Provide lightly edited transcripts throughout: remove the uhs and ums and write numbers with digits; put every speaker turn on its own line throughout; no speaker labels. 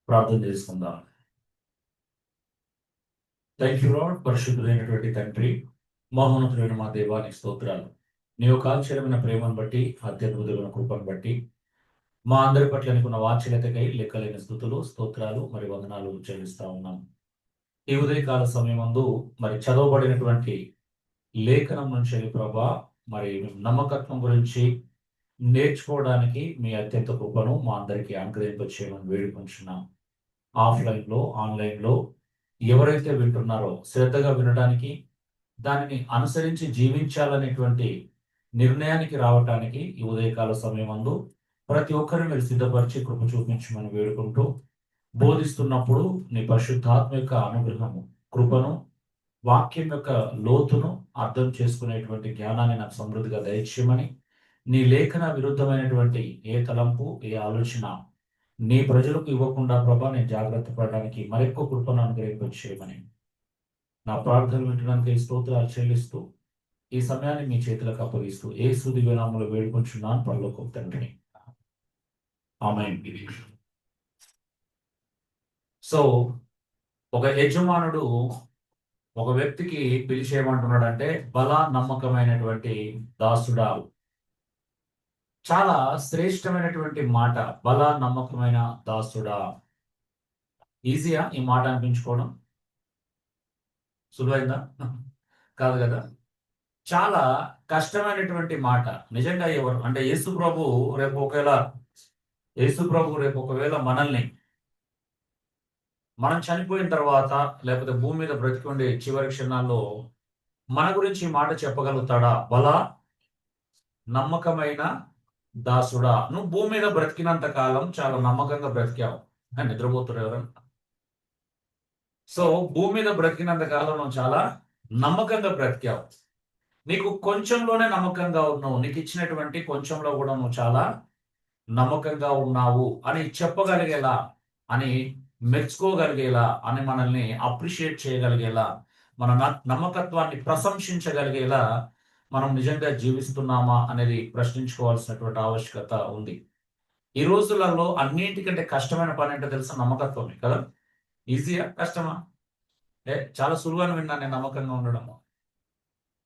ప్రార్థన చేసుకుందాం. Thank you lord. పరిశుద్ధులైనటువంటి తండ్రి, మహోన్నతులైన మా దేవానికి స్తోత్రాలు. నీ యొక్క ఆశ్చర్యమైన ప్రేమను బట్టి, అత్యద్భుతమైన కృపను బట్టి, మా అందరి పట్ల నీకున్న వాత్సల్యతకై లెక్కలేని స్తుతులు, స్తోత్రాలు మరి వందనాలు చెల్లిస్తా ఉన్నాం. ఈ ఉదయకాల సమయమందు మరి చదవబడినటువంటి లేఖనం నుంచి ప్రభా మరి నమ్మకత్వం గురించి నేర్చుకోవడానికి మీ అత్యంత కృపను మా అందరికీ అనుగ్రహింపచేయమని వేడుకుంటున్నాం. ఆఫ్లైన్లో, ఆన్లైన్లో ఎవరైతే వింటున్నారో శ్రద్ధగా వినడానికి, దానిని అనుసరించి జీవించాలనేటువంటి నిర్ణయానికి రావటానికి ఈ ఉదయకాల సమయమందు ప్రతి ఒక్కరిని మీరు సిద్ధపరిచి కృప చూపించమని వేడుకుంటూ, బోధిస్తున్నప్పుడు నీ పరిశుద్ధాత్మ యొక్క అనుగ్రహము, కృపను, వాక్యం యొక్క లోతును అర్థం చేసుకునేటువంటి జ్ఞానాన్ని నాకు సమృద్ధిగా దయచేయమని, నీ లేఖన విరుద్ధమైనటువంటి ఏ తలంపు, ఏ ఆలోచన నీ ప్రజలకు ఇవ్వకుండా ప్రభా నేను జాగ్రత్త పడడానికి మరెక్కువ కృపను అనుగ్రహింపచేయమని నా ప్రార్థన వినడానికి స్తోత్రాలు చెల్లిస్తూ ఈ సమయాన్ని మీ చేతులకు అప్పగిస్తూ యేసు దివ్య నామములో వేడుకొంచున్నాను పరలోకపు తండ్రి. ఆమేన్. సో ఒక యజమానుడు ఒక వ్యక్తికి పిలిచేయమంటున్నాడంటే, బల నమ్మకమైనటువంటి దాసుడా. చాలా శ్రేష్టమైనటువంటి మాట, బల నమ్మకమైన దాసుడా. ఈజీయా ఈ మాట అనిపించుకోవడం? సులువైందా? కాదు కదా. చాలా కష్టమైనటువంటి మాట. నిజంగా ఎవరు అంటే యేసు ప్రభు రేపు ఒకవేళ మనల్ని మనం చనిపోయిన తర్వాత లేకపోతే భూమి మీద బ్రతికి ఉండే చివరి క్షణాల్లో మన గురించి ఈ మాట చెప్పగలుగుతాడా? బల నమ్మకమైన దాసుడా. నువ్వు భూమి మీద బ్రతికినంత కాలం చాలా నమ్మకంగా బ్రతికావు. నిద్రపోతున్నారు ఎవరన్నా? సో భూమి మీద బ్రతికినంత కాలం నువ్వు చాలా నమ్మకంగా బ్రతికావు. నీకు కొంచెంలోనే నమ్మకంగా ఉన్నావు. నీకు ఇచ్చినటువంటి కొంచెంలో కూడా నువ్వు చాలా నమ్మకంగా ఉన్నావు అని చెప్పగలిగేలా, అని మెచ్చుకోగలిగేలా, అని మనల్ని అప్రిషియేట్ చేయగలిగేలా, మన నమ్మకత్వాన్ని ప్రశంసించగలిగేలా మనం నిజంగా జీవిస్తున్నామా అనేది ప్రశ్నించుకోవాల్సినటువంటి ఆవశ్యకత ఉంది. ఈ రోజులలో అన్నింటికంటే కష్టమైన పని ఏంటో తెలుసా? నమ్మకత్వమే కదా. ఈజీయా? కష్టమా? చాలా సులువని విన్నాను నేను. నమ్మకంగా ఉండడం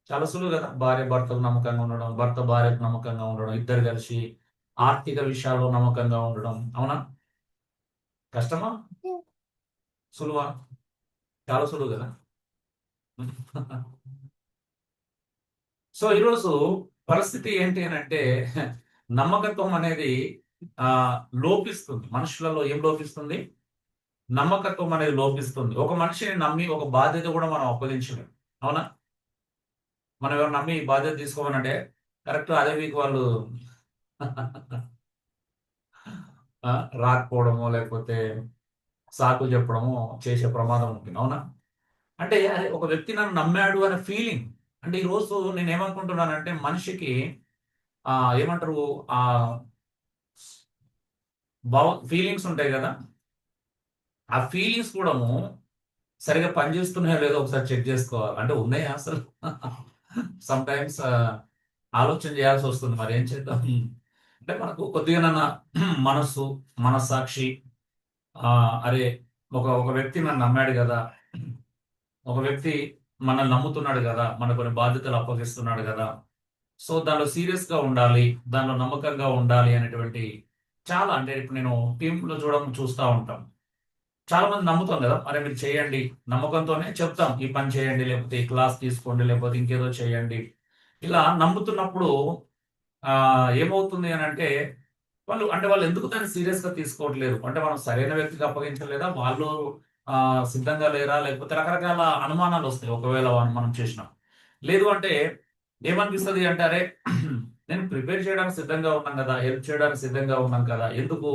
చాలా సులువు కదా. భార్య భర్తకు నమ్మకంగా ఉండడం, భర్త భార్యకు నమ్మకంగా ఉండడం, ఇద్దరు కలిసి ఆర్థిక విషయాల్లో నమ్మకంగా ఉండడం. అవునా? కష్టమా? సులువా? చాలా సులువు కదా. సో ఈరోజు పరిస్థితి ఏంటి అని అంటే, నమ్మకత్వం అనేది లోపిస్తుంది. మనుషులలో ఏం లోపిస్తుంది? నమ్మకత్వం అనేది లోపిస్తుంది. ఒక మనిషిని నమ్మి ఒక బాధ్యత కూడా మనం అప్పగించలేం. అవునా? మనం ఎవరు నమ్మి బాధ్యత తీసుకోమనంటే కరెక్ట్ అదే వీక్ వాళ్ళు రాకపోవడమో లేకపోతే సాకు చెప్పడమో చేసే ప్రమాదం ఉంటుంది. అవునా? అంటే అదే ఒక వ్యక్తి నన్ను నమ్మాడు అనే ఫీలింగ్. అంటే ఈరోజు నేను ఏమనుకుంటున్నానంటే, మనిషికి ఏమంటారు, ఫీలింగ్స్ ఉంటాయి కదా. ఆ ఫీలింగ్స్ కూడా సరిగా పనిచేస్తున్నాయో లేదో ఒకసారి చెక్ చేసుకోవాలి. అంటే ఉన్నాయా అసలు? సమ్ టైమ్స్ ఆలోచన చేయాల్సి వస్తుంది. మరి ఏం చేద్దాం? అంటే మనకు కొద్దిగా మనస్సు, మనస్సాక్షి, అరే ఒక వ్యక్తి నన్ను నమ్మాడు కదా, ఒక వ్యక్తి మనల్ని నమ్ముతున్నాడు కదా, మన కొన్ని బాధ్యతలు అప్పగిస్తున్నాడు కదా, సో దానిలో సీరియస్గా ఉండాలి, దానిలో నమ్మకంగా ఉండాలి అనేటువంటి చాలా, అంటే ఇప్పుడు నేను టీంలో చూస్తూ ఉంటాం. చాలా మంది నమ్ముతాం కదా, అరే మీరు చేయండి, నమ్మకంతోనే చెప్తాం ఈ పని చేయండి, లేకపోతే ఈ క్లాస్ తీసుకోండి, లేకపోతే ఇంకేదో చేయండి. ఇలా నమ్ముతున్నప్పుడు ఏమవుతుంది అని అంటే, వాళ్ళు ఎందుకు దాన్ని సీరియస్గా తీసుకోవట్లేదు? అంటే మనం సరైన వ్యక్తికి అప్పగించలేదా, వాళ్ళు సిద్ధంగా లేరా, లేకపోతే రకరకాల అనుమానాలు వస్తాయి ఒకవేళ మనం చేసినాం. లేదు అంటే ఏమనిపిస్తుంది అంటే, అరే నేను ప్రిపేర్ చేయడానికి సిద్ధంగా ఉన్నాం కదా, హెల్ప్ చేయడానికి సిద్ధంగా ఉన్నాం కదా, ఎందుకు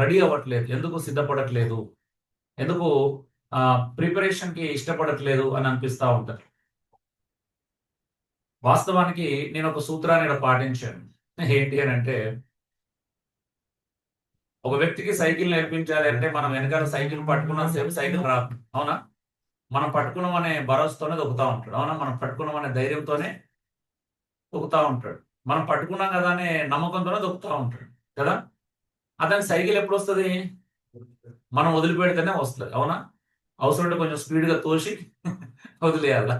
రెడీ అవ్వట్లేదు, ఎందుకు సిద్ధపడట్లేదు, ఎందుకు ప్రిపరేషన్కి ఇష్టపడట్లేదు అని అనిపిస్తూ ఉంటుంది. వాస్తవానికి నేను ఒక సూత్రాన్ని పాటించాను. ఏంటి అని అంటే, ఒక వ్యక్తికి సైకిల్ నేర్పించాలి అంటే మనం వెనకాల సైకిల్ పట్టుకున్న సేపు సైకిల్ రాదు. అవునా? మనం పట్టుకున్నామనే భరోసాతోనే దొక్కుతా ఉంటాడు. అవునా? మనం పట్టుకున్నామనే ధైర్యంతోనే దొక్కుతా ఉంటాడు. మనం పట్టుకున్నాం కదా అనే నమ్మకంతోనే దొక్కుతా ఉంటాడు కదా. అతనికి సైకిల్ ఎప్పుడు వస్తుంది? మనం వదిలిపెడితేనే వస్తుంది, అవునా? అవసరం ఉంటే కొంచెం స్పీడ్గా తోసి వదిలేయాల.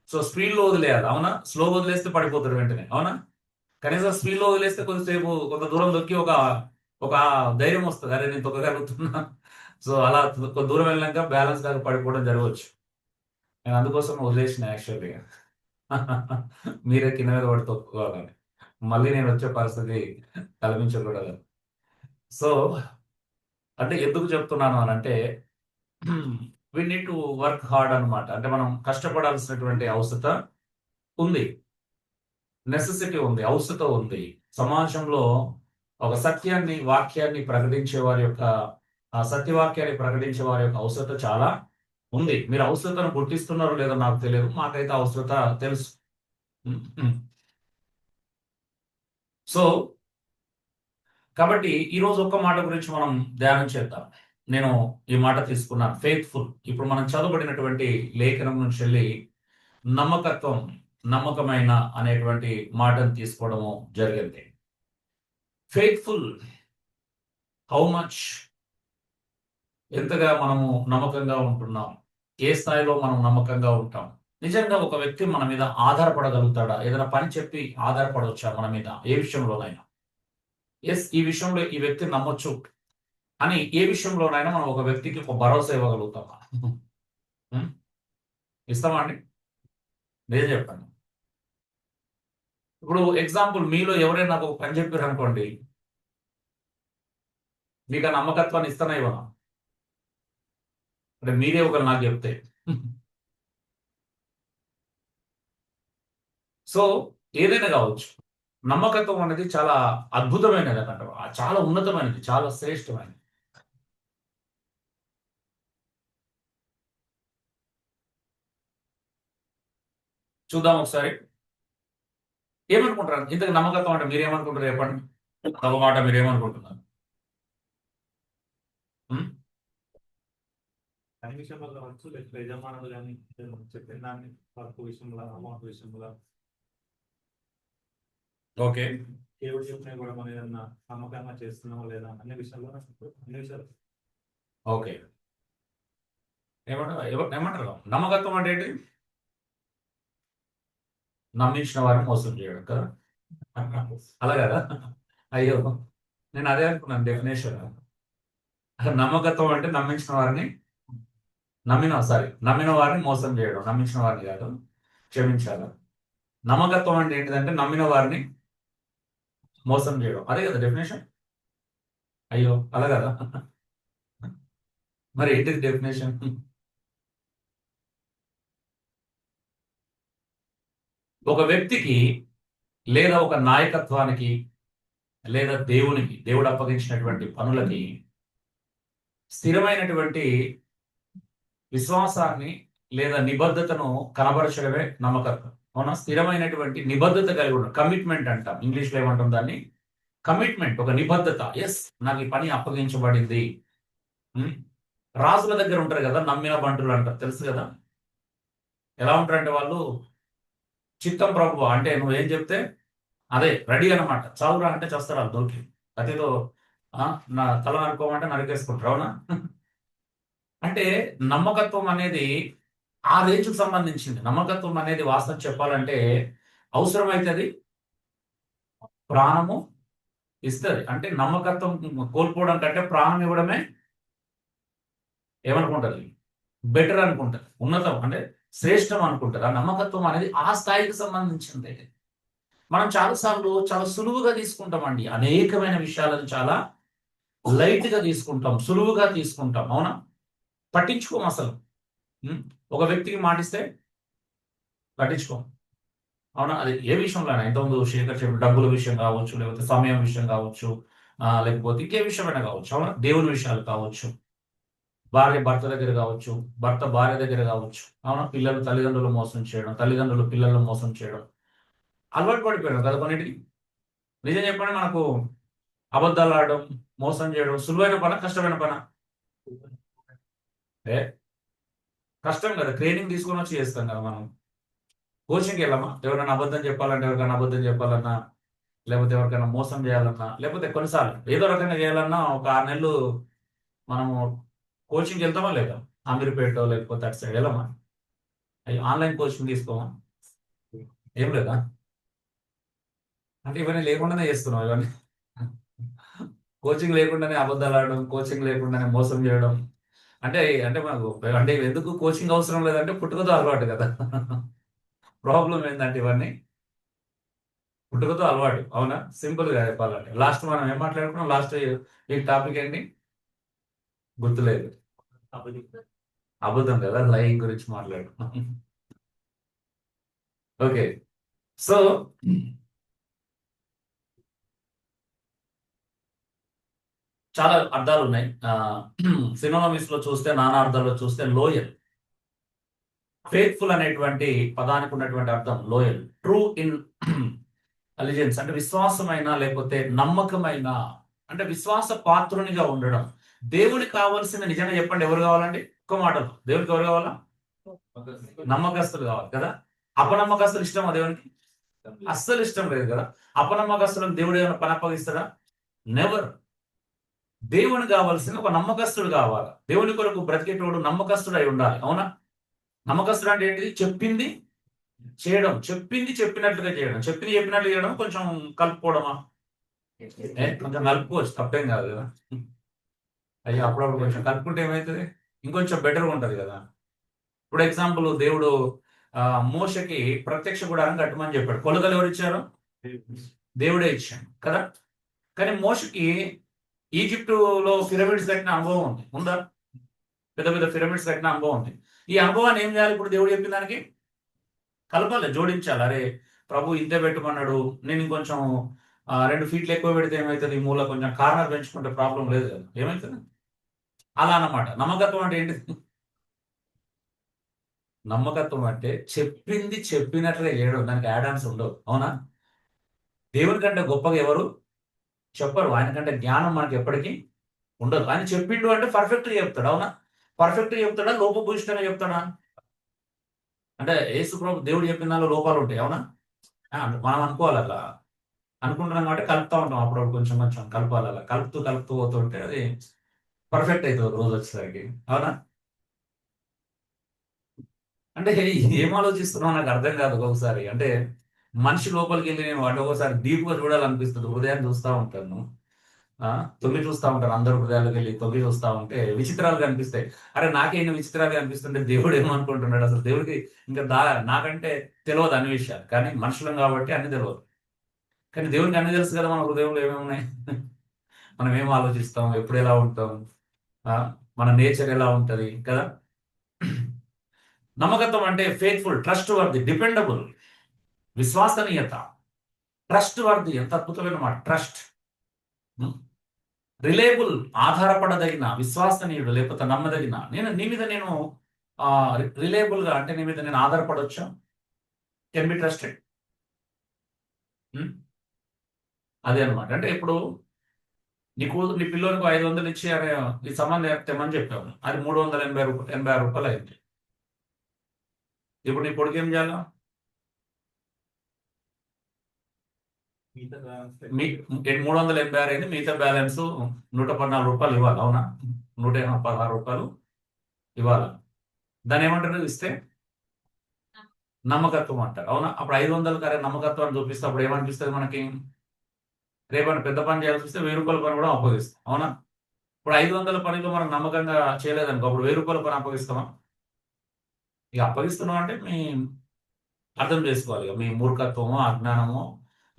సో స్పీడ్లో వదిలేయాలి, అవునా? స్లో వదిలేస్తే పడిపోతాడు వెంటనే, అవునా? కనీసం స్పీడ్లో వదిలేస్తే కొద్దిసేపు కొంత దూరం దొక్కి ఒక ఒక ధైర్యం వస్తుంది, అరే నేను తొక్కగలుగుతున్నా. సో అలా కొంత దూరం వెళ్ళాక బ్యాలెన్స్ కాక పడిపోవడం జరగవచ్చు. నేను అందుకోసం వదిలేసిన యాక్చువల్గా. మీరే కింద మీద పడి తొక్కుకోవాలని, మళ్ళీ నేను వచ్చే పరిస్థితి కల్పించకూడదు. సో అంటే ఎందుకు చెప్తున్నాను అని అంటే, we need to work hard అనమాట. అంటే మనం కష్టపడాల్సినటువంటి అవసరం ఉంది, నెసెసిటీ ఉంది, అవసరం ఉంది. సమాజంలో ఒక సత్యాన్ని, వాక్యాన్ని ప్రకటించే వారి యొక్క ఆ సత్యవాక్యాన్ని ప్రకటించే వారి యొక్క అవసరం చాలా ఉంది. మీరు అవసరతను గుర్తిస్తున్నారో లేదో నాకు తెలియదు, మాకైతే అవసరత తెలుసు. సో కాబట్టి ఈరోజు ఒక్క మాట గురించి మనం ధ్యానం చేద్దాం. నేను ఈ మాట తీసుకున్నాను, ఫెయిత్ఫుల్. ఇప్పుడు మనం చదవబడినటువంటి లేఖనం నుంచి వెళ్ళి నమ్మకత్వం, నమ్మకమైన అనేటువంటి మాటను తీసుకోవడము జరిగింది. ఫెయిత్ఫుల్, హౌ మచ్, ఎంతగా మనము నమ్మకంగా ఉంటున్నాం, ఏ స్థాయిలో మనం నమ్మకంగా ఉంటాం. నిజంగా ఒక వ్యక్తి మన మీద ఆధారపడగలుగుతాడా? ఏదైనా పని చెప్పి ఆధారపడవచ్చా మన మీద ఏ విషయంలోనైనా? ఎస్, ఈ విషయంలో ఈ వ్యక్తి నమ్మొచ్చు అని ఏ విషయంలోనైనా మనం ఒక వ్యక్తికి ఒక భరోసా ఇవ్వగలుగుతామా? ఉం? ఇస్తామా అండి? నేను చెప్పండి. ఇప్పుడు ఎగ్జాంపుల్, మీలో ఎవరైనా నాకు ఒక పని చెప్పారు అనుకోండి, మీకు ఆ నమ్మకత్వాన్ని ఇస్తానా ఇవ్వనా? అంటే మీరే ఒకరు నాకు చెప్తే. సో ఏదైనా కావచ్చు, నమ్మకత్వం అనేది చాలా అద్భుతమైనది అన్నమాట, చాలా ఉన్నతమైనది, చాలా శ్రేష్టమైనది. చూద్దాం ఒకసారి. ఏమనుకుంటారు ఇంతకు నమ్మకత్వం అంటే? మీరేమనుకుంటారు చెప్పండి, ఒక మాట మీరేమనుకుంటున్నారు? ఉం?
అన్ని విషయంలో కావచ్చు, లేకపోతే యజమానులు కానీ చెప్పిన దాన్ని వర్క్ విషయంలో, అమౌంట్ విషయంలో,
ఓకే,
దేవుడు చెప్పినా కూడా మనం ఏదన్నా నమ్మకంగా చేస్తున్నామా లేదా అన్ని విషయాల్లో, అన్ని విషయాలు.
ఓకే. ఏమంటారు నమ్మకత్వం అంటే ఏంటి? నమ్మించిన వారిని మోసం చేయడం కదా, అలా కదా? అయ్యో, నేను అదే అనుకున్నాను డెఫినేషన్. నమ్మకత్వం అంటే నమ్మించిన వారిని, నమ్మిన వారిని మోసం చేయడం, నమ్మించిన వారిని కాదు, క్షమించాలి. నమ్మకత్వం అంటే ఏంటిదంటే నమ్మిన వారిని మోసం చేయడం, అదే కదా డెఫినేషన్. అయ్యో, అలా కదా? మరి ఏంటిది డెఫినేషన్? ఒక వ్యక్తికి లేదా ఒక నాయకత్వానికి లేదా దేవుడు అప్పగించినటువంటి పనులకి స్థిరమైనటువంటి విశ్వాసాన్ని లేదా నిబద్ధతను కనబరచడమే నమ్మకత్వం. అవునా? స్థిరమైనటువంటి నిబద్ధత కలిగి ఉండడం, కమిట్మెంట్ అంటాం ఇంగ్లీష్లో. ఏమంటాం దాన్ని? కమిట్మెంట్, ఒక నిబద్ధత. ఎస్, నాకు ఈ పని అప్పగించబడింది. రాజుల దగ్గర ఉంటారు కదా నమ్మిన బంటులు అంటారు, తెలుసు కదా? ఎలా ఉంటారంటే వాళ్ళు, చిత్తం ప్రభు అంటే నువ్వేం చెప్తే అదే రెడీ అనమాట. చావురా అంటే చేస్తారు వాళ్ళు దొరికి, అదేదో నా తల నరుకోమంటే నరికేసుకుంటారు, అవునా? అంటే నమ్మకత్వం అనేది ఆ రేంజ్కి సంబంధించింది. నమ్మకత్వం అనేది వాస్తవం చెప్పాలంటే అవసరమైతే అది ప్రాణము ఇస్తుంది. అంటే నమ్మకత్వం కోల్పోవడం కంటే ప్రాణం ఇవ్వడమే ఏమనుకుంటుంది, బెటర్ అనుకుంటుంది, ఉన్నతం అంటే శ్రేష్టం అనుకుంటుంది. ఆ నమ్మకత్వం అనేది ఆ స్థాయికి సంబంధించింది. మనం చాలాసార్లు చాలా సులువుగా తీసుకుంటామండి, అనేకమైన విషయాలను చాలా లైట్ గా తీసుకుంటాం, సులువుగా తీసుకుంటాం, అవునా? పట్టించుకోం అసలు. ఒక వ్యక్తికి మాటిస్తే పట్టించుకోం, అవునా? అది ఏ విషయంలోనైనా, ఇంతకుముందు శేఖర్ చెప్పిన డబ్బుల విషయం కావచ్చు, లేకపోతే సమయం విషయం కావచ్చు, లేకపోతే ఇంకే విషయమైనా కావచ్చు, అవునా? దేవుని విషయాలు కావచ్చు, భార్య భర్త దగ్గర కావచ్చు, భర్త భార్య దగ్గర కావచ్చు, అవునా? పిల్లలు తల్లిదండ్రులు మోసం చేయడం, తల్లిదండ్రులు పిల్లలను మోసం చేయడం అలవాటు పడిపోయాడు కదా కొన్నిటికి. నిజం చెప్పండి, మనకు అబద్ధాలు ఆడడం, మోసం చేయడం సులువైన పన, కష్టమైన పన? ఏ కష్టం కదా, ట్రైనింగ్ తీసుకొని వచ్చి చేస్తాం కదా మనం. కోచింగ్కి వెళ్ళామా? ఎవరైనా అబద్ధం చెప్పాలంటే, ఎవరికైనా అబద్ధం చెప్పాలన్నా, లేకపోతే ఎవరికైనా మోసం చేయాలన్నా, లేకపోతే కొన్నిసార్లు ఏదో రకంగా చేయాలన్నా ఒక 6 నెలలు మనము కోచింగ్కి వెళ్తామా లేదా? అమీర్పేట లేకపోతే అటు సైడ్ వెళ్ళమా? ఆన్లైన్ కోచింగ్ తీసుకోమా? ఏం లేదా? అంటే ఇవన్నీ లేకుండానే చేస్తున్నాం ఇవన్నీ. కోచింగ్ లేకుండానే అబద్ధాలు ఆడడం, కోచింగ్ లేకుండానే మోసం చేయడం. అంటే అంటే మనకు అంటే ఎందుకు కోచింగ్ అవసరం లేదంటే పుట్టుకతో అలవాటు కదా. ప్రాబ్లం ఏంటంటే ఇవన్నీ పుట్టుకతో అలవాటు. అవునా? సింపుల్ గా చెప్పాలంటే లాస్ట్ మనం ఏం మాట్లాడుకున్నాం? లాస్ట్ ఈ టాపిక్ ఏంటి? గుర్తులేదు. అబద్ధం కదా, లైంగ్ గురించి మాట్లాడుకున్నాం. ఓకే. సో చాలా అర్థాలు ఉన్నాయి. సినోనమిస్ లో చూస్తే, నానా అర్థాల్లో చూస్తే లోయల్, ఫెయిత్ఫుల్ అనేటువంటి పదానికి ఉన్నటువంటి అర్థం లోయల్. ట్రూ ఇన్ అలిజెన్స్ అంటే విశ్వాసమైన లేకపోతే నమ్మకమైన, అంటే విశ్వాస పాత్రునిగా ఉండడం. దేవునికి కావాల్సిన నిజంగా చెప్పండి ఎవరు కావాలండి? ఒక్క మాటలో దేవునికి ఎవరు కావాలా? నమ్మకస్తులు కావాలి కదా. అపనమ్మకస్తులు ఇష్టమా దేవునికి? అస్సలు ఇష్టం లేదు కదా. అపనమ్మకస్తులకు దేవుడు ఏమైనా పని అప్పగిస్తాడా? నెవర్. దేవుని కావాల్సిన ఒక నమ్మకస్తుడు కావాలి. దేవుని కొరకు బ్రతికేటోడు నమ్మకస్తుడు అయి ఉండాలి. అవునా? నమ్మకస్తుడు అంటే ఏంటిది? చెప్పింది చేయడం, చెప్పింది చెప్పినట్లుగా చేయడం, చెప్పింది చెప్పినట్లు చేయడం. కొంచెం కలుపుకోవడమా? కొంచెం కలుపుకోవచ్చు, తప్పేం కాదు కదా. అయ్యో అప్పుడప్పుడు కొంచెం కలుపుకుంటే ఏమవుతుంది? ఇంకొంచెం బెటర్గా ఉంటది కదా. ఇప్పుడు ఎగ్జాంపుల్ దేవుడు మోషకి ప్రత్యక్ష గుడారం కట్టమని చెప్పాడు. కొలతలు ఎవరు ఇచ్చారు? దేవుడే ఇచ్చాడు కదా. కానీ మోషకి ఈజిప్టులో పిరమిడ్స్ కట్టిన అనుభవం ఉంది, ఉందా? పెద్ద పెద్ద పిరమిడ్స్ కట్టిన అనుభవం ఉంది. ఈ అనుభవాన్ని ఏం చేయాలి? ఇప్పుడు దేవుడు చెప్పిన దానికి కలపాలి, జోడించాలి. అరే ప్రభు ఇంతే పెట్టమన్నాడు, నేను ఇంకొంచెం 2 ఫీట్లు ఎక్కువ పెడితే ఏమవుతుంది? ఈ మూల కొంచెం కార్నర్ పెంచుకుంటే ప్రాబ్లం లేదు కదా, ఏమవుతుంది? అలా అన్నమాట. నమ్మకత్వం అంటే ఏంటి? నమ్మకత్వం అంటే చెప్పింది చెప్పినట్లుగా చేయడం, దానికి యాడాన్స్ ఉండవు. అవునా? దేవుని కంటే గొప్పగా ఎవరు చెప్పరు. ఆయన కంటే జ్ఞానం మనకి ఎప్పటికీ ఉండదు. ఆయన చెప్పిండు అంటే పర్ఫెక్ట్గా చెప్తాడు. అవునా? పర్ఫెక్ట్గా చెప్తాడా? లోపభూయిష్టంగా చెప్తాడా? అంటే యేసు ప్రభు దేవుడు చెప్పిన దానిలో లోపాలు ఉంటాయి. అవునా? మనం అనుకోవాలి అలా. అనుకుంటున్నాం కాబట్టి కలుపుతా ఉంటాం, అప్పుడప్పుడు కొంచెం కొంచెం కలపాలి. అలా కలుపుతూ కలుపుతూ పోతుంటే అది పర్ఫెక్ట్ అవుతుంది రోజు వచ్చేసరికి. అవునా? అంటే ఏం ఆలోచిస్తున్నావు నాకు అర్థం కాదు ఒక్కొక్కసారి. అంటే మనిషి లోపలికి వెళ్ళి నేను అంటే ఒకసారి డీప్ గా చూడాలనిపిస్తుంది. హృదయాన్ని చూస్తూ ఉంటాను. ఆ తొంగి చూస్తూ ఉంటాను. అందరు హృదయాలకు వెళ్ళి తొంగి చూస్తూ ఉంటే విచిత్రాలు కనిపిస్తాయి. అరే నాకేం విచిత్రాలు కనిపిస్తుంటే దేవుడు ఏమనుకుంటున్నాడు అసలు? దేవుడికి ఇంకా నాకంటే తెలియదు అన్ని విషయాలు, కానీ మనుషులం కాబట్టి అన్ని తెలియదు. కానీ దేవుడికి అన్ని తెలుసు కదా మన హృదయంలో ఏమేమి ఉన్నాయి. మనం ఏం ఆలోచిస్తాం, ఎప్పుడు ఎలా ఉంటాం, ఆ మన నేచర్ ఎలా ఉంటది కదా. నమ్మకత్వం అంటే ఫెయిత్ఫుల్, ట్రస్ట్ వర్ది, డిపెండబుల్, విశ్వసనీయత. ట్రస్ట్ వర్ది ఎంత అద్భుతమైన మాట. ట్రస్ట్, రిలేబుల్, ఆధారపడదగిన, విశ్వసనీయుడు లేకపోతే నమ్మదగిన. నీ మీద నేను రిలేబుల్ గా అంటే నీ మీద నేను ఆధారపడవచ్చు. Can be trusted. అదే అనమాట. అంటే ఇప్పుడు నీ పిల్లోనికి 500 ఇచ్చి అరే ఈ సంబంధం తెమ్మని చెప్పావు, అది 386 రూపాయలు అయింది. ఇప్పుడు నీ కొడుకు ఏం చేయాలి? మీ 386 అయింది, మిగతా బ్యాలెన్స్ 114 రూపాయలు ఇవ్వాలి. అవునా? 116 రూపాయలు ఇవ్వాలి. దాన్ని ఏమంటారు? ఇస్తే నమ్మకత్వం అంటారు. అవునా? అప్పుడు 500 కరే నమ్మకత్వాన్ని చూపిస్తే అప్పుడు ఏమనిపిస్తుంది మనకి? రేపటి పెద్ద పని చేయాల్సి వస్తే 1000 రూపాయల పని కూడా అప్పగిస్తాం. అవునా? ఇప్పుడు 500 పనిలో మనం నమ్మకంగా చేయలేదనుకో, అప్పుడు 1000 రూపాయల పని అప్పగిస్తామా? ఇక అప్పగిస్తున్నాం అంటే మీ అర్థం చేసుకోవాలి. ఇక మీ మూర్ఖత్వమో, అజ్ఞానమో,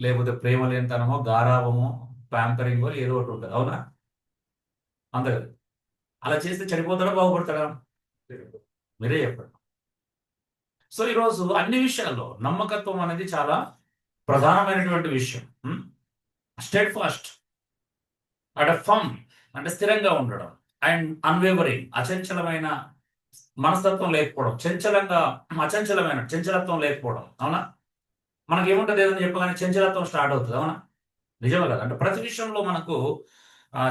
లేకపోతే ప్రేమ లేనితనమో, గారాబమో, ప్యాంపరింగో ఏదో ఒకటి ఉంటుంది. అవునా? అంతే కదా. అలా చేస్తే చెడిపోతాడా, బాగుపడతాడా? మీరే చెప్పండి. సో ఈరోజు అన్ని విషయాల్లో నమ్మకత్వం అనేది చాలా ప్రధానమైనటువంటి విషయం. స్టెడ్ ఫాస్ట్ అంటే ఫమ్ అంటే స్థిరంగా ఉండడం, అండ్ అన్వేవరింగ్ అచంచలమైన మనస్తత్వం లేకపోవడం, చంచలత్వం లేకపోవడం. అవునా? మనకి ఏముంటుంది? ఏదని చెప్పగానే చంచలత్వం స్టార్ట్ అవుతుంది. అవునా? నిజమే కదా. అంటే ప్రతి విషయంలో మనకు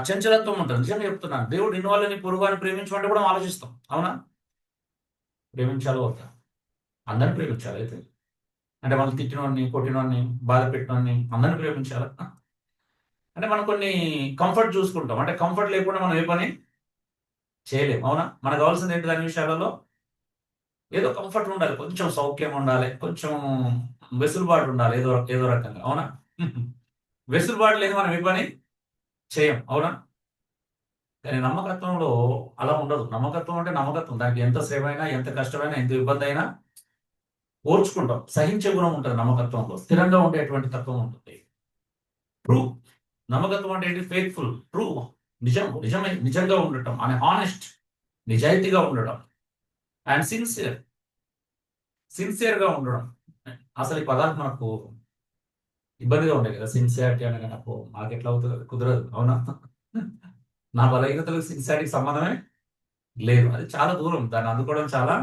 చంచలత్వం ఉంటుంది. నిజంగా చెప్తున్నాను. దేవుడు ఇన్వాల్వ్ పొరుగుని ప్రేమించమంటే కూడా మనం ఆలోచిస్తాం. అవునా? ప్రేమించాలో వద్దా? అందరిని ప్రేమించాలి అయితే. అంటే మనం తిట్టినోడిని, కొట్టినోడిని, బాధ పెట్టినోడిని అందరిని ప్రేమించాలా? అంటే మనం కొన్ని కంఫర్ట్ చూసుకుంటాం. అంటే కంఫర్ట్ లేకుండా మనం ఏ పని చేయలేము. అవునా? మనకు కావాల్సింది ఏంటి దాని విషయాలలో? ఏదో కంఫర్ట్ ఉండాలి, కొంచెం సౌఖ్యం ఉండాలి, కొంచెం వెసులుబాటు ఉండాలి, ఏదో ఏదో రకంగా. అవునా? వెసులుబాటు లేదు మనం ఏ పని చేయం. అవునా? కానీ నమ్మకత్వంలో అలా ఉండదు. నమ్మకత్వం అంటే నమ్మకత్వం. దానికి ఎంత శ్రమైనా, ఎంత కష్టమైనా, ఎంత ఇబ్బంది అయినా ఓర్చుకుంటాం. సహించే గుణం ఉంటుంది నమ్మకత్వంలో. స్థిరంగా ఉండేటువంటి తత్వం ఉంటుంది. ట్రూ. నమ్మకత్వం అంటే ఏంటి? ఫెయిత్ఫుల్, ట్రూ, నిజంగా ఉండటం అనే హానెస్ట్, నిజాయితీగా ఉండడం. అండ్ సిన్సియర్గా ఉండడం. అసలు ఈ పదాలు నాకు ఇబ్బందిగా ఉండే కదా. సిన్సియారిటీ అనగా నాకు ఎట్లా అవుతుంది? కుదరదు. అవునా? నా బలహీనతలకు సిన్సియారిటీకి సంబంధమే లేదు. అది చాలా దూరం. దాన్ని అందుకోవడం చాలా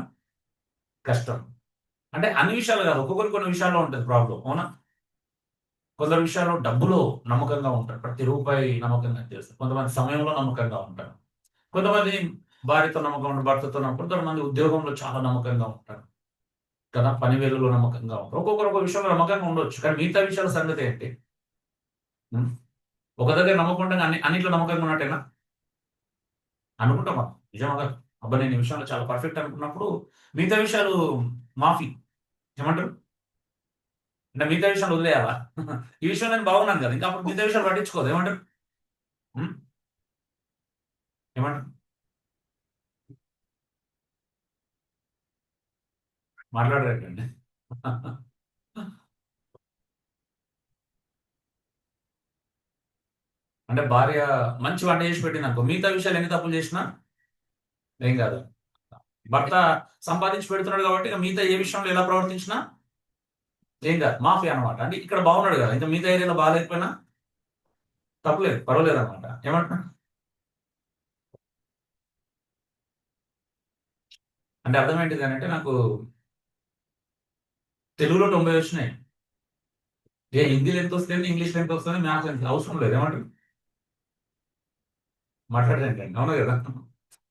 కష్టం. అంటే అన్ని విషయాలు కాదు, ఒక్కొక్కరు కొన్ని విషయాల్లో ఉంటుంది ప్రాబ్లం. అవునా? కొందరు విషయాల్లో డబ్బులో నమ్మకంగా ఉంటారు. ప్రతి రూపాయి నమ్మకంగా చేస్తారు. కొంతమంది సమయంలో నమ్మకంగా ఉంటారు. కొంతమంది భార్యతో నమ్మకం ఉంటారు, భర్తతో నమ్మకం. కొంతమంది ఉద్యోగంలో చాలా నమ్మకంగా ఉంటారు కదా. పని వేళలో నమ్మకంగా ఉంటారు. ఒక్కొక్కరు ఒక విషయంలో నమ్మకంగా ఉండొచ్చు. కానీ మిగతా విషయాల సంగతి ఏంటి? ఉం? ఒక దగ్గర నమ్మకం ఉంటే అన్నిట్లో నమ్మకంగా ఉన్నట్టేనా? అనుకుంటాం మనం. నిజంగా అబ్బా నేను ఈ విషయంలో చాలా పర్ఫెక్ట్ అనుకున్నప్పుడు మిగతా విషయాలు మాఫీ. ఏమంటారు? అంటే మిగతా విషయాలు వదిలేయాలా? ఈ విషయంలో నేను బాగున్నాను కదా, ఇంకా అప్పుడు మిగతా విషయాలు పట్టించుకోదు. ఏమంటారు? ఉం? ఏమంటారు? మాట్లాడరేంటండి? అంటే భార్య మంచి వంట చేసి పెట్టింది అనుకో, మిగతా విషయాలు ఎన్ని తప్పులు చేసినా ఏం కాదు. భర్త సంపాదించి పెడుతున్నాడు కాబట్టి ఇక మిగతా ఏ విషయంలో ఎలా ప్రవర్తించినా ఏం కాదు, మాఫీ అనమాట. అంటే ఇక్కడ బాగున్నాడు కదా, ఇంకా మిగతా ఏరియాలో బాగాలేకపోయినా తప్పులేదు, పర్వాలేదు అనమాట. ఏమంటున్నా? అంటే అర్థం ఏంటిది అని అంటే, నాకు తెలుగులో 90 వచ్చినాయి. ఏ హిందీలో ఎంత వస్తుంది, ఇంగ్లీష్లో ఎంత వస్తుంది, మ్యాథ్స్ ఎంత అవసరం లేదు. ఏమంటారు? మాట్లాడరేంటండి? అవును కదా.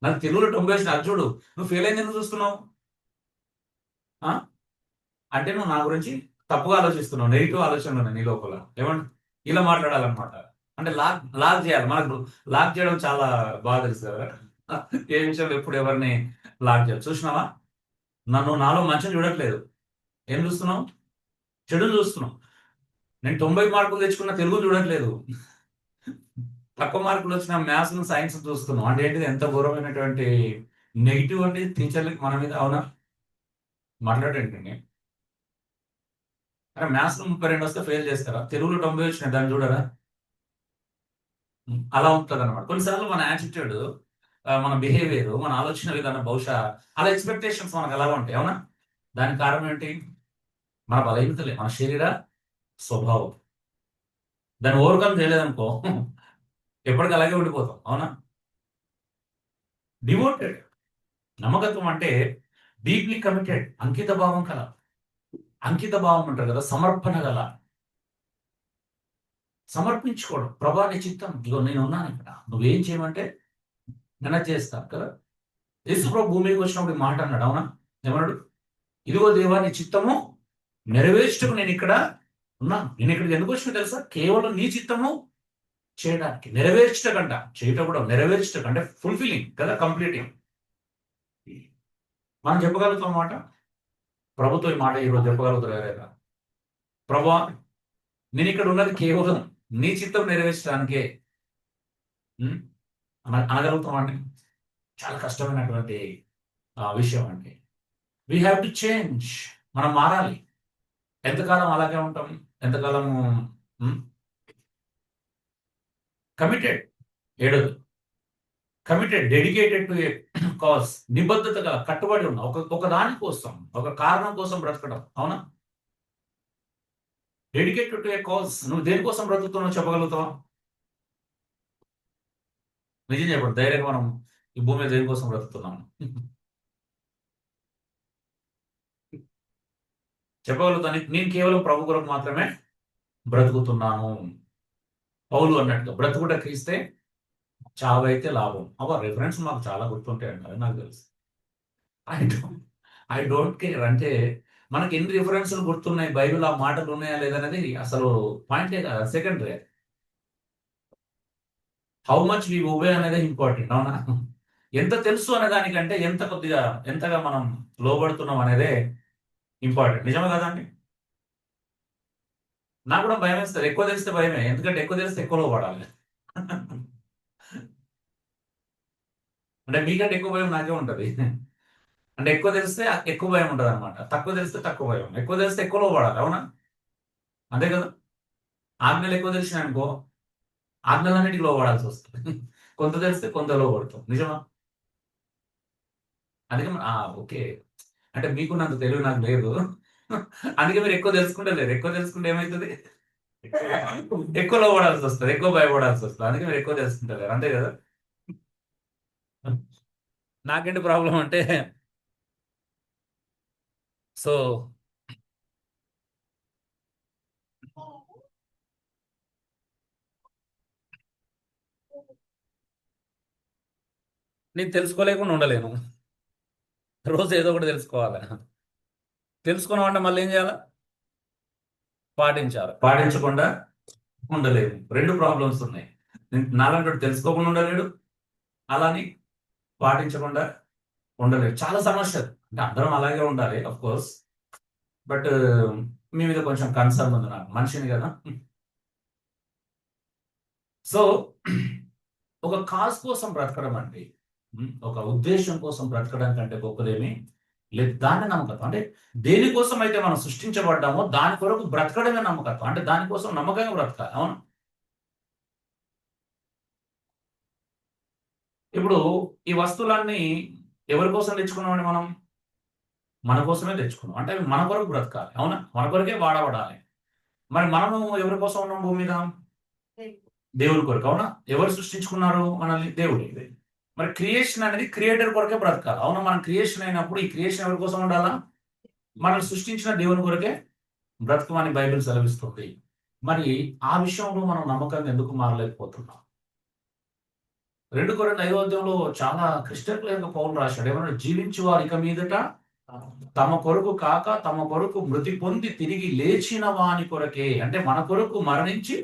నాకు తెలుగులో 90 వచ్చినాయి. అది చూడు, నువ్వు ఫెయిల్ అయింది ఎందుకు చూస్తున్నావు? ఆ? అంటే నువ్వు నా గురించి తప్పుగా ఆలోచిస్తున్నావు, నెగిటివ్ ఆలోచనలు ఉన్నాయి నీ లోపల. ఏమంట ఇలా మాట్లాడాలన్నమాట. అంటే లాక్ లాక్ చేయాలి. మనకు లాక్ చేయడం చాలా బాగా తెలుసు కదా. ఏ విషయంలో ఎప్పుడు ఎవరిని లాక్ చేయాలి చూసినావా? నాలో మంచిని చూడట్లేదు. ఏం చూస్తున్నావు? చెడుని చూస్తున్నావు. నేను 90 మార్కులు తెచ్చుకున్న తెలుగు చూడట్లేదు. తక్కువ మార్కులు వచ్చిన మ్యాథ్స్ సైన్స్ చూస్తున్నాం. అంటే ఏంటిది? ఎంత ఘోరమైనటువంటి నెగిటివ్ అండి టీచర్లకి మన మీద. అవునా? మాట్లాడేంటండి? అరే మ్యాథ్స్ 32 వస్తే ఫెయిల్ చేస్తారా? తెలుగులో 90 వచ్చినాయి, దాన్ని చూడరా? అలా ఉంటుంది అనమాట. కొన్నిసార్లు మన యాటిట్యూడ్, మన బిహేవియర్, మన ఆలోచన విధానం బహుశా అలా ఎక్స్పెక్టేషన్స్ మనకు ఎలా ఉంటాయి. అవునా? దానికి కారణం ఏంటి? మన బలహీనతలే, మన శరీర స్వభావం. దాన్ని ఓవర్కమ్ చేయలేదనుకో ఎప్పటికీ అలాగే ఉండిపోతాం. అవునా? డివోటెడ్. నమ్మకత్వం అంటే డీప్లీ కమిటెడ్, అంకిత భావం కల. అంకిత భావం అంటారు కదా, సమర్పణ గల. సమర్పించుకోవడం. ప్రభా నీ చిత్తం, ఇదిగో నేను ఉన్నాను ఇక్కడ, నువ్వేం చేయమంటే నేను చేస్తా కదా. యేసుప్రభు భూమి మీదకి వచ్చినప్పుడు ఈ మాట అన్నాడు. అవునా? ఏమన్నాడు? ఇదిగో దేవా నీ చిత్తము నెరవేర్చుటకు నేను ఇక్కడ ఉన్నాను. నేను ఇక్కడికి ఎందుకు వచ్చినా తెలుసా? కేవలం నీ చిత్తము చేయడానికి. నెరవేర్చుటకంట, చేయటం కూడా నెరవేర్చుటకు అంటే ఫుల్ఫిల్లింగ్ కదా, కంప్లీటింగ్. మనం చెప్పగలుగుతాం మాట. ప్రభుత్వం ఈ మాట ఈరోజు చెప్పగలుగుతారు ఎవరైనా? ప్రభా నేను ఇక్కడ ఉన్నది కేవలం నీ చిత్తం నెరవేర్చడానికే. అనగలుగుతాం అండి. చాలా కష్టమైనటువంటి విషయం అండి. We have to change. మనం మారాలి. ఎంతకాలం అలాగే ఉంటాం? ఎంతకాలము కమిటెడ్. ఏడోది committed, dedicated to a cause. నిబద్ధతగా కట్టుబడి ఉన్న ఒక దాని కోసం, ఒక కారణం కోసం బ్రతకడం. అవునా? Dedicated to a cause. నువ్వు దేనికోసం బ్రతుకుతున్నావు చెప్పగలుగుతావా? నిజం చెప్పండి ధైర్యంగా. మనం ఈ భూమి మీద దేనికోసం బ్రతుకుతున్నాము చెప్పగలుగుతాను. నేను కేవలం ప్రభు కొరకు మాత్రమే బ్రతుకుతున్నాను. పౌలు అన్నట్టుగా బ్రతుకుట క్రీస్తే, చావైతే లాభం. అబ్బా రిఫరెన్స్ మాకు చాలా గుర్తుంటాయి అంటారు, నాకు తెలుసు. I don't I don't care. అంటే మనకి ఎన్ని రిఫరెన్స్లు గుర్తున్నాయి, బైబిల్ ఆ మాటలు ఉన్నాయా లేదనేది అసలు పాయింటే కాదు, secondary. How much we obey అనేది ఇంపార్టెంట్. అవునా? ఎంత తెలుసు అనే దానికంటే ఎంతగా మనం లోబడుతున్నాం అనేదే ఇంపార్టెంట్. నిజమే కదండి? నాకు కూడా భయం వేస్తుంది. ఎక్కువ తెలిస్తే భయమే, ఎందుకంటే ఎక్కువ తెలిస్తే ఎక్కువ లోబడాలి. అంటే మీకంటే ఎక్కువ భయం నాకే ఉంటది. అంటే ఎక్కువ తెలిస్తే ఎక్కువ భయం ఉంటుంది అనమాట, తక్కువ తెలిస్తే తక్కువ భయం, ఎక్కువ తెలిస్తే ఎక్కువ లోబడాలి. అవునా? అంతే కదా? ఆజ్ఞలు ఎక్కువ తెలిసిన అనుకో, ఆజ్ఞలన్నిటికీ లోబడాల్సి వస్తుంది. కొంత తెలిస్తే కొంత లోబడతాం. నిజమా? అందుకే ఓకే, అంటే మీకున్నంత తెలివి నాకు లేదు. అందుకే మీరు ఎక్కువ తెలుసుకుంటే లేదు. ఎక్కువ తెలుసుకుంటే ఏమవుతుంది? ఎక్కువ లోబడాల్సి వస్తుంది, ఎక్కువ భయపడాల్సి వస్తుంది. అందుకే మీరు ఎక్కువ తెలుసుకుంటారు, అంతే కదా? నాకేంటి ప్రాబ్లం అంటే, సో నేను తెలుసుకోలేకుండా ఉండలేను. రోజు ఏదో ఒకటి తెలుసుకోవాలి. తెలుసుకున్నాం అంటే మళ్ళీ ఏం చేయాలి? పాటించాలి. పాటించకుండా ఉండలేము. రెండు ప్రాబ్లమ్స్ ఉన్నాయి. నాలంటి తెలుసుకోకుండా ఉండలేడు, అలాని పాటించకుండా ఉండలేడు. చాలా సమస్యలు. అంటే అందరం అలాగే ఉండాలి ఆఫ్ కోర్స్, బట్ మీ మీద కొంచెం కన్సర్న్ ఉంది నాకు, మనిషిని కదా. సో ఒక కాజ్ కోసం బ్రతకడం అండి, ఒక ఉద్దేశం కోసం బ్రతకడం కంటే గొప్పదేమి లేదు. దాన్ని నమ్మకత్వం అంటే, దేనికోసం అయితే మనం సృష్టించబడ్డామో దాని కొరకు బ్రతకడమే నమ్మకత్వం. అంటే దానికోసం నమ్మకంగా బ్రతకాలి. అవును. ఇప్పుడు ఈ వస్తువులన్నీ ఎవరి కోసం తెచ్చుకున్నామండి మనం? మన కోసమే తెచ్చుకున్నాం. అంటే అవి మన కొరకు బ్రతకాలి. అవునా? మన కొరకే వాడబడాలి. మరి మనము ఎవరి కోసం ఉన్నాం భూమి మీద? దేవుడి కొరకు. అవునా? ఎవరు సృష్టించుకున్నారు మనల్ని? దేవుడు. మరి క్రియేషన్ అనేది క్రియేటర్ కొరకే బ్రతకాలి. అవునా? మనం క్రియేషన్ అయినప్పుడు ఈ క్రియేషన్ ఎవరి కోసం ఉండాలా? మనల్ని సృష్టించిన దేవుని కొరకే బ్రతకమని బైబిల్ సెలవిస్తుంది. మరి ఆ విషయంలో మనం నమ్మకంగా ఎందుకు మారలేకపోతున్నాం? 2 కొరింథీ 5వ అధ్యాయంలో చాలా క్రిస్టల్ క్లియర్‌గా పౌలు రాశాడు. ఏమన్నాడు? జీవించు వారు ఇక మీదట తమ కొరకు కాక తమ కొరకు మృతి పొంది తిరిగి లేచిన వాని కొరకే. అంటే మన కొరకు మరణించి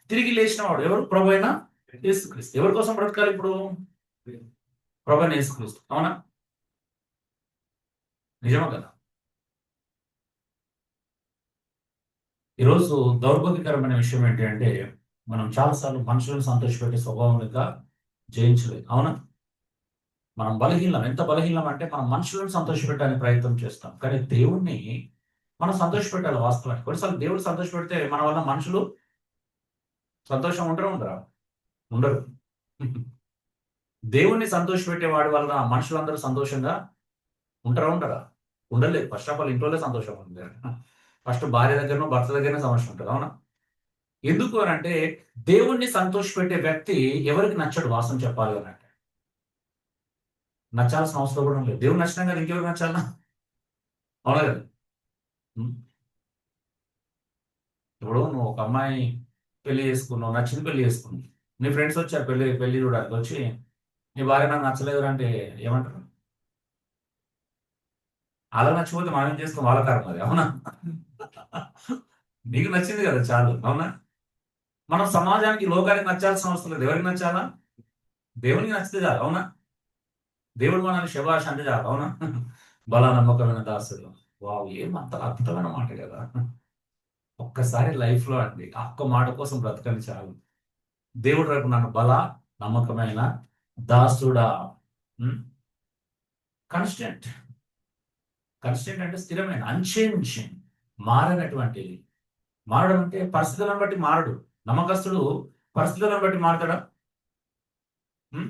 తిరిగి లేచిన వాడు ఎవరు? ప్రభువైన యేసుక్రీస్తు. ఎవరి కోసం బ్రతకాలి ఇప్పుడు? ప్రభువైన యేసుక్రీస్తు. అవునా? నిజమే కదా? ఈరోజు దౌర్భాగ్యకరమైన విషయం ఏంటి అంటే, మనం చాలా సార్లు మనుషులను సంతోషపెట్టే స్వభావం ఇంకా జయించలేదు. అవునా? మనం బలహీనం. ఎంత బలహీనం అంటే మనం మనుషులను సంతోషపెట్టడానికి ప్రయత్నం చేస్తాం. కానీ దేవుణ్ణి మనం సంతోషపెట్టాలి వాస్తవానికి. కొన్నిసార్లు దేవుడు సంతోషపెడితే మన వల్ల మనుషులు సంతోషంగా ఉండరా? ఉండరు. దేవుణ్ణి సంతోషపెట్టే వాడి వలన మనుషులందరూ సంతోషంగా ఉండరా? ఉండలేదు. ఫస్ట్ ఆఫ్ ఆల్ ఇంట్లోనే సంతోషం ఉండదు. ఫస్ట్ భార్య దగ్గరనో, భర్త దగ్గరనే సమస్య ఉంటది. అవునా? ఎందుకు అనంటే, దేవుణ్ణి సంతోషపెట్టే వ్యక్తి ఎవరికి నచ్చడు వాస్తవం చెప్పాలి అనంటే. నచ్చాల్సిన అవసరం కూడా లేదు. దేవుడు నచ్చినా కదా ఇంకెవరికి నచ్చాలా? అవునా కదా? హ్మ్. ఇప్పుడు నువ్వు ఒక అమ్మాయి పెళ్లి చేసుకున్నావు, నచ్చింది పెళ్లి చేసుకున్నావు. నీ ఫ్రెండ్స్ వచ్చారు పెళ్లి చూడడానికి వచ్చి, నీ భార్య నాకు నచ్చలేదురా అంటే ఏమంటారు? అలా నచ్చిపోతే మనం ఏం చేస్తాం? వాళ్ళ కర్మ అది. అవునా? నీకు నచ్చింది కదా చాలు. అవునా? మనం సమాజానికి, లోకానికి నచ్చాల్సిన అవసరం లేదు. ఎవరికి నచ్చాలా? దేవునికి నచ్చితే చాలు. అవునా? దేవుడు మనల్ని శభాష్ అంటే చాలు. అవునా? బలా నమ్మకమైన దాసుడు. వావ్! ఏమంత అద్భుతమైన మాట కదా! ఒక్కసారి లైఫ్‌లో అండి ఆ ఒక్క మాట కోసం బ్రతకండి చాలు. దేవుడు రేపు నన్ను నమ్మకమైన దాసుడా. హ్మ్. కాన్స్టెంట్. కాన్స్టెంట్ అంటే స్థిరమైన, అన్‌చేంజింగ్, మారనటువంటిది. మారడం అంటే పరిస్థితులను బట్టి మారడు. నమ్మకస్తుడు పరిస్థితులను బట్టి మారతాడా? హ్మ్.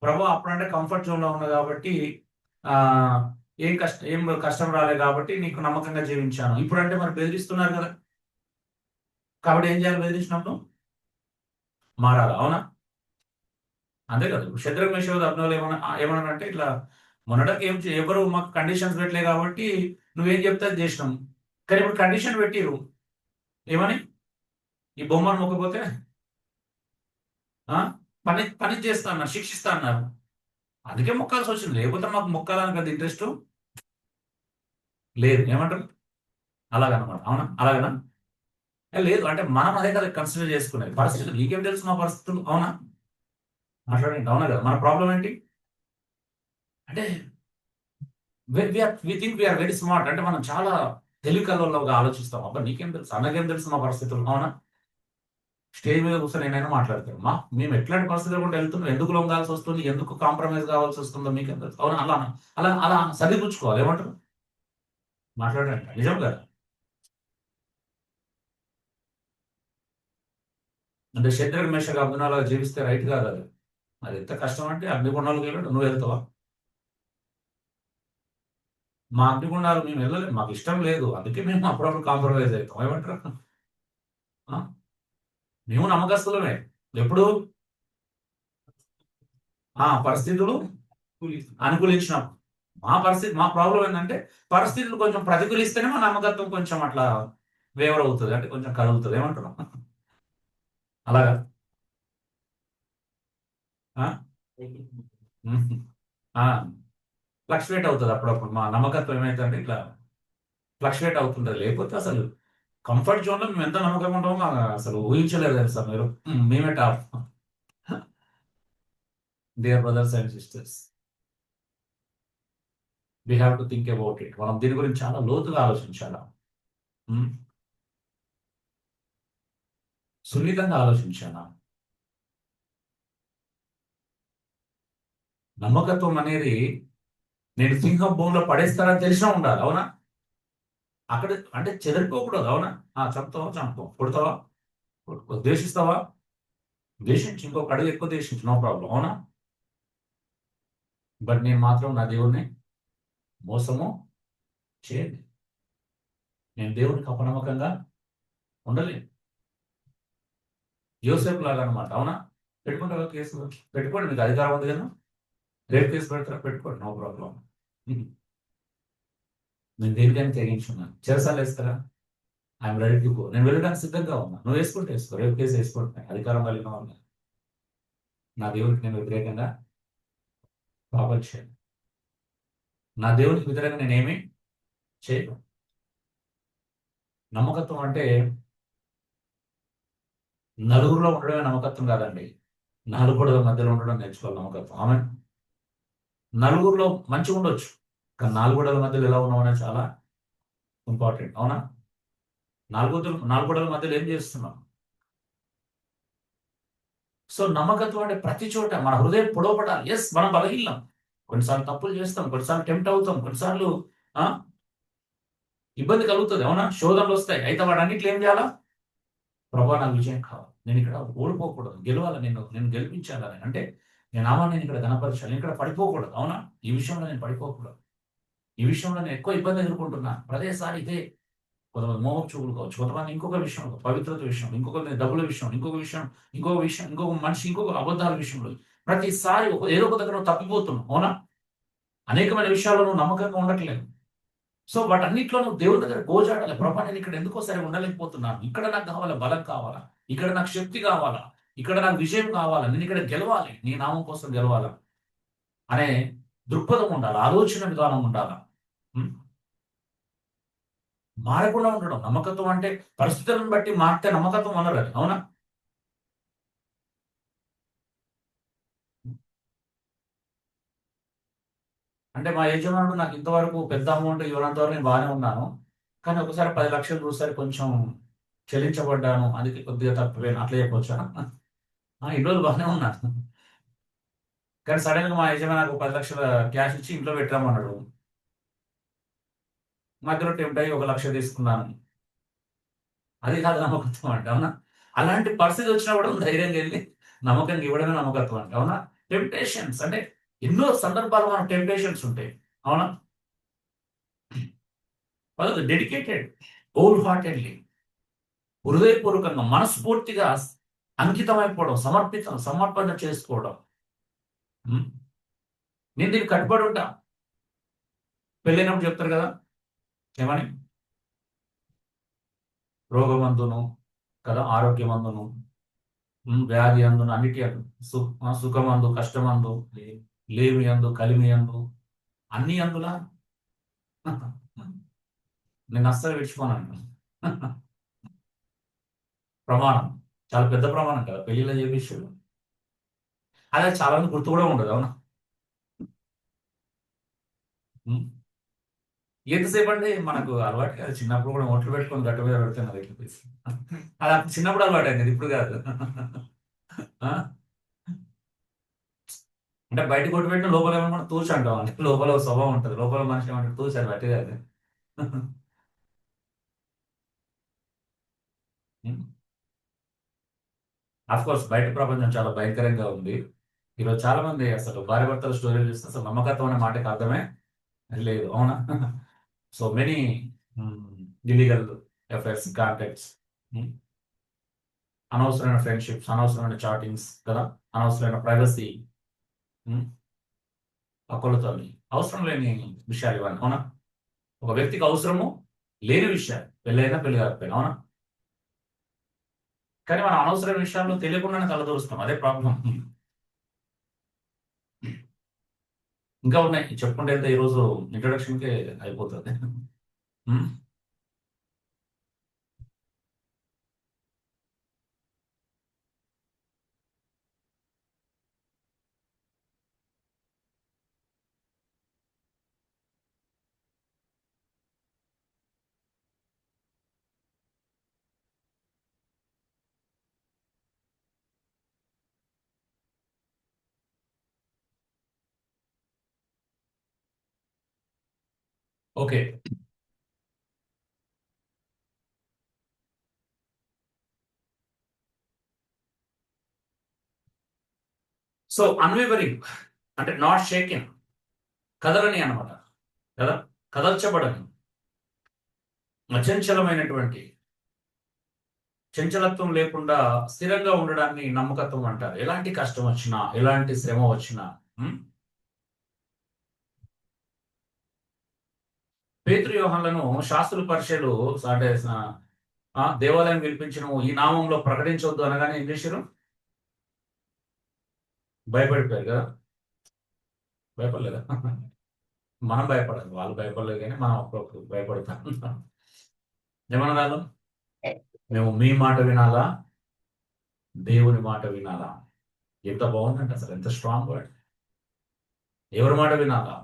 ప్రభు అప్పుడంటే కంఫర్ట్ జోన్‌లో ఉన్నా కాబట్టి ఆహ్, ఏం కష్టం రాలేదు కాబట్టి నీకు నమ్మకంగా జీవించాను. ఇప్పుడంటే మరి బెదిరిస్తున్నారు కదా! కాబట్టి ఏం చేయాలి బెదిరించినప్పుడు? మారాలా. అవునా? అంతే కదా! ఇప్పుడు షద్రక్, మేషక్, అబ్ednego ఏమన్నారంటే ఇట్లా మొన్నటిదాకా ఎవరు మాకు కండిషన్స్ పెట్టలే కాబట్టి నువ్వేం చెప్తే అది చేసినాం. కానీ ఇప్పుడు కండిషన్ పెట్టిర్రు. ఏమని? ఈ బొమ్మను మొక్కపోతే ఆ! పని చేస్తా అన్నారు. శిక్షిస్తా అన్నారు. అందుకే మొక్కాల్సొచ్చింది. లేకపోతే మాకు మొక్కాలని పెద్ద ఇంట్రెస్టు లేదు. ఏమంటారు? అలాగనమాట. అవునా? అలాగనా? లేదు. అంటే మనం అదే కదా కన్సిడర్ చేసుకునేది. పరిస్థితులు నీకేం తెలుసు మా పరిస్థితులు? అవునా? మాట్లాడండి, అవునా కదా? మన ప్రాబ్లం ఏంటి అంటే we think we are very smart. అంటే మనం చాలా తెలివి కల్లోగా ఆలోచిస్తాం. అబ్బా నీకేం తెలుసు, అన్నకేం తెలుసు మా పరిస్థితులు, అవునా? స్టేజ్ మీద కూర్చొని నేనైనా మాట్లాడతాను. మేము ఎట్లాంటి పరిస్థితులు కూడా వెళ్తున్నాం, ఎందుకు లొంగాల్సి వస్తుంది, ఎందుకు కాంప్రమైజ్ కావాల్సి వస్తుందో మీకేం తెలుసు, అవునా? అలా అలా అలా సరిపుచ్చుకోవాలి. ఏమంటారు? మాట్లాడండి, నిజం కదా? అంటే శత్రుఘ్న మేషకు అభినయాలుగా జీవిస్తే రైట్ కాదు అది. అది ఎంత కష్టం అంటే అగ్నిగుండాలకు వెళ్ళాడు, నువ్వు వెళ్తావా? మా అగ్నిగుండాలు మేము వెళ్ళలేము, మాకు ఇష్టం లేదు, అందుకే మేము అప్పుడప్పుడు కాంప్రమైజ్ అవుతాం. ఏమంటారు? ఆ? మేము నమ్మకస్తులమే. ఎప్పుడు పరిస్థితులు అనుకూలించినప్పుడు. మా పరిస్థితి, మా ప్రాబ్లం ఏంటంటే పరిస్థితులు కొంచెం ప్రతికూలిస్తేనే మా నమ్మకత్వం కొంచెం అట్లా వేవర్ అవుతుంది, అంటే కొంచెం కదులుతుంది. ఏమంటున్నాం? అలాగా. ఆ? ఆ, ఫ్లక్చువేట్ అవుతుంది అప్పుడప్పుడు. మా నమ్మకత్వం ఏమైతుందంటే ఇట్లా ఫ్లక్చువేట్ అవుతుంటది. లేకపోతే అసలు కంఫర్ట్ జోన్ లో మేము ఎంత నమ్మకంగా ఉంటామో అసలు ఊహించలేదు తెలుసా మీరు. మేమే top. Dear brothers and sisters, we have to think about it. మనం దీని గురించి చాలా లోతుగా ఆలోచించాలా, ఉమ్, సున్నితంగా ఆలోచించాలా. నమ్మకత్వం అనేది నేను సింహం భూమిలో పడేస్తానని తెలిసినా ఉండాలి, అవునా? అక్కడ అంటే చెదరిపోకూడదు, అవునా? చంపుతావా, చంపుతావు. కొడతావా, కొట్టుకో. ద్వేషిస్తావా, ద్వేషించి ఇంకొక అడుగు ఎక్కువ ద్వేషించు, నో ప్రాబ్లం, అవునా? బట్ నేను మాత్రం నా దేవుణ్ణి మోసము చేయను. నేను దేవునికి అపనమ్మకంగా ఉండలేను. యోసేపు లాగా అనమాట, అవునా? పెట్టుకుంటావా కేసు? పెట్టుకోండి, మీకు అధికారం ఉంది కదా. రేపు కేసు పెడతారా, పెట్టుకోండి, నో ప్రాబ్లం. నేను దేనికైనా తెగించున్నాను. చెరసాలు వేస్తారా, ఐఎమ్ రెడీ టు గో. నేను వెళ్ళడానికి సిద్ధంగా ఉన్నా. నువ్వు వేసుకుంటే వేసుకో, రేపు కేసు వేసుకుంటున్నాను, అధికారం కలిగిన వాళ్ళు. నా దేవునికి నేను వ్యతిరేకంగా పాపం చేయను. నా దేవునికి వ్యతిరేకంగా నేనేమి చేయను. నమ్మకత్వం అంటే నలుగురిలో ఉండడమే నమ్మకత్వం కాదండి. నాలుగు గోడల మధ్యలో ఉండడం నేర్చుకోవాలి నమ్మకత్వం. ఆమె నలుగురిలో మంచిగా ఉండొచ్చు, కానీ నాలుగు గోడల మధ్యలో ఎలా ఉన్నాం అనేది చాలా ఇంపార్టెంట్, అవునా? నాలుగు గోడల మధ్యలో ఏం చేస్తున్నాం? సో నమ్మకత్వం అంటే ప్రతి చోట మన హృదయం పొడవపడాలి. ఎస్, మనం బలహీనం, కొన్నిసార్లు తప్పులు చేస్తాం, కొన్నిసార్లు టెంప్ట్ అవుతాం, కొన్నిసార్లు ఆ ఇబ్బంది కలుగుతుంది, అవునా? శోధనలు వస్తాయి. అయితే వాడన్నిట్లో ఏం చేయాలా? ప్రభా నాకు విజయం కావాలి, నేను ఇక్కడ ఓడిపోకూడదు, గెలవాలి, నేను గెలిపించాలని. అంటే నేను నామాన్ని నేను ఇక్కడ గణపరచాలి, నేను ఇక్కడ పడిపోకూడదు, అవునా? ఈ విషయంలో నేను పడిపోకూడదు. ఈ విషయంలో నేను ఎక్కువ ఇబ్బంది ఎదుర్కొంటున్నాను. ప్రతిసారి ఇదే. కొంతమంది మోహం చూపులు కావచ్చు, కొంతమంది ఇంకొక విషయంలో, పవిత్రత విషయంలో, ఇంకొక డబ్బుల విషయం, ఇంకొక మనిషి, ఇంకొక అబద్ధాల విషయంలో ప్రతిసారి ఏదో ఒక దగ్గర నువ్వు తప్పిపోతున్నావు, అవునా? అనేకమైన విషయాల్లో నువ్వు నమ్మకంగా ఉండట్లేదు. సో వాటన్నిటిలో నువ్వు దేవుడి దగ్గర గోజాడాలి. ప్రభా నేను ఇక్కడ ఎందుకో సరే ఉండలేకపోతున్నాను, ఇక్కడ నాకు కావాలా, బలం కావాలా, ఇక్కడ నాకు శక్తి కావాలా, ఇక్కడ నాకు విజయం కావాలా, నేను ఇక్కడ గెలవాలి, నీ నామం కోసం గెలవాలా అనే దృక్పథం ఉండాలి, ఆలోచన విధానం ఉండాలా. ఉం? మారకుండా ఉండడం నమ్మకత్వం అంటే. పరిస్థితులను బట్టి మారితే నమ్మకత్వం అనరు అది, అవునా? అంటే మా యజమానుడు నాకు ఇంతవరకు పెద్ద అమౌంట్ ఇవ్వనంత వరకు నేను బాగానే ఉన్నాను. కానీ ఒకసారి 10 లక్షలు చూసారి కొంచెం చెల్లించబడ్డాను, అందుకే కొద్దిగా తప్పిపోయాను, అట్లా చెప్పొచ్చా? ఇన్ని రోజులు బాగానే ఉన్నాను, కానీ సడన్ గా మా యజమాని నాకు 10 లక్షల క్యాష్ ఇచ్చి ఇంట్లో పెట్టామన్నాడు. మధ్యలో టెంప్ట్ అయ్యి 1 లక్ష తీసుకున్నాను. అది కాదు నమ్మకత్వం అంటే, అవునా? అలాంటి పరిస్థితి వచ్చినా కూడా ధైర్యంగా వెళ్ళి నమ్మకంగా ఇవ్వడమే నమ్మకత్వం అంటే, అవునా? టెంప్టేషన్స్ అంటే ఎన్నో సందర్భాలు మనకు టెంప్టేషన్స్ ఉంటాయి, అవునా? డెడికేటెడ్, హోల్ హార్టెడ్లీ, హృదయపూర్వకంగా మనస్ఫూర్తిగా అంకితమైపోవడం, సమర్పణ చేసుకోవడం. ఉం? నేను దీనికి కట్టుబడి ఉంటా. పెళ్ళైనప్పుడు చెప్తారు కదా, ఏమని? రోగమందును కదా, ఆరోగ్యమందును, వ్యాధి అందును, అన్నిటి అందు, సుఖమందు, కష్టమందు, లేమి అందు, కలిమి అందు, అన్ని అందులా నేను అస్సలు విడిచిపోనండి. ప్రమాణం చాలా పెద్ద ప్రమాణం కదా పెళ్లిలో చేపించాడు. అలా చాలా మంది గుర్తు కూడా ఉండదు. అవునా? ఉమ్. ఎంతసేపు అండి మనకు అలవాటు కాదు. చిన్నప్పుడు కూడా మొట్లు పెట్టుకొని గట్ట మీద పెడుతున్నారు ఇట్లా తీసి. అది అప్పుడు చిన్నప్పుడు అలవాటు అయింది, ఇప్పుడు కాదు. ఆ? అంటే బయట కొట్టు పెట్టిన లోపల ఏమన్నా తూచి అంటాం అంటే లోపల ఒక స్వభావం ఉంటుంది. లోపల మనిషి ఏమంటే తూచి అది బట్టి కాదు. అఫ్ కోర్స్ బయట ప్రపంచం చాలా భయంకరంగా ఉంది. ఈరోజు చాలా మంది అసలు భార్య భర్తల స్టోరీలు చూస్తే అసలు నమ్మకత్వం అనే మాటకి అర్థమే లేదు. అవునా? So many illegal affairs, contacts, అనవసరమైన ఫ్రెండ్షిప్స్, అనవసరమైన చాటింగ్స్ కదా, అనవసరమైన ప్రైవసీ, ఒకళ్ళతో అవసరం లేని విషయాలు ఇవన్నీ. అవునా? ఒక వ్యక్తికి అవసరము లేని విషయాలు, పెళ్ళైనా పెళ్లి కాకపోయినా. అవునా? కానీ మనం అనవసరమైన విషయాల్లో తెలియకుండానే తలదూరుస్తాం. అదే ప్రాబ్లం. ఇంకా ఉన్నాయి చెప్పుకుంటే వెళ్తే ఈరోజు ఇంట్రొడక్షన్కే అయిపోతుంది. ఓకే. సో అన్వేవరింగ్ అంటే నాట్ షేకింగ్, కదలని అనమాట కదా, కదల్చబడని, అచంచలమైనటువంటి, చంచలత్వం లేకుండా స్థిరంగా ఉండడాన్ని నమ్మకత్వం అంటారు. ఎలాంటి కష్టం వచ్చినా, ఎలాంటి శ్రమ వచ్చినా. పేతురు యోహానులను శాస్త్రుల పరిచయలు అంటే దేవాలయం పిలిపించిన ఈ నామంలో ప్రకటించవద్దు అనగానే ఏం చేశారు? భయపడిపోయారు కదా. భయపడలేదా? మనం భయపడాలి, వాళ్ళు భయపడలేదు కానీ మనం అప్పుడప్పుడు భయపడతాం. ఏమన్నారు? మేము మీ మాట వినాలా, దేవుని మాట వినాలా? ఎంత బాగుందంటే అసలు, ఎంత స్ట్రాంగ్ వర్డ్. ఎవరి మాట వినాలా?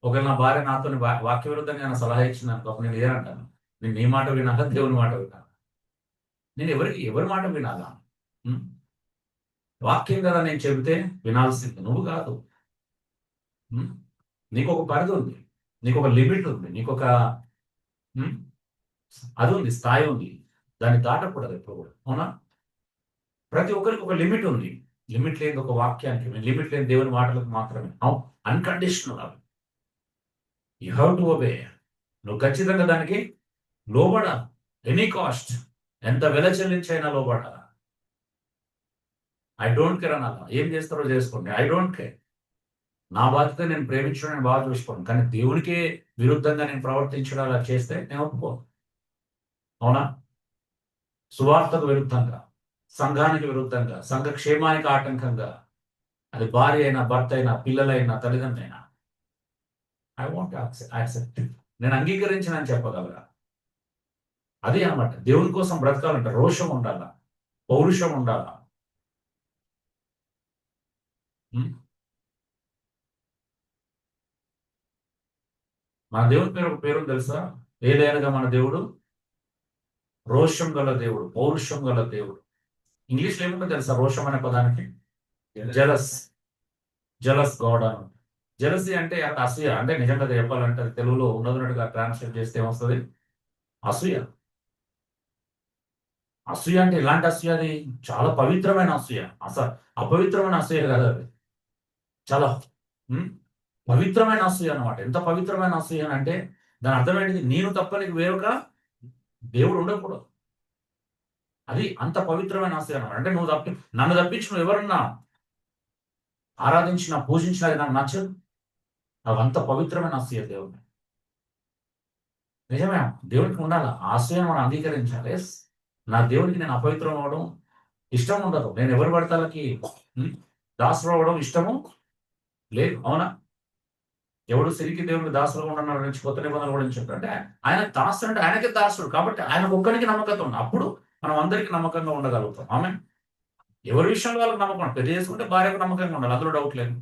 ఒకవేళ నా భార్య నాతో వాక్య విరుద్ధంగా నేను సలహా ఇచ్చింది అనుకో, నేను ఇదేనంటాను, నేను నీ మాట వినాలా, దేవుని మాట వినాలా? నేను ఎవరి మాట వినాలా? వాక్యం కదా నేను చెబితే వినాల్సింది, నువ్వు కాదు. నీకు ఒక పరిధి ఉంది, నీకు ఒక లిమిట్ ఉంది, నీకు ఒక అది ఉంది, స్థాయి ఉంది. దాన్ని దాటకూడదు ఎప్పుడు కూడా. అవునా? ప్రతి ఒక్కరికి ఒక లిమిట్ ఉంది. లిమిట్ లేని ఒక వాక్యానికి, లిమిట్ లేని దేవుని మాటలకు మాత్రమే unconditional. You have to obey. నువ్వు ఖచ్చితంగా దానికి లోబడాలి. ఎనీ కాస్ట్, ఎంత వెల చెల్లించైనా లోబడాలి. ఐ డోంట్ కేర్ అనాలి. ఏం చేస్తారో చేసుకోండి, ఐ డోంట్ కేర్. నా బాధ్యత నేను ప్రేమించడం, నేను బాగా చూసుకోండి. కానీ దేవునికే విరుద్ధంగా నేను ప్రవర్తించడం అలా చేస్తే నేను ఒప్పుకోను. అవునా? సువార్తకు విరుద్ధంగా, సంఘానికి విరుద్ధంగా, సంఘ క్షేమానికి ఆటంకంగా, అది భార్య అయినా, భర్త అయినా, పిల్లలైనా, తల్లిదండ్రులైనా, ఐ వాంట్ యాక్సెప్ట్. నేను అంగీకరించినని చెప్పగలరా? అదే అనమాట. దేవుని కోసం బ్రతకాలంటే రోషం ఉండాలా, పౌరుషం ఉండాలా. మన దేవుని పేరు ఒక పేరు తెలుసా? ఏదైనా మన దేవుడు రోషం గల దేవుడు, పౌరుషం గల దేవుడు. ఇంగ్లీష్లో ఏముందో తెలుసా రోషం అనే పదానికి? జలస్. జలస్ గాడ్ అని. జలసీ అంటే అసూయ. అంటే నిజంగా చెప్పాలంటే తెలుగులో ఉన్నదిన్నట్టుగా ట్రాన్స్లేట్ చేస్తే ఏమొస్తుంది? అసూయ. అసూయ అంటే ఎలాంటి అసూయ? అది చాలా పవిత్రమైన అసూయ. అపవిత్రమైన అసూయ కాదు అది. చాలా పవిత్రమైన అసూయ అనమాట. ఎంత పవిత్రమైన అసూయ అంటే దాని అర్థం ఏంటిది? నేను తప్ప నీకు వేరొక దేవుడు ఉండకూడదు. అది అంత పవిత్రమైన అసూయ అనమాట. అంటే నన్ను తప్పించి నువ్వు ఎవరన్నా ఆరాధించిన, పూజించిన అది నాకు నచ్చదు. అవి అంత పవిత్రమైన అసూయ దేవుడు. నిజమే, దేవుడికి ఉండాలి ఆశయం, మనం అంగీకరించాలి. నా దేవుడికి నేను అపవిత్రం అవ్వడం ఇష్టం ఉండదు. నేను ఎవరు పడతాలకి దాసులు అవ్వడం ఇష్టము లేదు. అవునా? ఎవడు సిరికి దేవుడికి దాసులు ఉండన్నాడు నుంచి కొత్త నిబంధనలు కూడా చెప్పారు. అంటే ఆయన దాసుడు అంటే ఆయనకే దాసుడు కాబట్టి ఆయన ఒక్కడికి నమ్మకం ఉంది. అప్పుడు మనం అందరికీ నమ్మకంగా ఉండగలుగుతాం. ఆమె ఎవరి విషయంలో వాళ్ళకి నమ్మకం ఉండాలి. పెళ్లి చేసుకుంటే భార్యకు నమ్మకంగా ఉండాలి, అందులో డౌట్ లేదు.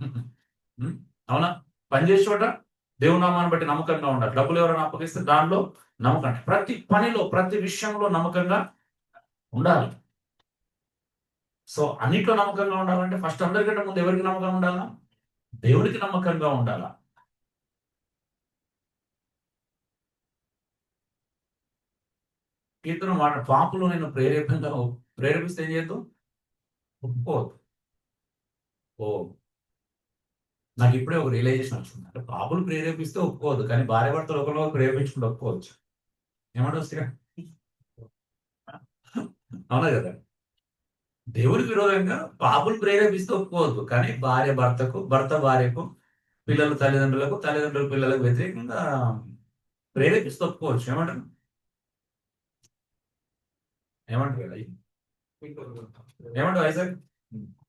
ఉం? అవునా? పని చేసే చోట దేవుని నామాన్ని బట్టి నమ్మకంగా ఉండాలి. డబ్బులు ఎవరైనా అప్పగిస్తే దానిలో నమ్మకం, ప్రతి పనిలో ప్రతి విషయంలో నమ్మకంగా ఉండాలి. సో అన్నిట్లో నమ్మకంగా ఉండాలంటే ఫస్ట్ అందరికంటే ముందు ఎవరికి నమ్మకంగా ఉండాలా? దేవుడికి నమ్మకంగా ఉండాలా. కీర్తన మాట, పాపులు నేను ప్రేరేపిస్తే ఏం చేయొద్దు? ఒప్పుకోవద్దు. ఓ, నాకు ఇప్పుడే ఒక రియలైజేషన్ వచ్చింది. అంటే పాపులు ప్రేరేపిస్తే ఒప్పుకోవద్దు, కానీ భార్య భర్తలు ఒకరినొకరు ప్రేరేపించుకుంటూ ఒప్పుకోవచ్చు. ఏమంటారు వస్తే? అవునా కదా? దేవుడికి విరోధంగా పాపులు ప్రేరేపిస్తే ఒప్పుకోవద్దు, కానీ భార్య భర్తకు, భర్త భార్యకు, పిల్లలు తల్లిదండ్రులకు, తల్లిదండ్రులు పిల్లలకు వ్యతిరేకంగా ప్రేరేపిస్తే ఒప్పుకోవచ్చు. ఏమంటారు? ఏమంటారు కదా? ఏమంటారు వైజాగ్?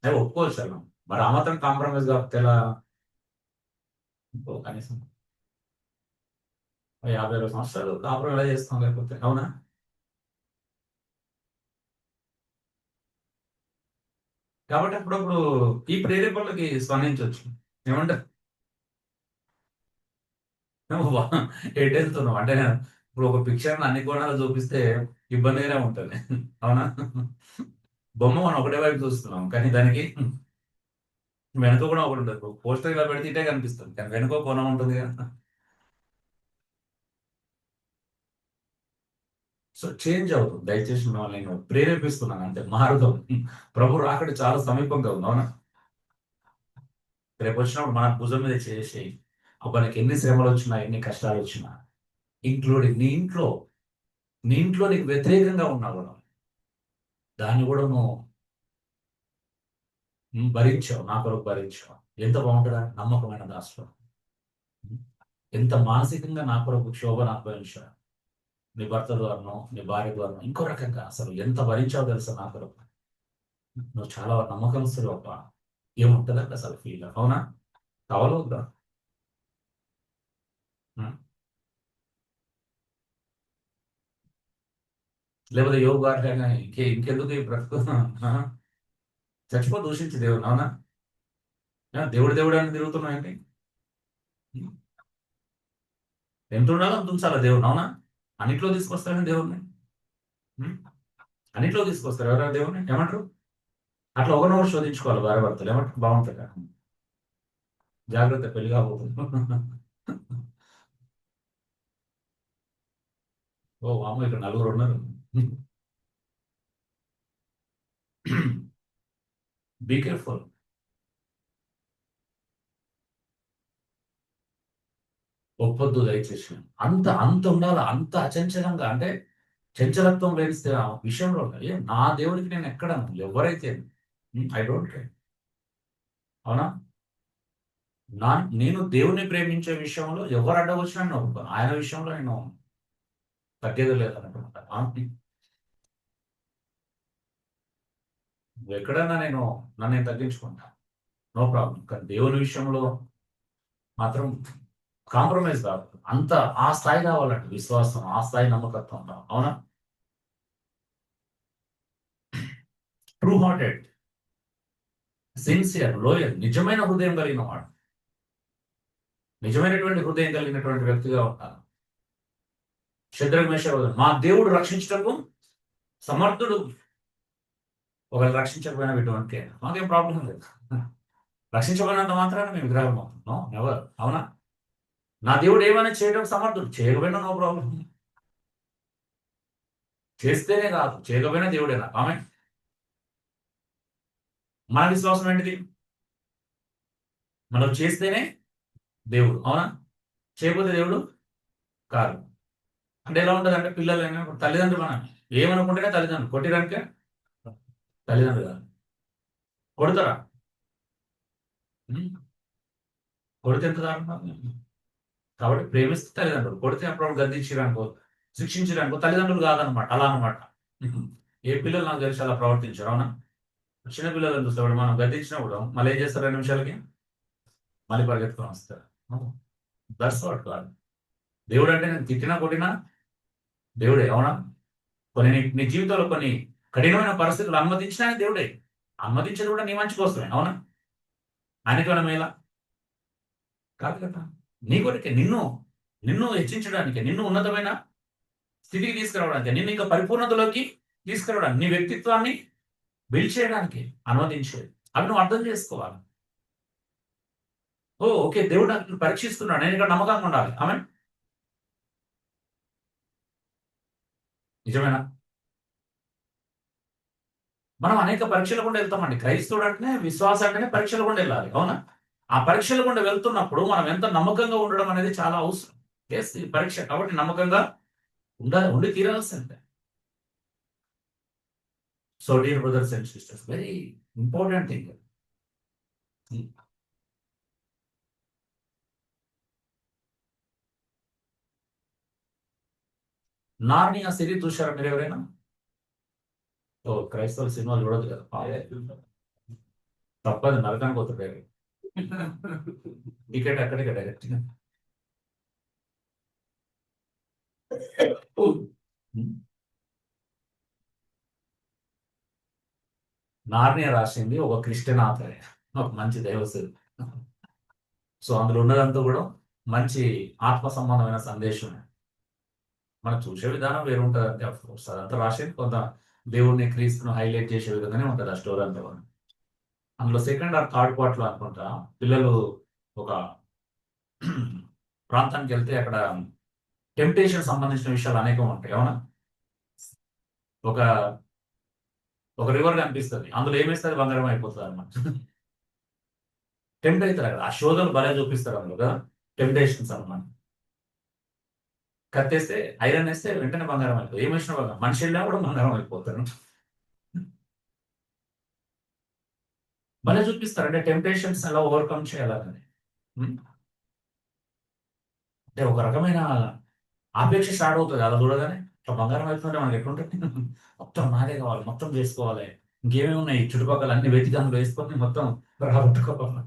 అవి ఒప్పుకోవచ్చు అలా. మరి ఆ మాత్రం కాంప్రమైజ్ కాకపోతే ఎలా? కనీసం 50 సంవత్సరాలు కాపురం ఎలా చేస్తాం లేకపోతే? అవునా? కాబట్టి అప్పుడప్పుడు ఈ ప్రేరేపణలకి స్పందించవచ్చు. ఏమంటారు? నువ్వు ఎటు వెళ్తున్నావు అంటే, ఇప్పుడు ఒక పిక్చర్ అన్ని కోణాలు చూపిస్తే ఇబ్బందిగానే ఉంటుంది. అవునా? బొమ్మ మనం ఒకటే వైపు చూస్తున్నాం, కానీ దానికి వెనుక కూడా ఒకటి ఉంటుంది. పోస్టర్ ఇలా పెడితే ఇటే కనిపిస్తుంది, కానీ వెనుక కోణం ఉంటుంది కదా. సో చేంజ్ అవుతుంది. దయచేసి మిమ్మల్ని నేను ప్రేరేపిస్తున్నాను, అంటే మారుదాం. ప్రభు రాకడ చాలా సమీపంగా ఉంది. అవునా? రేపు వచ్చినప్పుడు మన భుజం మీద చేసి, అప్పుడు నీకు ఎన్ని శ్రమలు వచ్చినా, ఎన్ని కష్టాలు వచ్చినా, ఇంక్లూడింగ్ నీ ఇంట్లో నీకు వ్యతిరేకంగా ఉన్నా కూడా, దాన్ని కూడా నువ్వు భరించావు, నా కొరకు భరించావు. ఎంత బాగుంటుందా నమ్మకమైన దాసులు. ఎంత మానసికంగా నా కొరకు క్షోభను అనుభవించావు. నీ భర్త ద్వారానో, నీ భార్య ద్వారానో, ఇంకో రకంగా అసలు ఎంత భరించావు తెలుసా నా కొరకు. నువ్వు చాలా నమ్మకస్తుడు అప్ప. ఏముంటుందంటే అసలు ఫీల్, అవునా? కావాలవుతా. లేకపోతే యోగు గారిలాగా ఇంకెందుకు ఈ బ్రతుకు? ఆ? చచ్చిపో దూషించి దేవుడు, అవునా? దేవుడు దేవుడు అని తిరుగుతున్నావు ఏంటి? ఎంత ఉండాలో అంత ఉంచాలా దేవుడు, అవునా? అన్నిట్లో తీసుకొస్తారని దేవుడిని. ఉం? అన్నిట్లో తీసుకొస్తారు ఎవరైనా దేవుడిని. ఏమంటారు? అట్లా ఒకరినొకరు శోధించుకోవాలి భార్య భర్తలు. ఏమంటారు? బాగుంటుంది. జాగ్రత్త, పెళ్లి కాబోతుంది. ఓ అమ్మ, ఇక్కడ నలుగురు ఉన్నారు. Be careful. ఒప్పొద్దు దయచేసి. అంత అంత ఉండాలి, అంత అచంచలంగా, అంటే చంచలత్వం లేనిస్తే ఆ విషయంలో నా దేవుడికి నేను ఎక్కడ, ఎవరైతే ఐ డోంట్ కేర్. అవునా? నా నేను దేవుని ప్రేమించే విషయంలో ఎవరు అడ్డవచ్చినా నేను ఒప్పుకోను. ఆయన విషయంలో నేను తగ్గేది లేదన్నమాట. ఎక్కడైనా నన్ను నేను తగ్గించుకుంటా, నో ప్రాబ్లం. కానీ దేవుని విషయంలో మాత్రం కాంప్రమైజ్ కాదు. అంత ఆ స్థాయి కావాలంటే విశ్వాసం, ఆ స్థాయి నమ్మకత్వం ఉండాలి. అవునా? ట్రూ హార్టెడ్, సిన్సియర్, లోయల్, నిజమైన హృదయం కలిగిన వాడు, నిజమైనటువంటి హృదయం కలిగినటువంటి వ్యక్తిగా ఉంటాను. శద్రక్ మేషక్ మా దేవుడు రక్షించటకు సమర్థుడు. ఒకవేళ రక్షించకపోయినా ఎటువంటి మాకేం ప్రాబ్లం లేదు. రక్షించబడినంత మాత్రాన మేము విగ్రహం అవుతున్నాం, ఎవరు? అవునా? నా దేవుడు ఏమైనా చేయడం సమర్థుడు, చేయకపోయినా నో ప్రాబ్లం. చేస్తేనే కాదు, చేయకపోయినా దేవుడేనా? ఆమె మన విశ్వాసం ఏంటిది? మనం చేస్తేనే దేవుడు, అవునా? చేయకపోతే దేవుడు కాదు. అంటే ఎలా ఉంటుంది అంటే, పిల్లలు తల్లిదండ్రులు మనం ఏమనుకుంటేనే తల్లిదండ్రులు, కొట్టిరానికే తల్లిదండ్రులు కాదు. కొడతారా? కొడితే ఎంత దారుణం. కాబట్టి ప్రేమిస్తే తల్లిదండ్రులు, కొడితే అప్పుడు గద్దించడానికో శిక్షించడానికో తల్లిదండ్రులు కాదనమాట. అలా అనమాట. ఏ పిల్లలు నాకు తెలిసి అలా ప్రవర్తించారు, అవునా? చిన్న పిల్లలను చూస్తాడు, మనం గద్దించినప్పుడు మళ్ళీ ఏం చేస్తారు? 2 నిమిషాలకి మళ్ళీ పరిగెత్తుకొని వస్తారు. That's what God. దేవుడు అంటే నేను తిట్టినా కొట్టినా దేవుడే, అవునా? కొన్ని నీ జీవితంలో కొన్ని కఠినమైన పరిస్థితులు అనుమతించిన ఆయన దేవుడే. అనుమతించేది కూడా నీ మంచి కోసమే, అవునా? ఆయనకి ఏమైనా మేలా? కాదు కదా. నీ కొరికే, నిన్ను నిన్ను హెచ్చించడానికి, నిన్ను ఉన్నతమైన స్థితికి తీసుకురావడానికి, నిన్ను ఇంకా పరిపూర్ణతలోకి తీసుకురావడానికి, నీ వ్యక్తిత్వాన్ని బిల్డ్ చేయడానికి అనుమతించేది. అవి నువ్వు అర్థం చేసుకోవాలి. ఓకే, దేవుడు నాకు పరీక్షిస్తున్నాడు, నేను ఇక్కడ నమ్మకంగా ఉండాలి. ఆమె నిజమేనా? మనం అనేక పరీక్షల గుండా వెళ్తామండి. క్రైస్తవుడు అంటేనే, విశ్వాసం అంటేనే పరీక్షల గుండా వెళ్ళాలి, అవునా? ఆ పరీక్షల గుండా వెళ్తున్నప్పుడు మనం ఎంత నమ్మకంగా ఉండడం అనేది చాలా అవసరం. ఎస్, ఈ పరీక్ష కాబట్టి నమ్మకంగా ఉండి తీరాల్సిందే. So dear brothers and sisters, very important thing. Narnia series చూశారా మీరు ఎవరైనా? ఓ, క్రైస్తవుల సినిమాలు చూడదు కదా, తప్పదు, నరకానికి పోతాడు. టికెట్ అక్కడికే డైరెక్ట్. నార్నియా రాసింది ఒక క్రిస్టియన్ ఆథర్, ఒక మంచి దైవసేవకుడు. సో అందులో ఉన్నదంతా కూడా మంచి ఆత్మ సంబంధమైన సందేశం. మనం చూసే విధానం వేరు ఉంటుంది అంటే, అఫ్కోర్స్ అదంతా రాసేది కొంత దేవుడిని, క్రీస్తును హైలైట్ చేసే విధంగానే ఉంటుంది ఆ స్టోరీ అంతా. అందులో సెకండ్ ఆర్ థర్డ్ పార్ట్ లో అనుకుంటా పిల్లలు ఒక ప్రాంతానికి వెళ్తే అక్కడ టెంప్టేషన్ సంబంధించిన విషయాలు అనేకం ఉంటాయి, అవునా? ఒక ఒక రివర్ కనిపిస్తుంది, అందులో ఏమేస్తుంది, బంగారం అయిపోతుంది అన్నమాట. టెంప్ట్ అవుతారు కదా, ఆ శోధనలు భలే చూపిస్తారు అందులో కదా, టెంప్టేషన్స్ అన్నమాట. కత్తేస్తే, ఐరన్ వేస్తే వెంటనే బంగారం అయిపోతుంది, ఏమేసిన బంగారం, మనిషి వెళ్ళినా కూడా బంగారం అయిపోతారు. భలే చూపిస్తారు, అంటే టెంప్టేషన్స్ ఎలా ఓవర్కమ్ చేయాలని. అంటే ఒక రకమైన ఆపేక్ష స్టార్ట్ అవుతుంది అలా చూడగానే. ఇట్లా బంగారం అవుతుందంటే మనకి ఎట్లుంటుంది, మొత్తం నాదే కావాలి, మొత్తం చేసుకోవాలి, ఇంకేమేమి ఉన్నాయి చుట్టుపక్కల అన్ని వెతికి అందులో వేసుకొని మొత్తం రాబట్టుకోవాలి.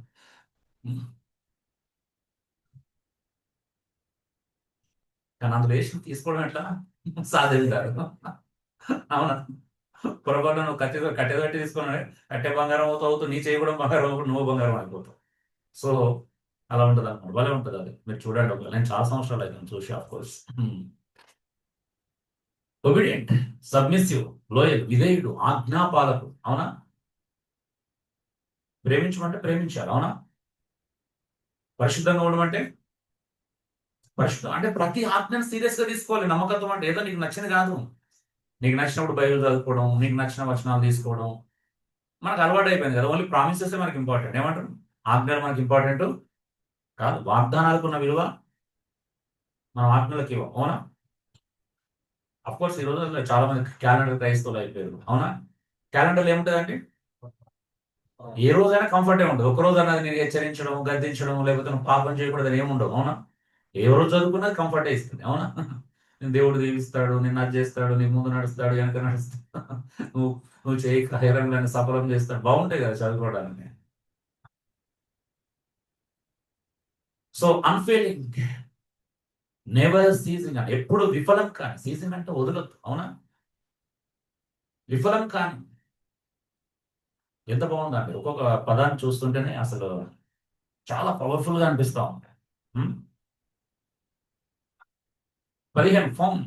కానీ అందులో వేసి తీసుకోవడం ఎట్లా సాధ్యం కాదు, అవునా? పొరపాటు నువ్వు కట్టె కట్టి తీసుకున్నా, కట్టె బంగారం అవుతావు, నీ చేయి కూడా బంగారం అవుతుంది, నువ్వు బంగారం అయిపోతావు. సో అలా ఉంటుంది అన్నమాట, భలే ఉంటుంది అది. మీరు చూడండి ఒకవేళ, నేను చాలా సంవత్సరాలు అయితే చూసి, of course. Obedient, submissive, loyal, విధేయుడు, ఆజ్ఞాపాలకు, అవునా? ప్రేమించమంటే ప్రేమించాలి, అవునా? పరిశుద్ధంగా ఉండమంటే పరిశుద్ధం అంటే ప్రతి ఆజ్ఞను సీరియస్ గా తీసుకోవాలి. నమ్మకత్వం అంటే ఏదో నీకు నచ్చింది కాదు. నీకు నచ్చినప్పుడు బైబిల్ చదువుకోవడం, నీకు నచ్చిన వచనాలు తీసుకోవడం మనకు అలవాటు అయిపోయింది కదా. ఓన్లీ ప్రామిసెస్ మనకి ఇంపార్టెంట్. ఏమంటారు? ఆజ్ఞలు మనకి ఇంపార్టెంట్ కాదు, వాగ్దానాలకు ఉన్న విలువ మనం ఆజ్ఞలకు ఇవ్వం, అవునా? అఫ్కోర్స్ ఈ రోజు చాలా మంది క్యాలెండర్ క్రైస్తవులు అయిపోయారు, అవునా? క్యాలెండర్లో ఏముంటుందండి, ఏ రోజైనా కంఫర్టే ఉంటుంది. ఒక రోజు అన్నది నేను హెచ్చరించడం, గద్దించడం, లేకపోతే నువ్వు పాపం చేయకూడదని ఏముండవు, అవునా? ఏ రోజు చదువుకున్నది కంఫర్టే ఇస్తుంది, అవునా? నేను దేవుడు దీవిస్తాడు, నిన్ను అది చేస్తాడు, నీ ముందు నడుస్తాడు, వెనక నడుస్తాడు, నువ్వు నువ్వు చేయి హైరంగాన్ని సఫలం చేస్తాడు, బాగుంటాయి కదా చదువుకోవడానికి. సో అన్ఫెయిలింగ్, నెవర్ సీజింగ్, ఎప్పుడు విఫలం కాని. సీజింగ్ అంటే వదలొద్దు, అవునా? విఫలం కాని. ఎంత బాగుందండి, ఒక్కొక్క పదాన్ని చూస్తుంటేనే అసలు చాలా పవర్ఫుల్ గా అనిపిస్తా ఉంటాయి. 15 ఫామ్,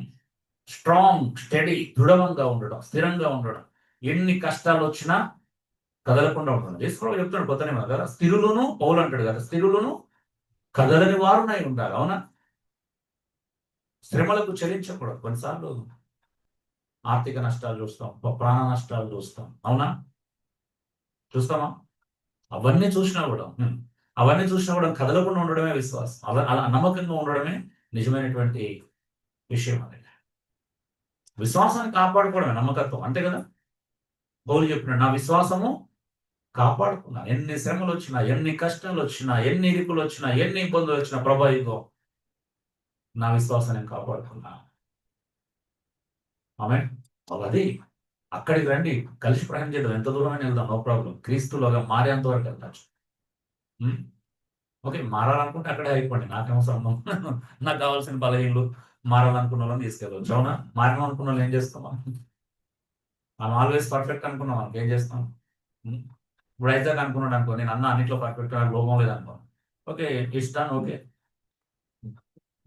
స్ట్రాంగ్, స్టడీ, దృఢంగా ఉండడం, స్థిరంగా ఉండడం, ఎన్ని కష్టాలు వచ్చినా కదలకుండా ఉండడం. తీసుకోవడం చెప్తున్నాడు కొత్తనే కదా, స్థిరులను, పౌలు అంటాడు కదా, స్థిరులను కదలని వారునై ఉండాలి, అవునా? శ్రమలకు చెల్లించకూడదు. కొన్నిసార్లు ఆర్థిక నష్టాలు చూస్తాం, ప్రాణ నష్టాలు చూస్తాం, అవునా? చూస్తామా? అవన్నీ చూసినా కూడా కదలకుండా ఉండడమే విశ్వాసం. అలా నమ్మకంగా ఉండడమే నిజమైనటువంటి విషయం. అది విశ్వాసాన్ని కాపాడుకోవడమే నమ్మకత్వం, అంతే కదా. పౌలు చెప్పినాడు, నా విశ్వాసము కాపాడుకున్నా, ఎన్ని శ్రమలు వచ్చినా, ఎన్ని కష్టాలు వచ్చినా, ఎన్ని ఇరుకులు వచ్చినా, ఎన్ని ఇబ్బందులు వచ్చినా, ప్రభా ఇదిగో నా విశ్వాసాన్ని నేను కాపాడుకున్నా. ఆమె అది అక్కడికి రండి, కలిసి ప్రయాణం చేద్దాం, ఎంత దూరమైనా వెళ్దాం, నో ప్రాబ్లం. క్రీస్తులోగా మారేంత వరకు వెళ్తాచ్చు. ఓకే, మారాలనుకుంటే అక్కడే అయిపోండి, నాకేమో సంబంధం. నాకు కావాల్సిన బలహీనలు, మారాలనుకున్న వాళ్ళని తీసుకెళ్ళవచ్చు, అవునా? మారాలనుకున్న వాళ్ళు ఏం చేస్తాం, మనం ఆల్వేస్ పర్ఫెక్ట్ అనుకున్నాం, మనకి ఏం చేస్తాం? ఉం? ఇప్పుడు వైజాగ్ అనుకున్నాడు అనుకో, నేను అన్న అన్నింటిలో పర్ఫెక్ట్, నాకు లోపం లేదు అనుకో, ఓకే ఇస్తాను, ఓకే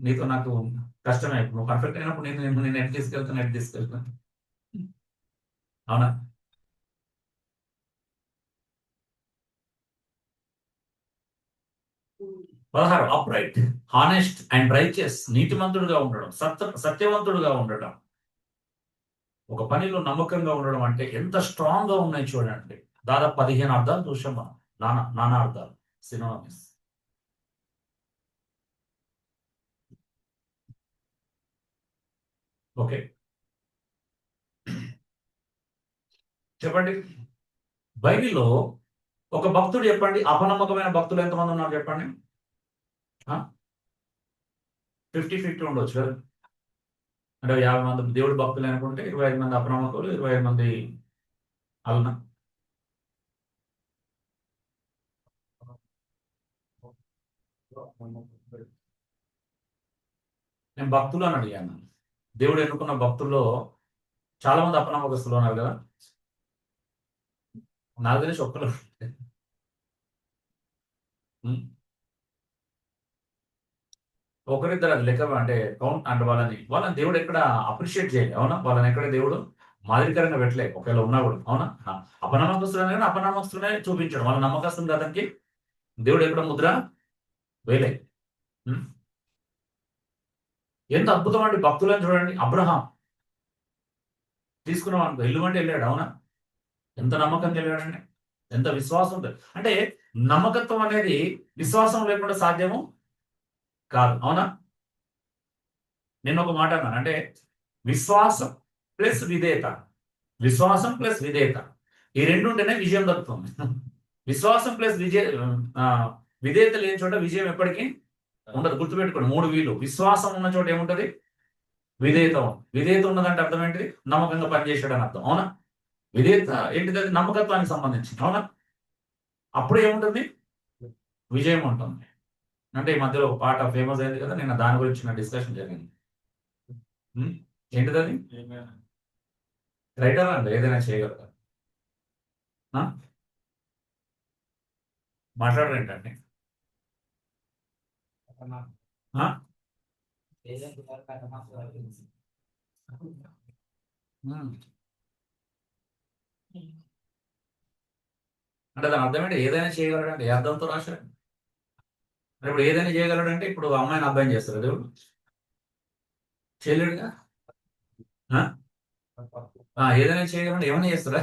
నీతో నాకు కష్టమే, ఇప్పుడు నువ్వు పర్ఫెక్ట్ అయినప్పుడు నేను ఎటు తీసుకెళ్తాను, ఎటు తీసుకెళ్తాను. అవునా? 16 అప్రైట్, హానెస్ట్ అండ్ రైచియస్, నీతిమంతుడుగా ఉండడం, సత్యవంతుడుగా ఉండడం, ఒక పనిలో నమ్మకంగా ఉండడం అంటే ఎంత స్ట్రాంగ్ గా ఉన్నాయి చూడండి. దాదాపు 15 అర్థాలు చూసాం మనం, నానా అర్థాలు, సినోనిమ్స్. ఓకే, చెప్పండి. బైబిల్లో ఒక భక్తుడు చెప్పండి, అపనమ్మకమైన భక్తులు ఎంతమంది ఉన్నారు చెప్పండి. 50-50 ఉండొచ్చు కదా. అంటే 50 మంది దేవుడు భక్తులు అనుకుంటే 25 మంది అపనమ్మకులు, 25 మంది అలన. నేను భక్తులు అని అడిగాను. దేవుడు ఎన్నుకున్న భక్తుల్లో చాలా మంది అపనమ్మకస్తులు ఉన్నారు కదా. నాకు తెలిసి ఒక్కరు. ఒకరిద్దరు అది లెక్క అంటే కౌంట్ అంటే వాళ్ళని దేవుడు ఎక్కడ అప్రిషియేట్ చేయాలి. అవునా? వాళ్ళని ఎక్కడ దేవుడు మాదిరికరంగా పెట్టలేదు, ఒకవేళ ఉన్నా కూడా. అవునా? అపనమ్మకస్తులనే కానీ అపనమ్మకస్తులనే చూపించాడు. వాళ్ళ నమ్మకస్తుంది అతనికి దేవుడు ఎక్కడ ముద్ర వేయలే. ఎంత అద్భుతం అండి భక్తులని చూడండి. అబ్రహాం తీసుకున్నాం అనుకో, వెళ్ళమంటే వెళ్ళాడు. అవునా? ఎంత నమ్మకంగా వెళ్ళాడండి, ఎంత విశ్వాసం ఉంటుంది. అంటే నమ్మకత్వం అనేది విశ్వాసం లేకుండా సాధ్యము కాదు. అవునా? నేను ఒక మాట అన్నాను, అంటే విశ్వాసం ప్లస్ విధేయత, విశ్వాసం ప్లస్ విధేయత, ఈ రెండు ఉంటేనే విజయం దక్కుతుంది. విశ్వాసం ప్లస్ విధేయత లేని చోట విజయం ఎప్పటికీ ఉండదు. గుర్తుపెట్టుకోండి, 3 వీలు. విశ్వాసం ఉన్న చోట ఏముంటది? విధేయత ఉంది. విధేయత ఉన్నదంటే అర్థం ఏంటిది? నమ్మకంగా పనిచేసాడు అని అర్థం. అవునా? విధేయత ఏంటిది? అది నమ్మకత్వానికి సంబంధించింది. అవునా? అప్పుడు ఏముంటుంది? విజయం ఉంటుంది. అంటే ఈ మధ్యలో ఒక పాట ఫేమస్ అయింది కదా, నేను దాని గురించి డిస్కషన్ జరిగింది. ఏంటిది అది? రైటర్ అండి, ఏదైనా చేయగలరా? మాట్లాడరు ఏంటండి? అంటే దాని అర్థం ఏంటి? ఏదైనా చేయగలడంటే ఏ అర్థంతో రాశాడు? ఇప్పుడు ఏదైనా చేయగలడంటే ఇప్పుడు అమ్మాయిని అబ్బాయిని చేస్తారు దేవుడు? చేయలేడుగా. ఏదైనా చేయగలంటే ఏమైనా చేస్తారా?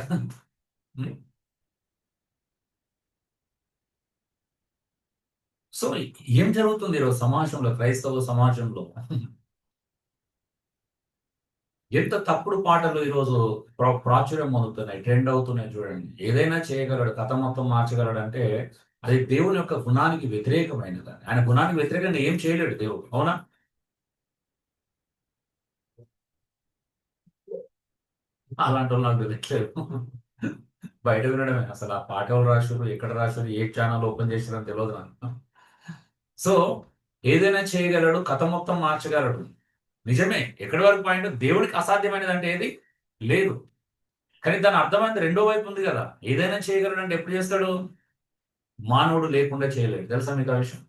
సో ఏం జరుగుతుంది ఈరోజు సమాజంలో, క్రైస్తవ సమాజంలో? ఎంత తప్పుడు పాటలు ఈరోజు ప్రాచుర్యం పొందుతున్నాయి, ట్రెండ్ అవుతున్నాయి చూడండి. ఏదైనా చేయగలడు, కథ మొత్తం మార్చగలడు అంటే అది దేవుని యొక్క గుణానికి వ్యతిరేకమైనది. ఆయన గుణానికి వ్యతిరేకంగా ఏం చేయలేడు దేవుడు. అవునా? అలాంటి వాళ్ళు నాకు తెలియట్లేదు. బయట వినడమే. అసలు ఆ పాట ఎవరు రాశారు, ఎక్కడ రాశారు, ఏ ఛానల్ ఓపెన్ చేశారని తెలియదు నాకు. సో ఏదైనా చేయగలడు, కథ మొత్తం మార్చగలడు. నిజమే. ఎక్కడి వరకు పాయింట్? దేవుడికి అసాధ్యమైనది అంటే ఏది లేదు. కానీ దాని అర్థమైంది రెండో వైపు ఉంది కదా. ఏదైనా చేయగలడు అంటే ఎప్పుడు చేస్తాడు? మానవుడు లేకుండా చేయలేడు. తెలుసా మీకు ఆ విషయం?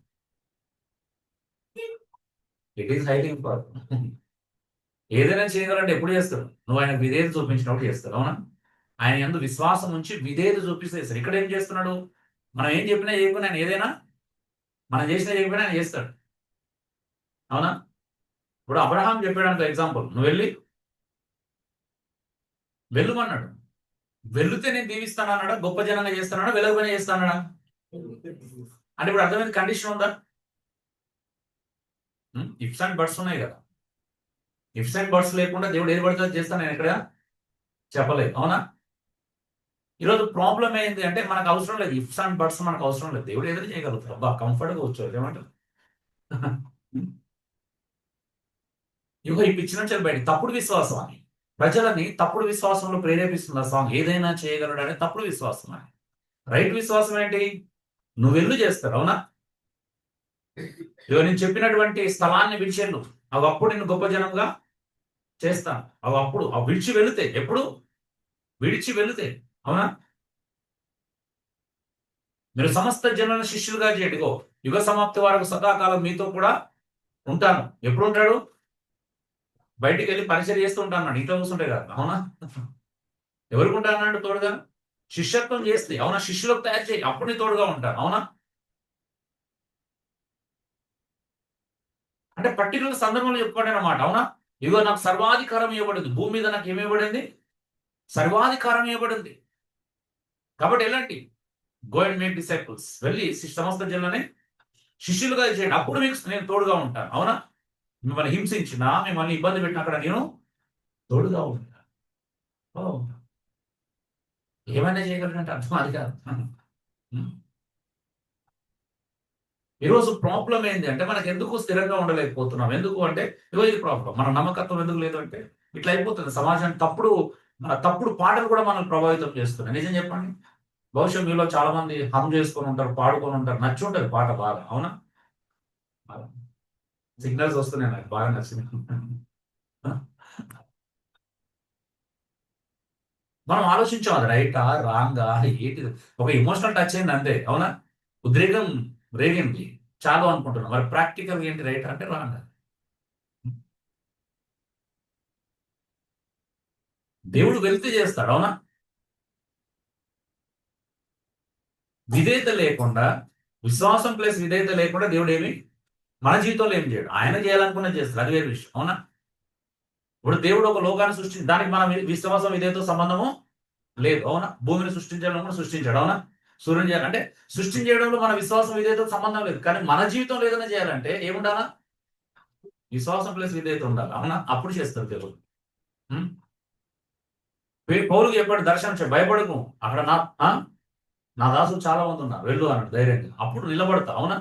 It is highly important. ఏదైనా చేయగలంటే ఎప్పుడు చేస్తాడు? నువ్వు ఆయన విధేయత చూపించినప్పుడు చేస్తాడు. అవునా? ఆయన యందు విశ్వాసం ఉంచి విధేయత చూపిస్తే చేస్తాడు. ఇక్కడ ఏం చేస్తున్నాడు? మనం ఏం చెప్పినా చేయకపోయినా ఆయన ఏదైనా, మనం చేసినా చేయకపోయినా ఆయన చేస్తాడు. అవునా? ఇప్పుడు అబ్రహాం చెప్పాడు అనుకో ఎగ్జాంపుల్, నువ్వు వెళ్ళమన్నాడు. వెళితే నేను దీవిస్తాను అన్నాడా? గొప్ప జనంగా చేస్తానా? వెలుగునే చేస్తానా? అంటే ఇప్పుడు అర్థమైన కండిషన్ ఉందా? ఇఫ్స్ అండ్ బర్డ్స్ ఉన్నాయి కదా. ఇఫ్స్ అండ్ బర్డ్స్ లేకుండా దేవుడు ఏది పడుతుంది చేస్తాను నేను ఇక్కడ చెప్పలేదు. అవునా? ఈరోజు ప్రాబ్లం ఏంటి అంటే మనకు అవసరం లేదు, ఇఫ్స్ అండ్ బర్డ్స్ మనకు అవసరం లేదు. దేవుడు ఏదైనా చేయగలుగుతాడు. అబ్బా కంఫర్ట్గా కూర్చోదు. ఏమంటారు? ఇగో ఈ పిచ్చి నుంచి బయట తప్పుడు విశ్వాసం అని ప్రజలని తప్పుడు విశ్వాసంలో ప్రేరేపిస్తుంది ఆ సాంగ్. ఏదైనా చేయగలడు అనే తప్పుడు విశ్వాసం అని. రైట్ విశ్వాసం ఏంటి? నువ్వు వెళ్ళు చేస్తాడు. అవునా? ఇగో నేను చెప్పినటువంటి స్థలాన్ని విడిచెళ్ళు, అవి అప్పుడు నిన్ను గొప్ప జనంగా చేస్తాను. అవి అప్పుడు విడిచి వెళితే, ఎప్పుడు విడిచి వెళితే. అవునా? మీరు సమస్త జనులను శిష్యులుగా చేయండి. ఇగో యుగ సమాప్తి వరకు సదాకాలం మీతో కూడా ఉంటాను. ఎప్పుడు ఉంటాడు? బయటికి వెళ్ళి పరిచయం చేస్తూ ఉంటాను. ఇంట్లో కూర్చుంటే కదా, అవునా? ఎవరికి ఉంటానన్నాడు తోడుగా? శిష్యత్వం చేస్తే, అవునా? శిష్యులకు తయారు చేయి, అప్పుడు నీ తోడుగా ఉంటాను, అవునా? అంటే పర్టికులర్ సందర్భంలో చెప్పుకోండి అన్నమాట, అవునా? ఇగో నాకు సర్వాధికారం ఇవ్వబడింది. భూమి మీద నాకు ఏమి ఇవ్వబడింది? సర్వాధికారం ఇవ్వబడింది. కాబట్టి ఎలాంటి గో అండ్ మేక్ డిసైపుల్స్, వెళ్ళి సమస్త జనులని శిష్యులుగా చేయండి. అప్పుడు మీకు నేను తోడుగా ఉంటాను, అవునా? మిమ్మల్ని హింసించినా, మిమ్మల్ని ఇబ్బంది పెట్టిన అక్కడ నేను తోడుగా ఉంటాను. ఓ, ఏమైనా చేయగలిగినట్టు అర్థం అది కాదు. ఈరోజు ప్రాబ్లం ఏంటి అంటే మనకు ఎందుకు స్థిరంగా ఉండలేకపోతున్నాం? ఎందుకు అంటే ఇగో ఇది ప్రాబ్లం. మన నమ్మకత్వం ఎందుకు లేదు అంటే ఇట్లా అయిపోతుంది సమాజం. తప్పుడు పాటలు కూడా మనల్ని ప్రభావితం చేస్తున్నాయి. నిజం చెప్పండి. బహుశా మీలో చాలా మంది హమ్ చేసుకొని ఉంటారు, పాడుకొని ఉంటారు, నచ్చి ఉంటుంది పాట బాగా, అవునా? సిగ్నల్స్ వస్తున్నాయి, నాకు బాగా నచ్చింది. మనం ఆలోచించాం అది రైటా, రాంగా, ఏంటి? ఒక ఎమోషనల్ టచ్ అయింది అంతే, అవునా? ఉద్రేకం రేగింది చాలు అనుకుంటున్నాం. మరి ప్రాక్టికల్ ఏంటి? రైట్ అంటే రాంగ్. దేవుడు వెళ్తే చేస్తాడు, అవునా? విధేయత లేకుండా, విశ్వాసం ప్లస్ విధేయత లేకుండా దేవుడు ఏమి మన జీవితంలో ఏం చేయడు. ఆయన చేయాలనుకున్నది చేస్తాడు, అది వేరే విషయం, అవునా? ఇప్పుడు దేవుడు ఒక లోకాన్ని సృష్టించి దానికి మన విశ్వాసం విధేయత సంబంధము లేదు, అవునా? భూమిని సృష్టించడం కూడా సృష్టించాడు, అవునా? సూర్యుని చేయాలంటే సృష్టించడంలో మన విశ్వాసం విధేయత సంబంధం లేదు. కానీ మన జీవితంలో ఏదైనా చేయాలంటే ఏముండాలా? విశ్వాసం ప్లస్ విధేయత ఉండాలి, అవునా? అప్పుడు చేస్తారు దేవుడు. ఉం? పౌలుకు చెప్పాడు, దర్శనం భయపడకు, అక్కడ నా దాసులు చాలా మంది ఉన్నారు, వెళ్ళు అన్నాడు ధైర్యంగా. అప్పుడు నిలబడతా, అవునా?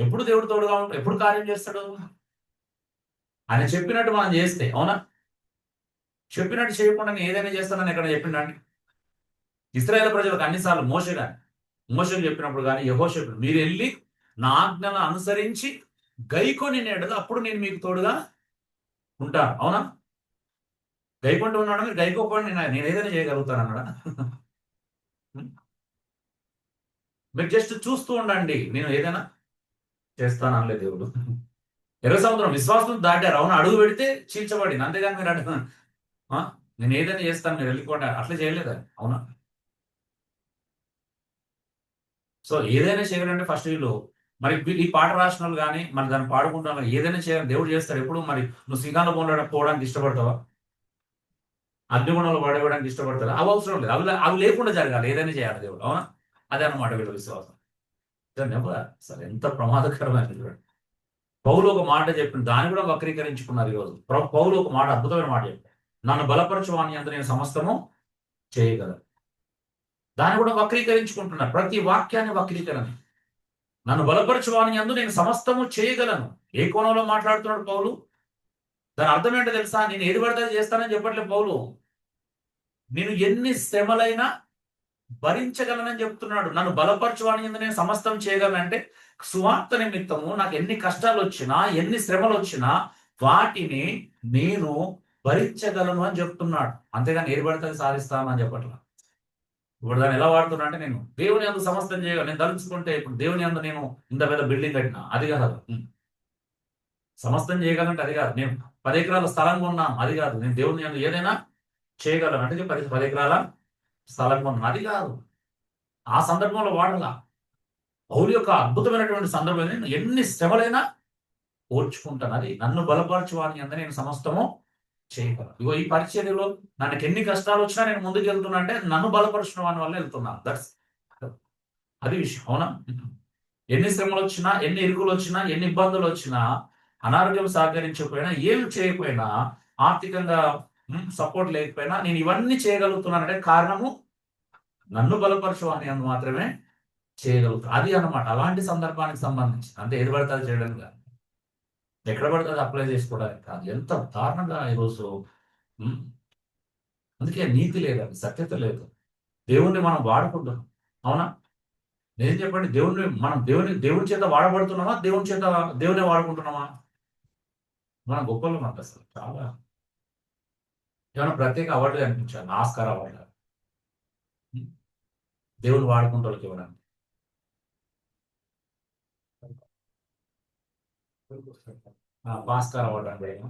ఎప్పుడు దేవుడు తోడుగా ఉంటాడు, ఎప్పుడు కార్యం చేస్తాడు? ఆయన చెప్పినట్టు మనం చేస్తే, అవునా? చెప్పినట్టు చేయకుండా నేను ఏదైనా చేస్తానని ఎక్కడ చెప్పిండండి? ఇశ్రాయేలు ప్రజలకు అన్నిసార్లు మోషేకు చెప్పినప్పుడు కానీ యెహోషువకు మీరు వెళ్ళి నా ఆజ్ఞలను అనుసరించి గైకొని నేడు అప్పుడు నేను మీకు తోడుగా ఉంటాను, అవునా? గైకుంటూ ఉన్నాడు, మీరు గైకోకుండా నేను ఏదైనా చేయగలుగుతాను అన్నాడా? మీరు జస్ట్ చూస్తూ ఉండండి, నేను ఏదైనా చేస్తాను అనలేదు దేవుడు. ఎర్ర సముద్రం విశ్వాసం దాటారు, అవునా? అడుగు పెడితే చీల్చబడింది, అంతేగాని మీరు అడుగు నేను ఏదైనా చేస్తాను మీరు వెళ్ళిపోండి అట్లా చేయలేదు, అవునా? సో ఏదైనా చేయాలంటే ఫస్ట్ వీళ్ళు మరి ఈ పాట రాసిన వాళ్ళు కానీ మరి దాన్ని పాడుకుంటాను ఏదైనా చేయాలి, దేవుడు చేస్తాడు. ఎప్పుడు మరి నువ్వు శ్రీకాంత పోవడానికి ఇష్టపడతావా? అగ్నిగుణంలో పడేయడానికి ఇష్టపడతావా? అవి అవసరం లేదు. అవి లేకుండా జరగాలి, ఏదైనా చేయాలి దేవుడు, అవునా? అదే అన్నమాట వీళ్ళ విశ్వాసం. సరే, ఎంత ప్రమాదకరమైనది చూడండి. పౌలు ఒక మాట చెప్పింది, దాన్ని కూడా వక్రీకరించుకున్నారు ఈరోజు. పౌలు ఒక మాట, అద్భుతమైన మాట చెప్పాడు, నన్ను బలపరచువాని అంత నేను సమస్తము చేయగలను. దాన్ని కూడా వక్రీకరించుకుంటున్నారు, ప్రతి వాక్యాన్ని వక్రీకరణ. నన్ను బలపరచువాని యందు నేను సమస్తము చేయగలను. ఏ కోణంలో మాట్లాడుతున్నాడు పౌలు? దాని అర్థం ఏంటో తెలుసా? నేను ఏది పడితే అది చేస్తానని చెప్పట్లేదు పౌలు. నేను ఎన్ని శ్రమలైనా భరించగలనని చెప్తున్నాడు. నన్ను బలపరచువాని యందు నేను సమస్తం చేయగలను అంటే సువార్త నిమిత్తము నాకు ఎన్ని కష్టాలు వచ్చినా, ఎన్ని శ్రమలు వచ్చినా వాటిని నేను భరించగలను అని చెప్తున్నాడు. అంతేగాని ఏది పడితే అది సాధిస్తాను అని చెప్పట్లా. ఇప్పుడు దాన్ని ఎలా వాడుతున్నా అంటే నేను దేవుని యందు సమస్తం చేయగలను. నేను తలుచుకుంటే ఇప్పుడు దేవుని యందు నేను ఇంత పెద్ద బిల్డింగ్ కట్టినా, అది కాదు. సమస్తం చేయగలంటే అది కాదు. నేను 10 ఎకరాల స్థలం కొన్నాను, అది కాదు. నేను దేవుని యందు ఏదైనా చేయగలను అంటే 10 ఎకరాల స్థలం కొన్నాను, అది కాదు. ఆ సందర్భంలో వాడలా. పౌలు యొక్క అద్భుతమైనటువంటి సందర్భం నేను ఎన్ని శ్రమలైనా ఓర్చుకుంటాను. అది నన్ను బలపరచు వాని యందు నేను సమస్తము చేయగలను. ఇగో ఈ పరిచర్యలో నాకు ఎన్ని కష్టాలు వచ్చినా నేను ముందుకు వెళ్తున్నా అంటే నన్ను బలపరుచిన వాని వల్ల వెళ్తున్నాను. అది విషయం, అవునా? ఎన్ని శ్రమలు వచ్చినా, ఎన్ని ఇరుకులు వచ్చినా, ఎన్ని ఇబ్బందులు వచ్చినా, అనారోగ్యం సహకరించకపోయినా, ఏం చేయకపోయినా, ఆర్థికంగా సపోర్ట్ లేకపోయినా నేను ఇవన్నీ చేయగలుగుతున్నానంటే కారణము నన్ను బలపరచు అని మాత్రమే చేయగలుగుతాను. అది అన్నమాట. అలాంటి సందర్భానికి సంబంధించి అంటే ఏది పడితే అది చేయడానికి కాదు, ఎక్కడ పడితే అది అప్లై చేసుకోవడానికి కాదు. ఎంత దారుణంగా ఈరోజు. ఉమ్, అందుకే నీతి లేదండి, సత్యత లేదు. దేవుణ్ణి మనం వాడుకుంటున్నాం, అవునా? నేను చెప్పండి, దేవుని చేత వాడబడుతున్నామా, దేవునే వాడుకుంటున్నామా? మన గొప్పలు మనకు అసలు చాలా ఏమైనా ప్రత్యేక అవార్డులు అనిపించాలి, ఆస్కార్ అవార్డు. దేవుని వాడుకుంటే వాళ్ళకి ఇవ్వడానికి. పాస్కార్ అవ్వడానికి.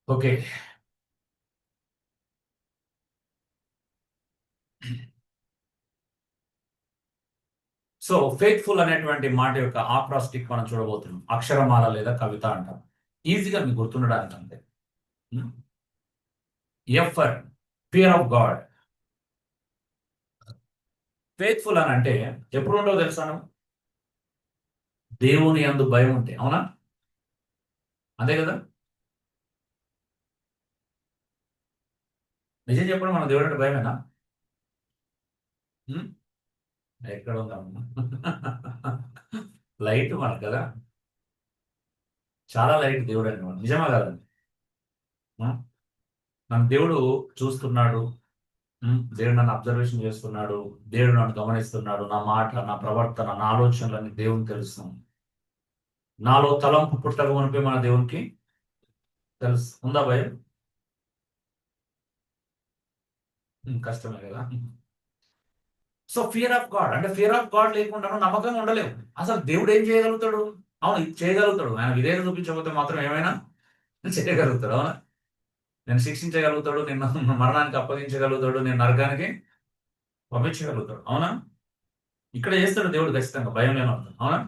ఓకే. సో ఫెయిత్ఫుల్ అనేటువంటి మాట యొక్క ఆక్రాస్టిక్ మనం చూడబోతున్నాం. అక్షరమాల లేదా కవిత అంటాం. ఈజీగా మీకు గుర్తుండడానికి అంతే. ఎఫర్ ఫియర్ ఆఫ్ గాడ్. ఫెయిత్ఫుల్ అని అంటే ఎప్పుడు ఉండవు తెలుసా? దేవుని యందు భయం ఉంటే. అవునా? అంతే కదా? నిజం చెప్పడం మన దేవుడు అంటే భయమేనా? ఎక్కడ ఉందాము? లైట్ మనకు కదా, చాలా లైట్ దేవుడు అండి మనం. నిజమా కాదండి? నన్ను దేవుడు చూస్తున్నాడు. దేవుడు నన్ను అబ్జర్వేషన్ చేస్తున్నాడు. దేవుడు నన్ను గమనిస్తున్నాడు. నా మాట, నా ప్రవర్తన, నా ఆలోచనలన్నీ దేవునికి తెలుస్తుంది. నాలో తలంపు పుట్టక మునిపే మన దేవునికి తెలుసు. ఉందా భయం? కష్టమే కదా. సో ఫియర్ ఆఫ్ గాడ్ అంటే ఫియర్ ఆఫ్ గాడ్ లేకుండా నమ్మకంగా ఉండలేవు. అసలు దేవుడు ఏం చేయగలుగుతాడు? అవును, ఇది చేయగలుగుతాడు. ఆయన విధేయత చూపించకపోతే మాత్రం ఏమైనా చేయగలుగుతాడు. అవునా? నేను శిక్షించగలుగుతాడు, నిన్ను మరణానికి అప్పగించగలుగుతాడు, నేను నరకానికి పంపించగలుగుతాడు. అవునా? ఇక్కడ చేస్తాడు దేవుడు ఖచ్చితంగా, భయం లేని వాళ్ళు. అవునా?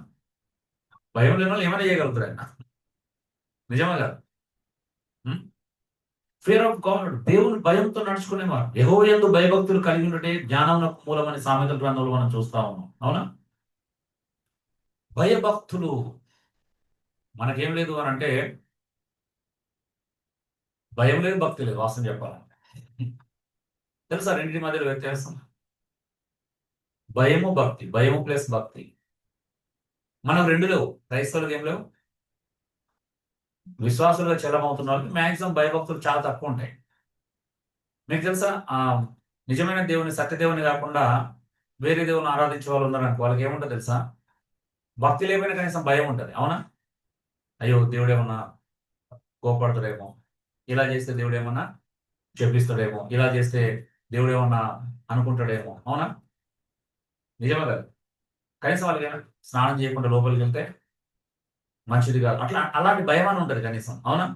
భయం లేని వాళ్ళు ఏమైనా చేయగలుగుతాడు ఆయన. నిజమే కదా? ఫియర్ ఆఫ్ గాడ్, దేవుని భయంతో నడుచుకునేవారు. యెహోవా యందు భయభక్తులు కలిగి ఉంటే జ్ఞానమునకు మూలమని సామెతల గ్రంథంలో మనం చూస్తా ఉన్నాం. అవునా? భయభక్తులు మనకేం లేదు అని అంటే, భయం లేదు, భక్తి లేదు. వాస్తవం చెప్పాలంటే తెలుసా రెండింటి మధ్యలో వ్యత్యాసం? భయము భక్తి, భయము ప్లస్ భక్తి. మనం రెండు లేవు. క్రైస్తవులకు ఏం లేవు. విశ్వాసులుగా చెల్లమవుతున్న వాళ్ళకి మ్యాక్సిమం భయభక్తులు చాలా తక్కువ ఉంటాయి. మీకు తెలుసా? నిజమైన దేవుని, సత్యదేవుని కాకుండా వేరే దేవుని ఆరాధించే వాళ్ళు ఉన్నారు అనుకో, వాళ్ళకి ఏముంటుంది తెలుసా? భక్తి లేకపోయినా కనీసం భయం ఉంటుంది. అవునా? అయ్యో దేవుడు ఏమన్నా కోపడతాడేమో, ఇలా చేస్తే దేవుడు ఏమన్నా చెప్పిస్తాడేమో, ఇలా చేస్తే దేవుడు ఏమన్నా అనుకుంటాడేమో. అవునా? నిజమే కదా? కనీసం వాళ్ళకి ఏమైనా స్నానం చేయకుండా లోపలికి వెళ్తే మంచిది కాదు, అట్లా అలాంటి భయం అని ఉంటుంది కనీసం. అవునా?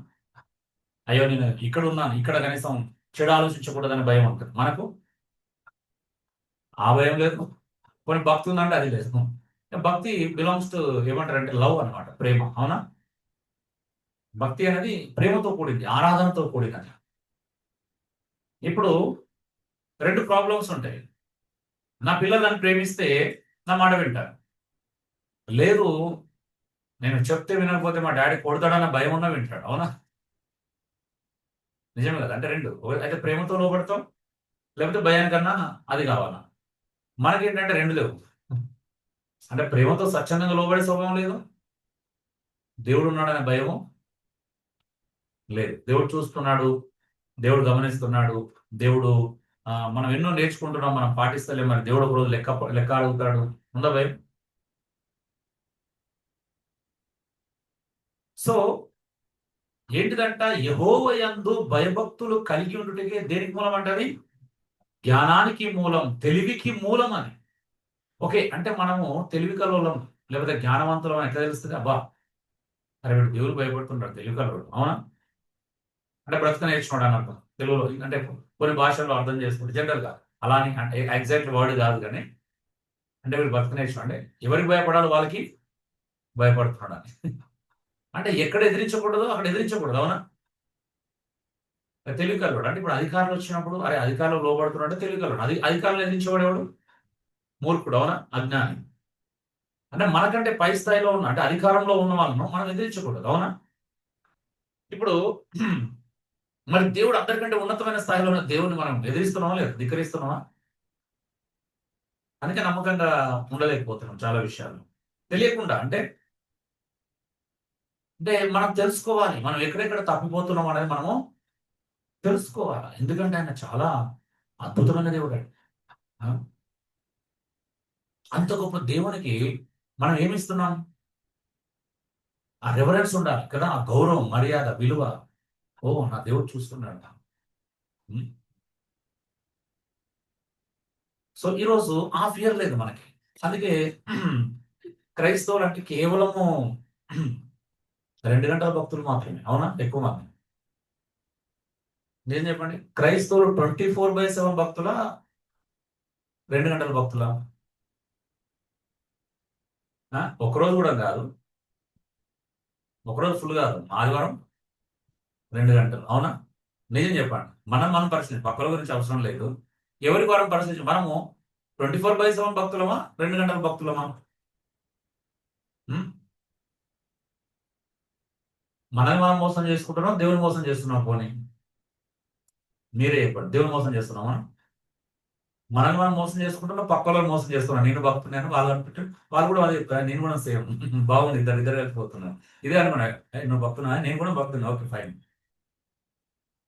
అయ్యో నేను ఇక్కడ ఉన్నాను, ఇక్కడ కనీసం చెడు ఆలోచించకూడదని భయం ఉంటుంది. మనకు ఆ భయం లేదు. కొన్ని భక్తి ఉందంటే అది లేదు. భక్తి బిలాంగ్స్ టు ఏమంటారంటే లవ్ అనమాట, ప్రేమ. అవునా? భక్తి అనేది ప్రేమతో కూడింది, ఆరాధనతో కూడినది. ఇప్పుడు రెండు ప్రాబ్లమ్స్ ఉంటాయి. నా పిల్లలు నన్ను ప్రేమిస్తే నా మాట వింటారు. లేదు, నేను చెప్తే వినకపోతే మా డాడీ కొడతాడన్న భయం ఉన్నా వింటాడు. అవునా? నిజమే కదా? అంటే రెండు, అయితే ప్రేమతో లోబడతాం, లేకపోతే భయానికన్నా అది కావాలా. మనకేంటంటే రెండు లేవు. అంటే ప్రేమతో స్వచ్ఛందంగా లోబడే స్వభావం లేదు, దేవుడు ఉన్నాడనే భయము లేదు. దేవుడు చూస్తున్నాడు, దేవుడు గమనిస్తున్నాడు, దేవుడు మనం ఎన్నో నేర్చుకుంటున్నాం, మనం పాటిస్తలే, మరి దేవుడు ఒక రోజు లెక్క అడుగుతాడు. ఉందా భయం? సో ఏంటిదంట, యెహోవా యందు భయభక్తులు కలిగి ఉండుటకే దేనికి మూలం అంటది? జ్ఞానానికి మూలం, తెలివికి మూలం అని. ఓకే, అంటే మనము తెలివి కలోలం లేకపోతే జ్ఞానవంతులం ఎట్లా తెలుస్తుంది? అబ్బా, అరే వీడు దేవుడు భయపడుతున్నాడు, తెలివి కలవాడు. అవునా? అంటే బ్రతక నేర్చుకోవడం అని అర్థం తెలుగులో. అంటే కొన్ని భాషల్లో అర్థం చేసుకుంటే జనరల్ గా అలాని, అంటే ఎగ్జాక్ట్ వర్డ్ కాదు కానీ, అంటే వీడు బ్రతక నేర్చుకో అంటే ఎవరికి భయపడాలి వాళ్ళకి భయపడుతున్నాడు అని. అంటే ఎక్కడ ఎదిరించకూడదు అక్కడ ఎదిరించకూడదు. అవునా? తెలివి కలవాడు అంటే ఇప్పుడు అధికారులు వచ్చినప్పుడు, అరే అధికారులు లోబడుతున్నాడు అంటే తెలివి కలవాడు. అధికారులు ఎదిరించేవాడేవాడు? మూర్ఖుడు. అవునా? అజ్ఞాని. అంటే మనకంటే పై స్థాయిలో ఉన్న, అంటే అధికారంలో ఉన్న వాళ్ళను మనం ఎదిరించకూడదు. అవునా? ఇప్పుడు మరి దేవుడు అందరికంటే ఉన్నతమైన స్థాయిలో ఉన్న దేవుడిని మనం ఎదిరిస్తున్నామా లేదా ధిక్కరిస్తున్నామా? అందుకే నమ్మకంగా ఉండలేకపోతున్నాం చాలా విషయాలు. తెలియకుండా అంటే అంటే మనం తెలుసుకోవాలి, మనం ఎక్కడెక్కడ తప్పిపోతున్నాం అనేది మనము తెలుసుకోవాలి. ఎందుకంటే ఆయన చాలా అద్భుతమైన దేవుడు అండి. ఆ? అంత గొప్ప దేవునికి మనం ఏమిస్తున్నాం? ఆ రెవరెన్స్ ఉండాలి కదా, ఆ గౌరవం, మర్యాద, విలువ. ఓ నా దేవుడు చూస్తున్నాడు. ఉమ్. సో ఈరోజు ఆ ఫియర్ లేదు మనకి. అందుకే క్రైస్తవులు అంటే కేవలము 2 గంటల భక్తులు మాత్రమే, అవునా? ఎక్కువ మంది. నేను చెప్పండి, క్రైస్తవులు 24/7 భక్తుల, 2 గంటల భక్తుల? ఒకరోజు కూడా కాదు, ఒకరోజు ఫుల్ కాదు, ఆదివారం 2 గంటలు, అవునా? నిజం చెప్పండి, మనం పరిస్థితి పక్కల గురించి అవసరం లేదు. ఎవరికి వారం పరిస్థితి, మనము 24/7 భక్తులమా, 2 గంటల భక్తులమా? ఉం? మనల్ని మనం మోసం చేసుకుంటున్నాం, దేవుని మోసం చేస్తున్నాం? పోనీ మీరే చెప్పండి, దేవుని మోసం చేస్తున్నామా? మనల్ని మనం మోసం చేసుకుంటున్నాం, పక్క వాళ్ళని మోసం చేస్తున్నాం. నేను భక్తున్నాను, వాళ్ళు అనుకుంటే వాళ్ళు కూడా అదే చెప్తారు, నేను కూడా సేమ్. బాగుంది, ఇద్దరు వెళ్ళిపోతున్నాను. ఇదే అనుకున్నా, నువ్వు భక్తున్నా, నేను కూడా భక్తున్నా, ఓకే ఫైన్.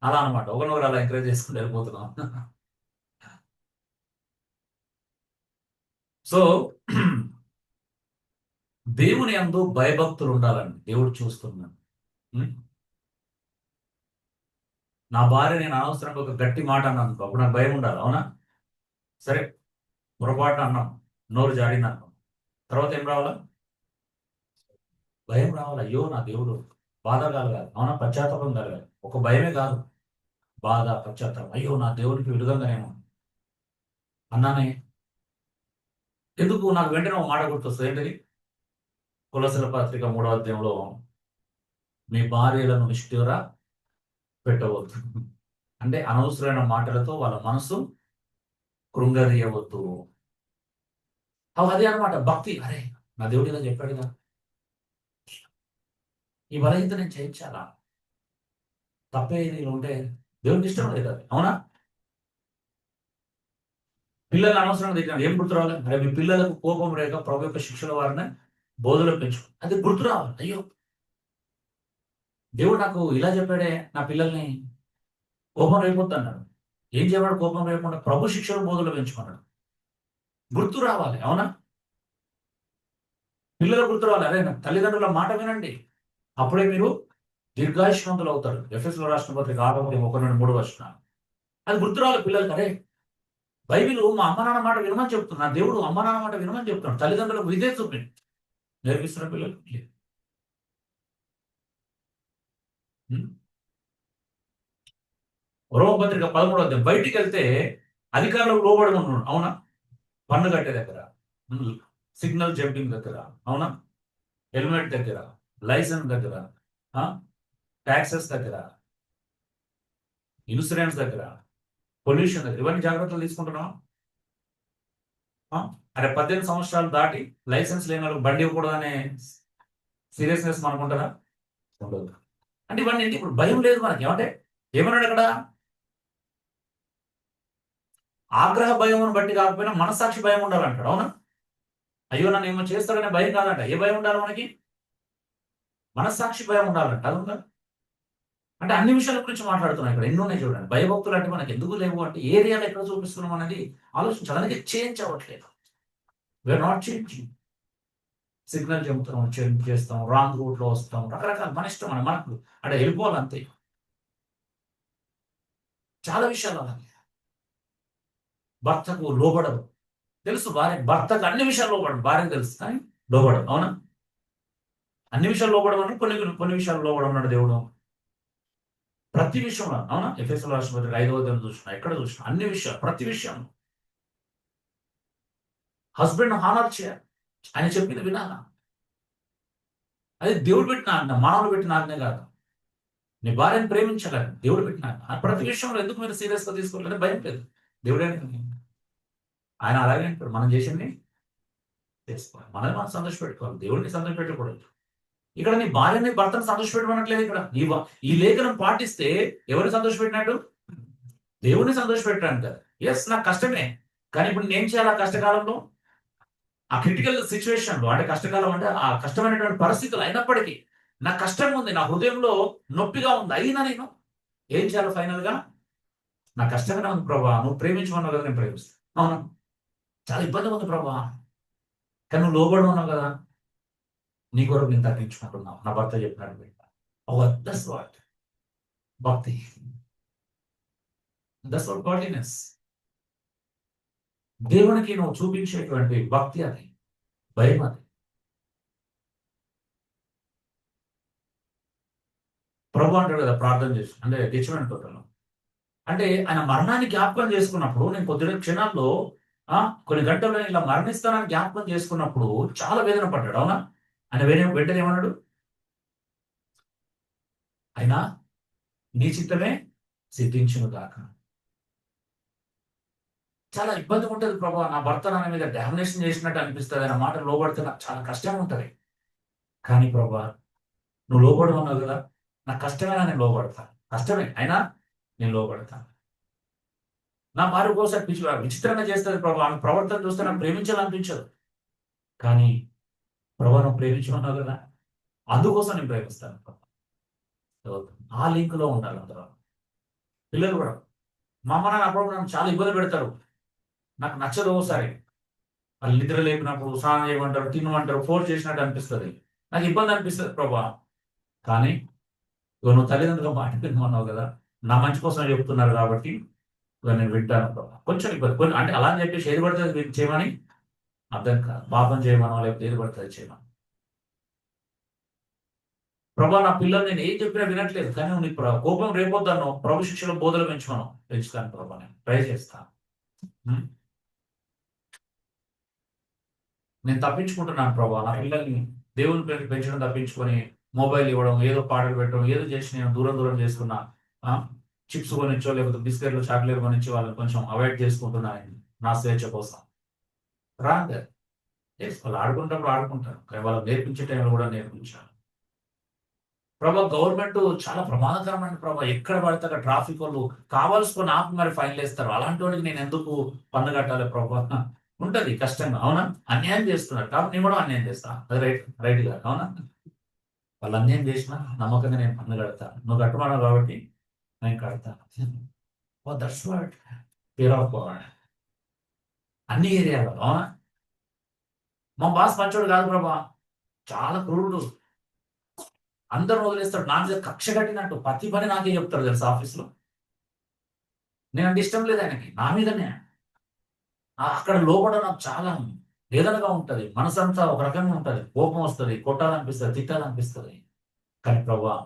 అలా అనమాట, ఒకరినొకరు అలా ఎంకరేజ్ చేసుకుంటూ వెళ్ళిపోతున్నాం. సో దేవుని యందు భయభక్తులు ఉండాలండి, దేవుడు చూస్తున్నాడు. ఉం? నా భార్య నేను అనవసరంగా ఒక గట్టి మాట అన్నాను అనుకో, అప్పుడు నాకు భయం ఉండాలి, అవునా? సరే, పొరపాటు అన్నాం, నోరు జాడిన అన్నాం, తర్వాత ఏం రావాలా? భయం రావాలి. అయ్యో నా దేవుడు, బాధ కలగాలి, అవునా? పశ్చాత్తాపం కలగాలి. ఒక భయమే కాదు, బాధ, పశ్చాత్తాపం. అయ్యో నా దేవుడికి విరుద్ధంగా నేను అన్నానే. ఎందుకు నాకు వెంటనే ఒక మాట గుర్తొస్తుంది, ఏంటది? కొలొస్సెల పత్రిక 3వ అధ్యాయంలో, మీ భార్యలను నిష్ఠూర పెట్టవద్దు. అంటే అనవసరమైన మాటలతో వాళ్ళ మనసు కృంగదీయవద్దు. అదే అనమాట భక్తి. అరే నా దేవుడు ఇలా చెప్పాడుగా, ఈ బలహీనత నేను చేయించాలా? తప్పేది ఉంటే దేవుడికి ఇష్టం లేదు అది, అవునా? పిల్లలు అనవసరంగా తిట్టాను, ఏం గుర్తు రావాలి? అరే మీ పిల్లలకు కోపం రేఖ ప్రభు యొక్క శిక్షల వారిని బోధలో పెంచు, అది గుర్తు రావాలి. అయ్యో దేవుడు నాకు ఇలా చెప్పాడే, నా పిల్లల్ని కోపం రేపొద్దు అన్నాడు. ఏం చేయమన్నాడు? కోపం రేపకుండా ప్రభు శిక్షలు బోధలో పెంచుకున్నాడు. గుర్తు రావాలి, అవునా? పిల్లలు గుర్తు రావాలి, అరే నా తల్లిదండ్రుల మాట వినండి, అప్పుడే మీరు దీర్ఘాయుష్మంతులు అవుతారు. ఎఫెసీయుల రాసిన పత్రిక 6:1-3 అది గుర్తు రావాలి పిల్లలకి. అరే బైబిల్ మా అమ్మ నాన్న మాట వినమని చెప్తున్నా, దేవుడు అమ్మ నాన్న మాట వినమని చెప్తున్నాడు. తల్లిదండ్రులకు విధేయత చూపి నేర్పిస్తున్న పిల్లలకి. రోమపత్రిక 13వ అధ్యాయం, బయటికి వెళ్తే అధికారులకు లోబడి ఉన్నాడు, అవునా? పన్ను కట్టే దగ్గర, సిగ్నల్ జంపింగ్ దగ్గర, అవునా? హెల్మెట్ దగ్గర, లైసెన్స్ దగ్గర, ట్యాక్సెస్ దగ్గర, ఇన్సూరెన్స్ దగ్గర, పొల్యూషన్ దగ్గర, ఇవన్నీ జాగ్రత్తలు తీసుకుంటున్నాం. అరే 18 సంవత్సరాలు దాటి లైసెన్స్ లేని వాళ్ళకి బండి ఇవ్వకూడదు అనే సీరియస్నెస్ మనకు ఉంటుందా? ఉండదు. అంటే ఇవన్నీ ఏంటి? ఇప్పుడు భయం లేదు మనకి. ఏమంటే ఏమన్నాడు అక్కడ? ఆగ్రహ భయం బట్టి కాకపోయినా మనసాక్షి భయం ఉండాలంటాడు, అవునా? అయ్యో నన్ను ఏమో చేస్తాడనే భయం కాదంట. ఏ భయం ఉండాలి మనకి? మనస్సాక్షి భయం ఉండాలంట. అది ఉందా? అంటే అన్ని విషయాల గురించి మాట్లాడుతున్నాం ఇక్కడ, ఎన్ని ఉన్నాయి చూడండి. భయభక్తులు అంటే మనకి ఎందుకు లేవు అంటే, ఏరియాలో ఎక్కడ చూపిస్తున్నాం అనేది ఆలోచించాలి. చేంజ్ అవ్వట్లేదు. We are not changing. సిగ్నల్ చెబుతున్నాం, చేంజ్ చేస్తాం, రాంగ్ రూట్ లో వస్తాం, రకరకాల మన ఇష్టం, మనకు అంటే వెళ్ళిపోవాలి అంతే. చాలా విషయాలు అలాగే. భర్తకు లోబడదు, తెలుసు భార్య, భర్తకు అన్ని విషయాలు లోబడదు, భార్యకు తెలుసు కానీ లోబడదు, అవునా? అన్ని విషయాలు లోబడమని కొన్ని కొన్ని విషయాలు లోబడమన్నాడు దేవుడు, ప్రతి విషయంలో, అవునా? ఎఫెసీయుల రాసిన పత్రిక 5వ అధ్యాయం చూసిన, ఎక్కడ చూసిన అన్ని విషయాలు, ప్రతి విషయం. హస్బెండ్ హానర్ చేయాలి, ఆయన చెప్పింది వినాలా. అది దేవుడు పెట్టిన ఆజ్ఞ, మానవులు పెట్టిన ఆజ్ఞ కాదు. నీ భార్యను ప్రేమించాలని దేవుడు పెట్టిన ఆజ్ఞ. ప్రతి విషయంలో ఎందుకు మీరు సీరియస్ గా తీసుకోవాలని భయం లేదు. దేవుడే ఆయన అలాగే అంటాడు, మనం చేసింది చేసుకోవాలి, మనల్ని మనం సంతోష పెట్టుకోవాలి, దేవుడిని సంతోష పెట్టకూడదు. ఇక్కడ నీ భార్యని భర్తను సంతోష పెట్టమనట్లేదు. ఇక్కడ ఈ లేఖనం పాటిస్తే ఎవరిని సంతోష పెట్టినట్టు? దేవుడిని సంతోష పెట్టాను కదా. ఎస్ నాకు కష్టమే, కానీ ఇప్పుడు నేను చేయాలి? ఆ కష్టకాలంలో, ఆ క్రిటికల్ సిచ్యువేషన్ లో, అంటే కష్టకాలం అంటే ఆ కష్టమైనటువంటి పరిస్థితులు అయినప్పటికీ నాకు కష్టంగా ఉంది, నా హృదయంలో నొప్పిగా ఉంది, అయినా నేను ఏం చేయాలి? ఫైనల్ గా నా కష్టంగానే ఉంది ప్రభా, నువ్వు ప్రేమించమన్నావు కదా, నేను ప్రేమిస్తాను, అవును చాలా ఇబ్బందిగా ఉంది ప్రభా, కానీ నువ్వు లోబడి ఉన్నావు కదా, నీ కొరకు నేను తగ్గించుకుంటున్నావు. నా భర్త చెప్పినట్టు దట్స్ వాట్ భక్తి, దట్స్ వాట్ గాడ్లీనెస్. దేవునికి నువ్వు చూపించేటువంటి భక్తి అది, భయం అది. ప్రభు అంటాడు కదా ప్రార్థన చేసి, అంటే గెచ్చమని తోటలో, అంటే ఆయన మరణాన్ని జ్ఞాపకం చేసుకున్నప్పుడు, నేను కొద్ది క్షణాల్లో కొన్ని గంటల్లో ఇలా మరణిస్తానని జ్ఞాపకం చేసుకున్నప్పుడు చాలా వేదన పడ్డాడు. అవునా? ఆయన వెంటనే ఏమన్నాడు? అయినా నీ చిత్తమే సిద్ధించును గాక. చాలా ఇబ్బంది ఉంటుంది ప్రభా, నా భర్త నా మీద డామినేషన్ చేసినట్టు అనిపిస్తుంది, ఆయన మాట లోబడితే నాకు చాలా కష్టంగా ఉంటుంది. కానీ ప్రభా నువ్వు లోబడి ఉన్నావు కదా, నాకు కష్టమైనా నేను లోబడతాను, కష్టమే అయినా నేను లోబడతాను. నా భార్య కోసం విచిత్రంగా చేస్తుంది ప్రభా, ఆమె ప్రవర్తన చూస్తే నాకు ప్రేమించాలనిపించదు. కానీ ప్రభా నువ్వు ప్రేమించమన్నావు కదా, అందుకోసం నేను ప్రేమిస్తాను ప్రభా. ఆ లింక్ లో ఉండాలి అందరూ. పిల్లలు కూడా, మా అమ్మ నాన్న అప్పుడు నన్ను చాలా ఇబ్బంది పెడతారు, నాకు నచ్చదు. ఒకసారి వాళ్ళు నిద్ర లేపినప్పుడు స్నానం చేయమంటారు, తినమంటారు, ఫోర్స్ చేసినట్టు అనిపిస్తుంది, నాకు ఇబ్బంది అనిపిస్తుంది ప్రభా. కానీ నువ్వు తల్లిదండ్రులు మాట వినమన్నావు కదా, నా మంచి కోసం చెప్తున్నారు కాబట్టి నేను వింటాను ప్రభా. కొంచెం ఇబ్బంది అంటే అలా అని చెప్పేసి ఏది పడుతుంది చేయమని అర్థం కాదు, పాపం చేయమనో లేకపోతే ఏది పడుతుంది చేయమని. ప్రభా నా పిల్లలు నేను ఏం చెప్పినా వినట్లేదు, కానీ నువ్వు నీ కోపం రేపొద్దాను ప్రభు శిక్షలో బోధలు పెంచుతాను ప్రభా, నేను ట్రై చేస్తాను. నేను తప్పించుకుంటున్నాను ప్రభా, నా పిల్లల్ని దేవుని పేరు పెంచడం తప్పించుకొని మొబైల్ ఇవ్వడం, ఏదో పాటలు పెట్టడం, ఏదో చేసి నేను దూరం చేసుకున్నా. చిప్స్ కొనిచ్చో లేకపోతే బిస్కెట్లు చాక్లెట్ కొనిచ్చి వాళ్ళని కొంచెం అవాయిడ్ చేసుకుంటున్నాను నా స్వేచ్ఛ కోసం. రాంగ్. వాళ్ళు ఆడుకుంటప్పుడు ఆడుకుంటారు, కానీ వాళ్ళు నేర్పించే టైంలో కూడా నేర్పించాలి ప్రభా. గవర్నమెంట్ చాలా ప్రమాదకరమైన ప్రభా, ఎక్కడ పడితే అక్కడ ట్రాఫిక్ వాళ్ళు కావాల్సుకొని ఆపి మరి ఫైన్లు వేస్తారు. అలాంటి వాడికి నేను ఎందుకు పన్ను కట్టాలి ప్రభా? ఉంటది కష్టంగా, అవునా? అన్యాయం చేస్తున్నారు కాబట్టి నేను కూడా అన్యాయం చేస్తాను, అది రైట్ కాదు, అవునా? వాళ్ళు అన్యాయం చేసినా నమ్మకంగా నేను పన్ను కడతాను, నువ్వు కట్టమన్నావు కాబట్టి నేను కడతాను. That's what fear of God. అన్ని ఏరియాలో, అవునా? మా బాస్ మంచోడు కాదు ప్రభా, చాలా క్రూరుడు, అందరూ వదిలేస్తాడు, నా మీద కక్ష కట్టినట్టు ప్రతి పని నాకే చెప్తాడు తెలుసు ఆఫీస్లో. నేనంటే ఇష్టం లేదు ఆయనకి, నా మీదనే. అక్కడ లోపల నాకు చాలా వేదనగా ఉంటుంది, మనసంతా ఒక రకంగా ఉంటుంది, కోపం వస్తుంది, కొట్టాలనిపిస్తుంది, తిట్టాలనిపిస్తుంది. కానీ ప్రభా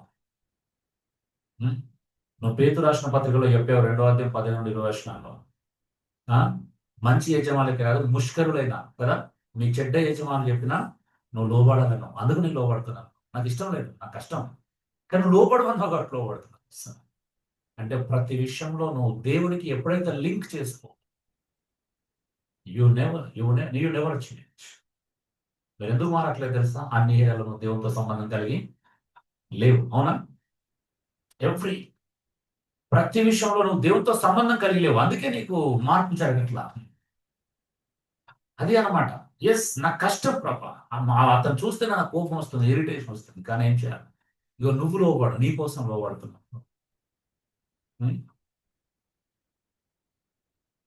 నువ్వు పేతురు రాసిన పత్రికలో చెప్పావు 2వ అధ్యాయం 11-20 వచనాల్లో, మంచి యజమానులకి కాదు ముష్కరులైనా కదా, మీ చెడ్డ యజమానులు చెప్పినా నువ్వు లోబడాలను, అందుకు నేను లోబడుతున్నాను. నాకు ఇష్టం లేదు, నాకు కష్టం, కానీ నువ్వు లోబడమన్నావు కాబట్టి లోబడుతున్నాను. అంటే ప్రతి విషయంలో నువ్వు దేవునికి ఎప్పుడైతే లింక్ చేసుకో, యూ నెవర్ చేంజ్. మీరు ఎందుకు మారట్లేదు తెలుసా? అన్ని ఏరియాలో నువ్వు దేవునితో సంబంధం కలిగి లేవు, అవునా? ప్రతి విషయంలో నువ్వు దేవునితో సంబంధం కలిగి లేవు, అందుకే నీకు మార్పు జరగట్లా. అది అన్నమాట. ఎస్, నాకు కష్టం ప్రభా, అతను చూస్తే నాకు కోపం వస్తుంది, ఇరిటేషన్ వస్తుంది, కానీ ఏం చేయాలి? ఇగో నువ్వు లోబడు, నీ కోసం లోబడుతున్నావు.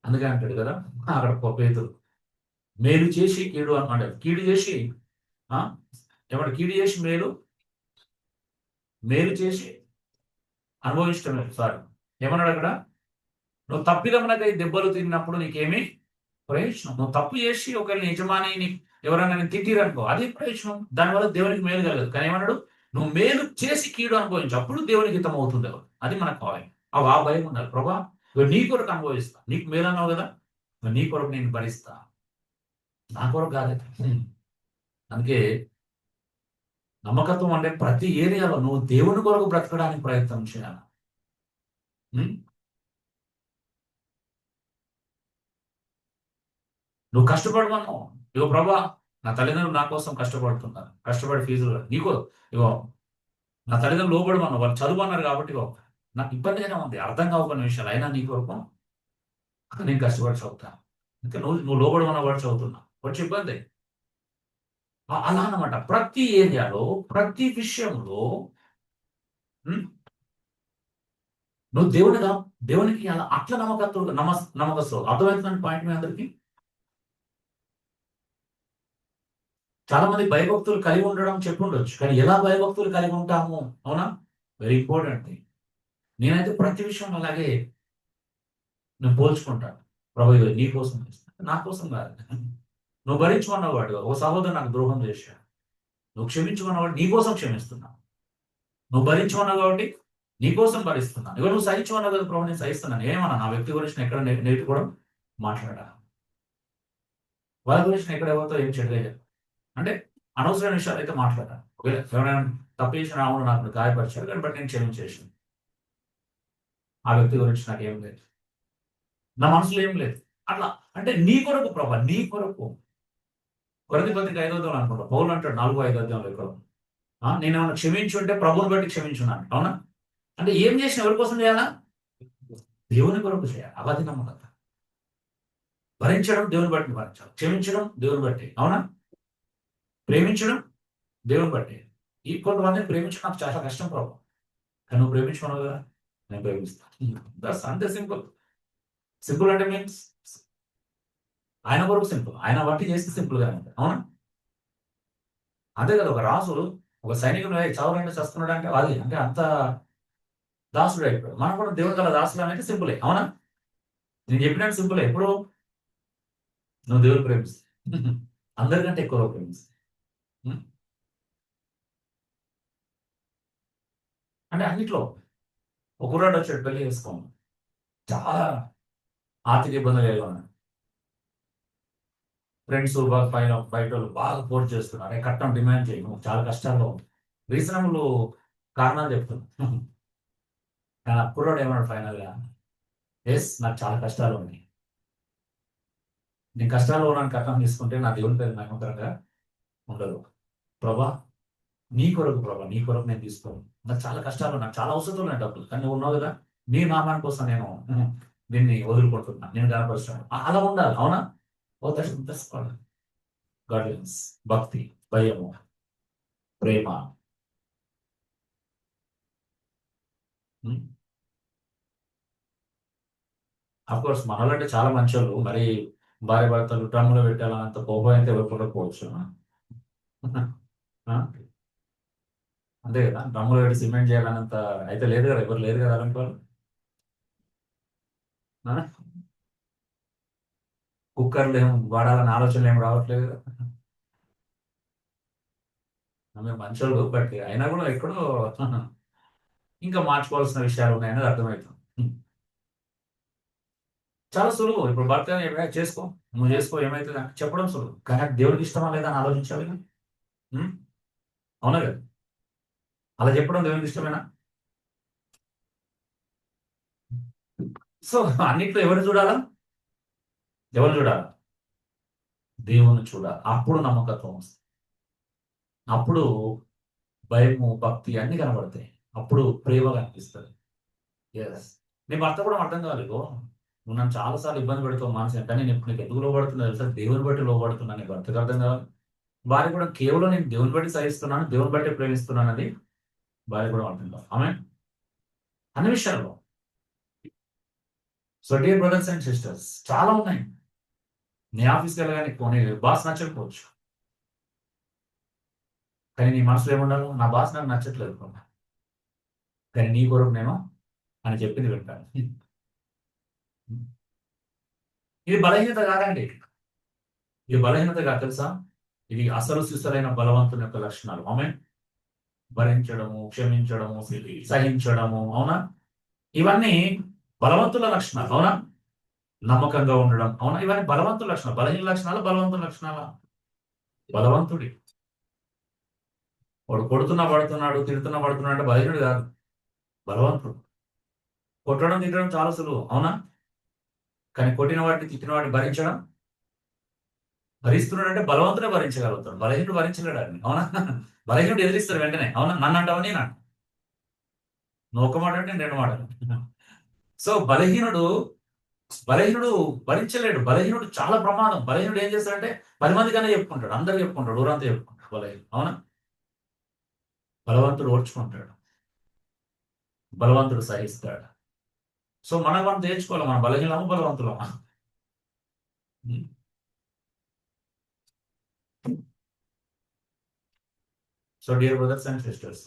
అందుకే అంటాడు కదా అక్కడ పేతురు, మేలు చేసి కీడు అంటే కీడు చేసి ఏమంటే కీడు చేసి మేలు చేసి అనుభవించడం. సారీ, ఏమన్నాడు అక్కడ? నువ్వు తప్పిదమునకై దెబ్బలు తిన్నప్పుడు నీకేమీ ప్రయోజనం. నువ్వు తప్పు చేసి ఒకవేళ యజమాని ఎవరైనా నేను తిట్టిరనుకో, అది ప్రయోజనం, దానివల్ల దేవునికి మేలు కలగదు. కానీ ఏమన్నాడు? నువ్వు మేలు చేసి కీడు అనుభవించు, అప్పుడు దేవునికి హితం అవుతుంది. అది మనకు కావాలి. ఆ భయం ఉండాలి. ప్రభా నీ కొరకు అనుభవిస్తా, నీకు మేలు అన్నావు కదా, నీ కొరకు నేను భరిస్తా, నా కొరకు కాదు. అందుకే నమ్మకత్వం అంటే ప్రతి ఏరియాలో నువ్వు దేవుని కొరకు బ్రతకడానికి ప్రయత్నం చేయాలి. నువ్వు కష్టపడమన్నావు, ఇగో ప్రభా నా తల్లిదండ్రులు నా కోసం కష్టపడుతున్నారు, కష్టపడి ఫీజులు నీకో, ఇగో నా తల్లిదండ్రులు లోబడమన్నావు, వాళ్ళు చదువు అన్నారు కాబట్టి ఇగో నాకు ఇబ్బందిగానే ఉంది, అర్థం కావు కొన్ని విషయాలు, అయినా నీ కొరకు నేను కష్టపడి చదువుతాను. ఇంకా నువ్వు లోబడమన్న వాడు చదువుతున్నా, వచ్చి ఇబ్బంది. అలా అన్నమాట. ప్రతి ఏరియాలో ప్రతి విషయంలో నువ్వు దేవునికి అట్లా నమ్మకస్తులు. అర్థమవుతుందని పాయింట్ మీ అందరికి. చాలా మంది భయభక్తులు కలిగి ఉండడం చెప్పుండొచ్చు, కానీ ఎలా భయభక్తులు కలిగి ఉంటాము? అవునా? Very important. నేనైతే ప్రతి విషయం అలాగే నేను పోల్చుకుంటాను. ప్రభు ఇదిగో నీ కోసం చేస్తాను, నా కోసం కాదు. నువ్వు భరించుకున్నవాడు, ఓ సహోదరు నాకు ద్రోహం చేశాడు, నువ్వు క్షమించుకున్నవాడు నీ కోసం క్షమిస్తున్నా. నువ్వు భరించుకున్నావు కాబట్టి నీ కోసం భరిస్తున్నాను. ఇక నువ్వు సహించుకున్నావు కదా ప్రభు, నేను సహిస్తున్నాను. ఏమన్నా నా వ్యక్తి గురించి నేను ఎక్కడ నేటి కూడా మాట్లాడా, వాళ్ళ గురించి నేను ఎక్కడ ఎవరితో ఏం చెడుగా చెప్పాను అంటే అనవసరమైన విషయాలు అయితే మాట్లాడాను. ఒకవేళ ఎవరైనా తప్పు చేసిన రాముడు నాకు గాయపరిచారు కానీ బట్ నేను క్షమించేసాను. ఆ వ్యక్తి గురించి నాకు ఏం లేదు, నా మనసులో ఏం లేదు. అట్లా అంటే నీ కొరకు ప్రభా, నీ కొరకు. కొరది కొద్దిగా 5వ అధ్యాయం అనుకుంటా పౌలు అంటాడు 4-5 అధ్యాయంలో ఇక్కడ, నేను ఏమైనా క్షమించుంటే ప్రభువుని బట్టి క్షమించున్నాను. అవునా? అంటే ఏం చేసిన ఎవరి కోసం చేయాలా? దేవుని కొరకు చేయాలి. అవాది నమ్మకత. భరించడం దేవుని బట్టి భరించాలి, క్షమించడం దేవుని బట్టి. అవునా? ప్రేమించడం దేవుని బట్టి. ఈ కొంతమందిని ప్రేమించడం నాకు చాలా కష్టం ప్రభు, కానీ నువ్వు ప్రేమించుకున్నావు కదా, నేను ప్రేమిస్తాను. దట్స్ అంతే సింపుల్. సింపుల్ అంటే మీన్స్ ఆయన కొరకు సింపుల్, ఆయన బట్టి చేస్తే సింపుల్ గా ఉంటుంది. అవునా? అదే కదా, ఒక రాజు ఒక సైనికుడు చావాలంటే చేస్తున్నాడు అంటే అది అంటే అంత దాసుడు అయిపోయాడు. మనం కూడా దేవుడు గల దాసులు అనేది సింపులే. అవునా? నేను చెప్పినట్టు సింపులే. ఎప్పుడు నువ్వు దేవుడు ప్రేమిస్తే అందరికంటే ఎక్కువ ప్రేమిస్తే అంటే అన్నిట్లో. ఒక కుర్రాడు వచ్చాడు పెళ్లి చేసుకోండి, చాలా ఆర్థిక ఇబ్బందులు ఏదో ఉన్నాయి. ఫ్రెండ్స్ పైన బయట వాళ్ళు బాగా ఫోర్స్ చేస్తున్నారు, కట్టం డిమాండ్ చేయను, చాలా కష్టాల్లో ఉంది. రీజనబుల్ కారణాలు చెప్తున్నాను. కానీ ఆ కుర్రాడు ఏమన్నాడు ఫైనల్గా, ఎస్ నాకు చాలా కష్టాలు ఉన్నాయి, నేను కష్టాల్లో ఉన్నాను, కట్నం తీసుకుంటే నా దేవుని పేరు నమ్మకంగా ఉండదు. ప్రభా నీ కొరకు, ప్రభా నీ కొరకు నేను తీసుకోను, నాకు చాలా కష్టాలు, నాకు చాలా అవసరం ఉన్నాయి డబ్బులు, కానీ నువ్వు ఉన్నావు కదా, నీ నామాని కోసం నేను దీన్ని వదులుకుంటున్నాను, నేను కనపరుస్తాను. అలా ఉండాలి. అవునా? ఓ గాడ్లీనెస్, భక్తి, భయము, ప్రేమ. అఫ్ కోర్స్ మనలంటే చాలా మంచి వాళ్ళు, మరి భార్య భర్తలు డ్రమ్ములో పెట్టాలన్నంత కోపం అయితే ఎవరు ఉండకపోవచ్చు. అంతే కదా, డ్రమ్ములో పెట్టి సిమెంట్ చేయాలన్నంత అయితే లేదు కదా, ఎవరు లేదు కదా అలాంటి వాళ్ళు. కుక్కర్లు ఏం వాడాలని ఆలోచనలు ఏం రావట్లేదు కదా. మేము మంచోళ్ళు, బట్ అయినా కూడా ఎక్కడో ఇంకా మార్చుకోవాల్సిన విషయాలు ఉన్నాయనేది అర్థమవుతుంది. చాలా సులువు. ఇప్పుడు భర్త చేసుకో, నువ్వు చేసుకో, ఏమైతుంది అంటే చెప్పడం సులువు, కానీ అది దేవుడికి ఇష్టమా లేదా అని ఆలోచించాలి. అవునా కదా? అలా చెప్పడం దేవునికి ఇష్టమేనా? సో అన్నిట్లో ఎవరు చూడాలా? ఎవరు చూడాలా? దేవుని చూడాలి. అప్పుడు నమ్మకత్వం వస్తుంది, అప్పుడు భయము, భక్తి అన్ని కనబడతాయి, అప్పుడు ప్రేమ కనిపిస్తుంది. ఎస్, నీ భర్త కూడా అర్థం కాలేదు, నువ్వు నన్ను చాలాసార్లు ఇబ్బంది పెడతావు మానసిక, కానీ నేను ఇప్పుడు నీకు ఎందుకు లోపడుతున్నా తెలుసా? దేవుని బట్టి లోపడుతున్నాను. నీ భర్తకు అర్థం కావాలి. భార్య కూడా కేవలం నేను దేవుని బట్టి సహిస్తున్నాను, దేవుని బట్టి ప్రేమిస్తున్నాను అని భార్య కూడా అర్థం కావాలి. ఆమె అన్ని విషయాల్లో. So dear brothers and sisters, చాలా ఉన్నాయి. నీ ఆఫీస్కి వెళ్ళగానే నీ బాస్ నచ్చకపోవచ్చు, కానీ నీ మనసులో ఏముండాలి? నా బాస్ నాకు నచ్చట్లేదు, కానీ నీ కొరకు నేను అని చెప్పింది వింటాను. ఇది బలహీనత కాదండి, ఇది బలహీనత కాదు తెలుసా, ఇది అసలు సిసలైన బలవంతుని యొక్క లక్షణాలు. ఆమె భరించడము, క్షమించడము, సహించడము. అవునా? ఇవన్నీ బలవంతుల లక్షణాలు. అవునా? నమ్మకంగా ఉండడం. అవునా? ఇవన్నీ బలవంతుల లక్షణాలు. బలహీన లక్షణాలు బలవంతుల లక్షణాలు. బలవంతుడి వాడు కొడుతున్నా పడుతున్నాడు, తిడుతున్నా పడుతున్నాడు అంటే బలహీనుడు కాదు, బలవంతుడు. కొట్టడం తిట్టడం చాలా సులువు. అవునా? కానీ కొట్టిన వాటిని తిట్టిన వాటిని భరించడం, భరిస్తున్నాడు అంటే బలవంతుడే భరించగలుగుతాడు, బలహీనుడు భరించలేడు అని. అవునా? బలహీనుడు ఎదిరిస్తాడు వెంటనే. అవునా? నన్ను అంటావు నేను అంట, నువ్వు ఒక మాట అంటే నేను 2 మాటలు. సో బలహీనుడు భరించలేడు. బలహీనుడు చాలా ప్రమాదం. బలహీనుడు ఏం చేస్తాడంటే 10 మందికన్నా చెప్పుకుంటాడు, అందరు చెప్పుకుంటాడు, ఊరంతా చెప్పుకుంటాడు బలహీనుడు. అవునా? బలవంతుడు ఓర్చుకుంటాడు, బలవంతుడు సహిస్తాడు. సో మనం తేల్చుకోవాలి, మన బలహీనమా బలవంతులమా. So dear brothers and sisters,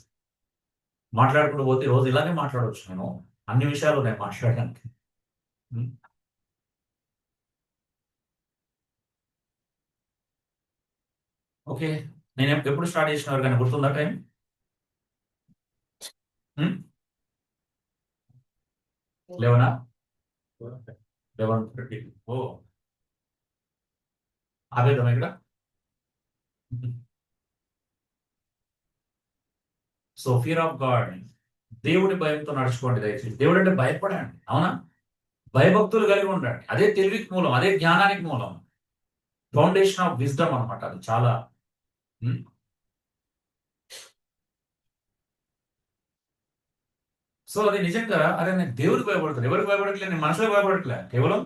మాట్లాడుకుంటూ పోతే రోజు ఇలానే మాట్లాడవచ్చు. నేను అన్ని విషయాలు ఉన్నాయి మాట్లాడడానికి. ఓకే, నేను ఎప్పుడు స్టార్ట్ చేసిన కానీ గుర్తుందా టైం? 11 11:30. ఓ ఆపేద్దాం ఇక్కడ. సో ఫియర్ ఆఫ్ గాడ్, దేవుడి భయంతో నడుచుకోండి దయచేసి. దేవుడు అంటే భయపడండి, అవునా? భయభక్తులు కలిగి ఉండండి. అదే తెలివికి మూలం, అదే జ్ఞానానికి మూలం. ఫౌండేషన్ ఆఫ్ విజ్డమ్ అనమాట అది. చాలా సో అది నిజంగా, అరే నేను దేవుడికి భయపడతాను. ఎవరికి భయపడట్లేదు, నేను మనుషులకు భయపడట్లే. కేవలం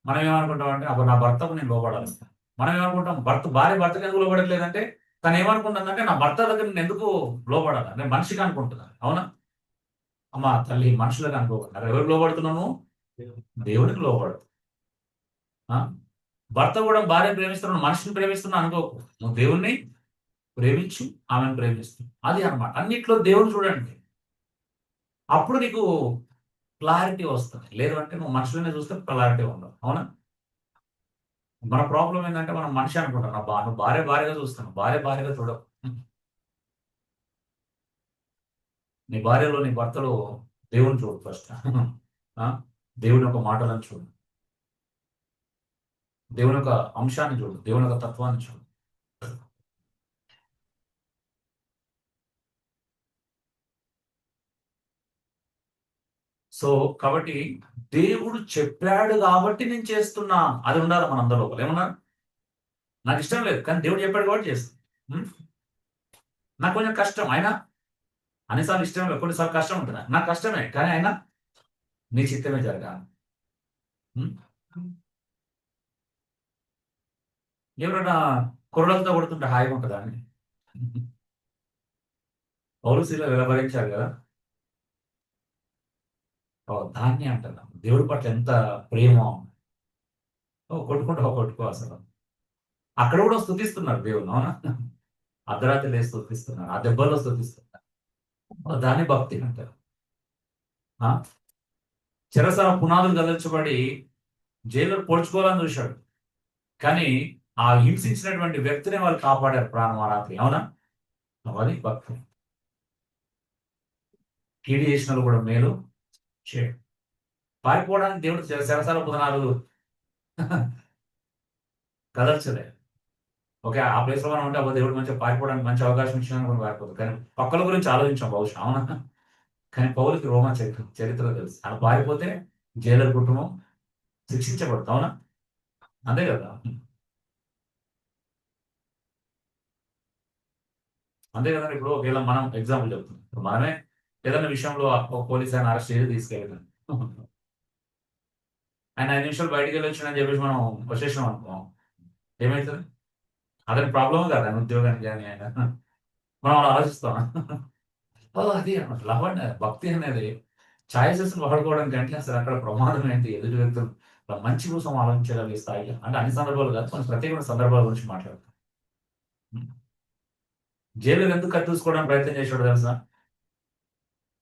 మనం ఏమనుకుంటాం అంటే, అప్పుడు నా భర్తకు నేను లోపడాలి. మనం ఏమనుకుంటాం, భార్య భర్తకి ఎందుకు లోపడట్లేదంటే తను ఏమనుకుంటుందంటే నా భర్త దగ్గర నేను ఎందుకు లోపడాలి, నేను మనిషికి అనుకుంటున్నాను. అవునా? అమ్మ తల్లి, మనుషులకు అనుకోకుండా ఎవరికి లోపడుతున్నాను? దేవుడికి లోపడు. భర్త కూడా భార్య ప్రేమిస్తున్నాను, మనిషిని ప్రేమిస్తున్నా అనుకోకు. నువ్వు దేవుణ్ణి ప్రేమించు, ఆమెను ప్రేమిస్తు. అది అన్నమాట. అన్నిట్లో దేవుని చూడండి, అప్పుడు నీకు క్లారిటీ వస్తుంది. లేదు అంటే నువ్వు మనుషులనే చూస్తే క్లారిటీ ఉండదు. అవునా? మన ప్రాబ్లం ఏంటంటే మనం మనిషి అనుకుంటాం. నువ్వు భార్యగా చూస్తాను, భార్యగా చూడవు. నీ భార్యలో, నీ భర్తలో దేవుని చూడు ఫస్ట్. దేవుని యొక్క మాటలను చూడు, దేవుని యొక్క అంశాన్ని చూడు, దేవుని యొక్క తత్వాన్ని చూడు. సో కాబట్టి దేవుడు చెప్పాడు కాబట్టి నేను చేస్తున్నా, అది ఉండాలి మన అందరి లోపల. ఏమన్నా నాకు ఇష్టం లేదు, కానీ దేవుడు చెప్పాడు కాబట్టి చేస్తాను. నాకు కొంచెం కష్టం, అయినా అన్నిసార్లు ఇష్టం లేదు, కొన్నిసార్లు కష్టం ఉంటుంది. నాకు కష్టమే, కానీ అయినా నీ చిత్తమే జరగాలి. ఎవరైనా కొరడలతో కొడుతుంటే హాయిగా ఉంటుందా అని పౌలుశీల వెలవరించారు కదా. దాన్ని అంటారు దేవుడి పట్ల ఎంత ప్రేమ. కొట్టుకో అసలు. అక్కడ కూడా స్తుతిస్తున్నారు దేవుడు, అవునా? అర్ధరాత్రి లేసి స్తుతిస్తున్నారు, ఆ దెబ్బల్లో స్తుతిస్తున్నారు. దాన్ని భక్తి అంటారు. చెరసర పునాదులు కదల్చబడి జైల్లో పోడ్చుకోవాలని చూశాడు, కానీ ఆ హింసించినటువంటి వ్యక్తిని వాళ్ళు కాపాడారు ప్రాణమారాత్రి. అవునా? అది భక్తి. కీడి చేసిన కూడా మేలు చేయడు. పారిపోవడానికి దేవుడు చెరసాల పునాదులు కదల్చలే. ఓకే, ఆ ప్లేస్ లో మనం ఉంటే అప్పుడు దేవుడు మంచిగా పారిపోవడానికి మంచి అవకాశం ఇచ్చినా కూడా పారిపోతుంది. కానీ పక్కల గురించి ఆలోచించాం బహుశా, అవునా? కానీ పౌలుకి రోమా చరిత్ర తెలుసు. అలా పారిపోతే జైలర్ కుటుంబం శిక్షించబడుతుంది. అవునా? అంతే కదా. అంతే కదా. ఇప్పుడు ఒకవేళ మనం ఎగ్జాంపుల్ చెప్తున్నాం, ఇప్పుడు మనమే ఏదైనా విషయంలో పోలీస్ ఆయన అరెస్ట్ చేసి తీసుకెళ్ళాం, ఆయన 5 నిమిషాలు బయటికి వెళ్ళొచ్చాడని చెప్పేసి మనం వచ్చేసినాం అనుకో, ఏమవుతుంది? అతని ప్రాబ్లం కాదు ఆయన ఉద్యోగానికి కానీ ఆయన, మనం అలా ఆలోచిస్తాం. అది లవ్ అండ్ భక్తి అనేది ఛాయిసెస్ వాడుకోవడానికి అంటే అసలు అక్కడ ప్రమాదం ఏంటి, ఎదుటి వ్యక్తులు మంచి కోసం ఆలోచించగలిగే స్థాయిలో, అంటే అన్ని సందర్భాలు కాదు, కొన్ని ప్రత్యేకమైన సందర్భాల గురించి మాట్లాడతాం. జైలు ఎందుకు కత్తి చూసుకోవడానికి ప్రయత్నం చేసాడు తెలుసా?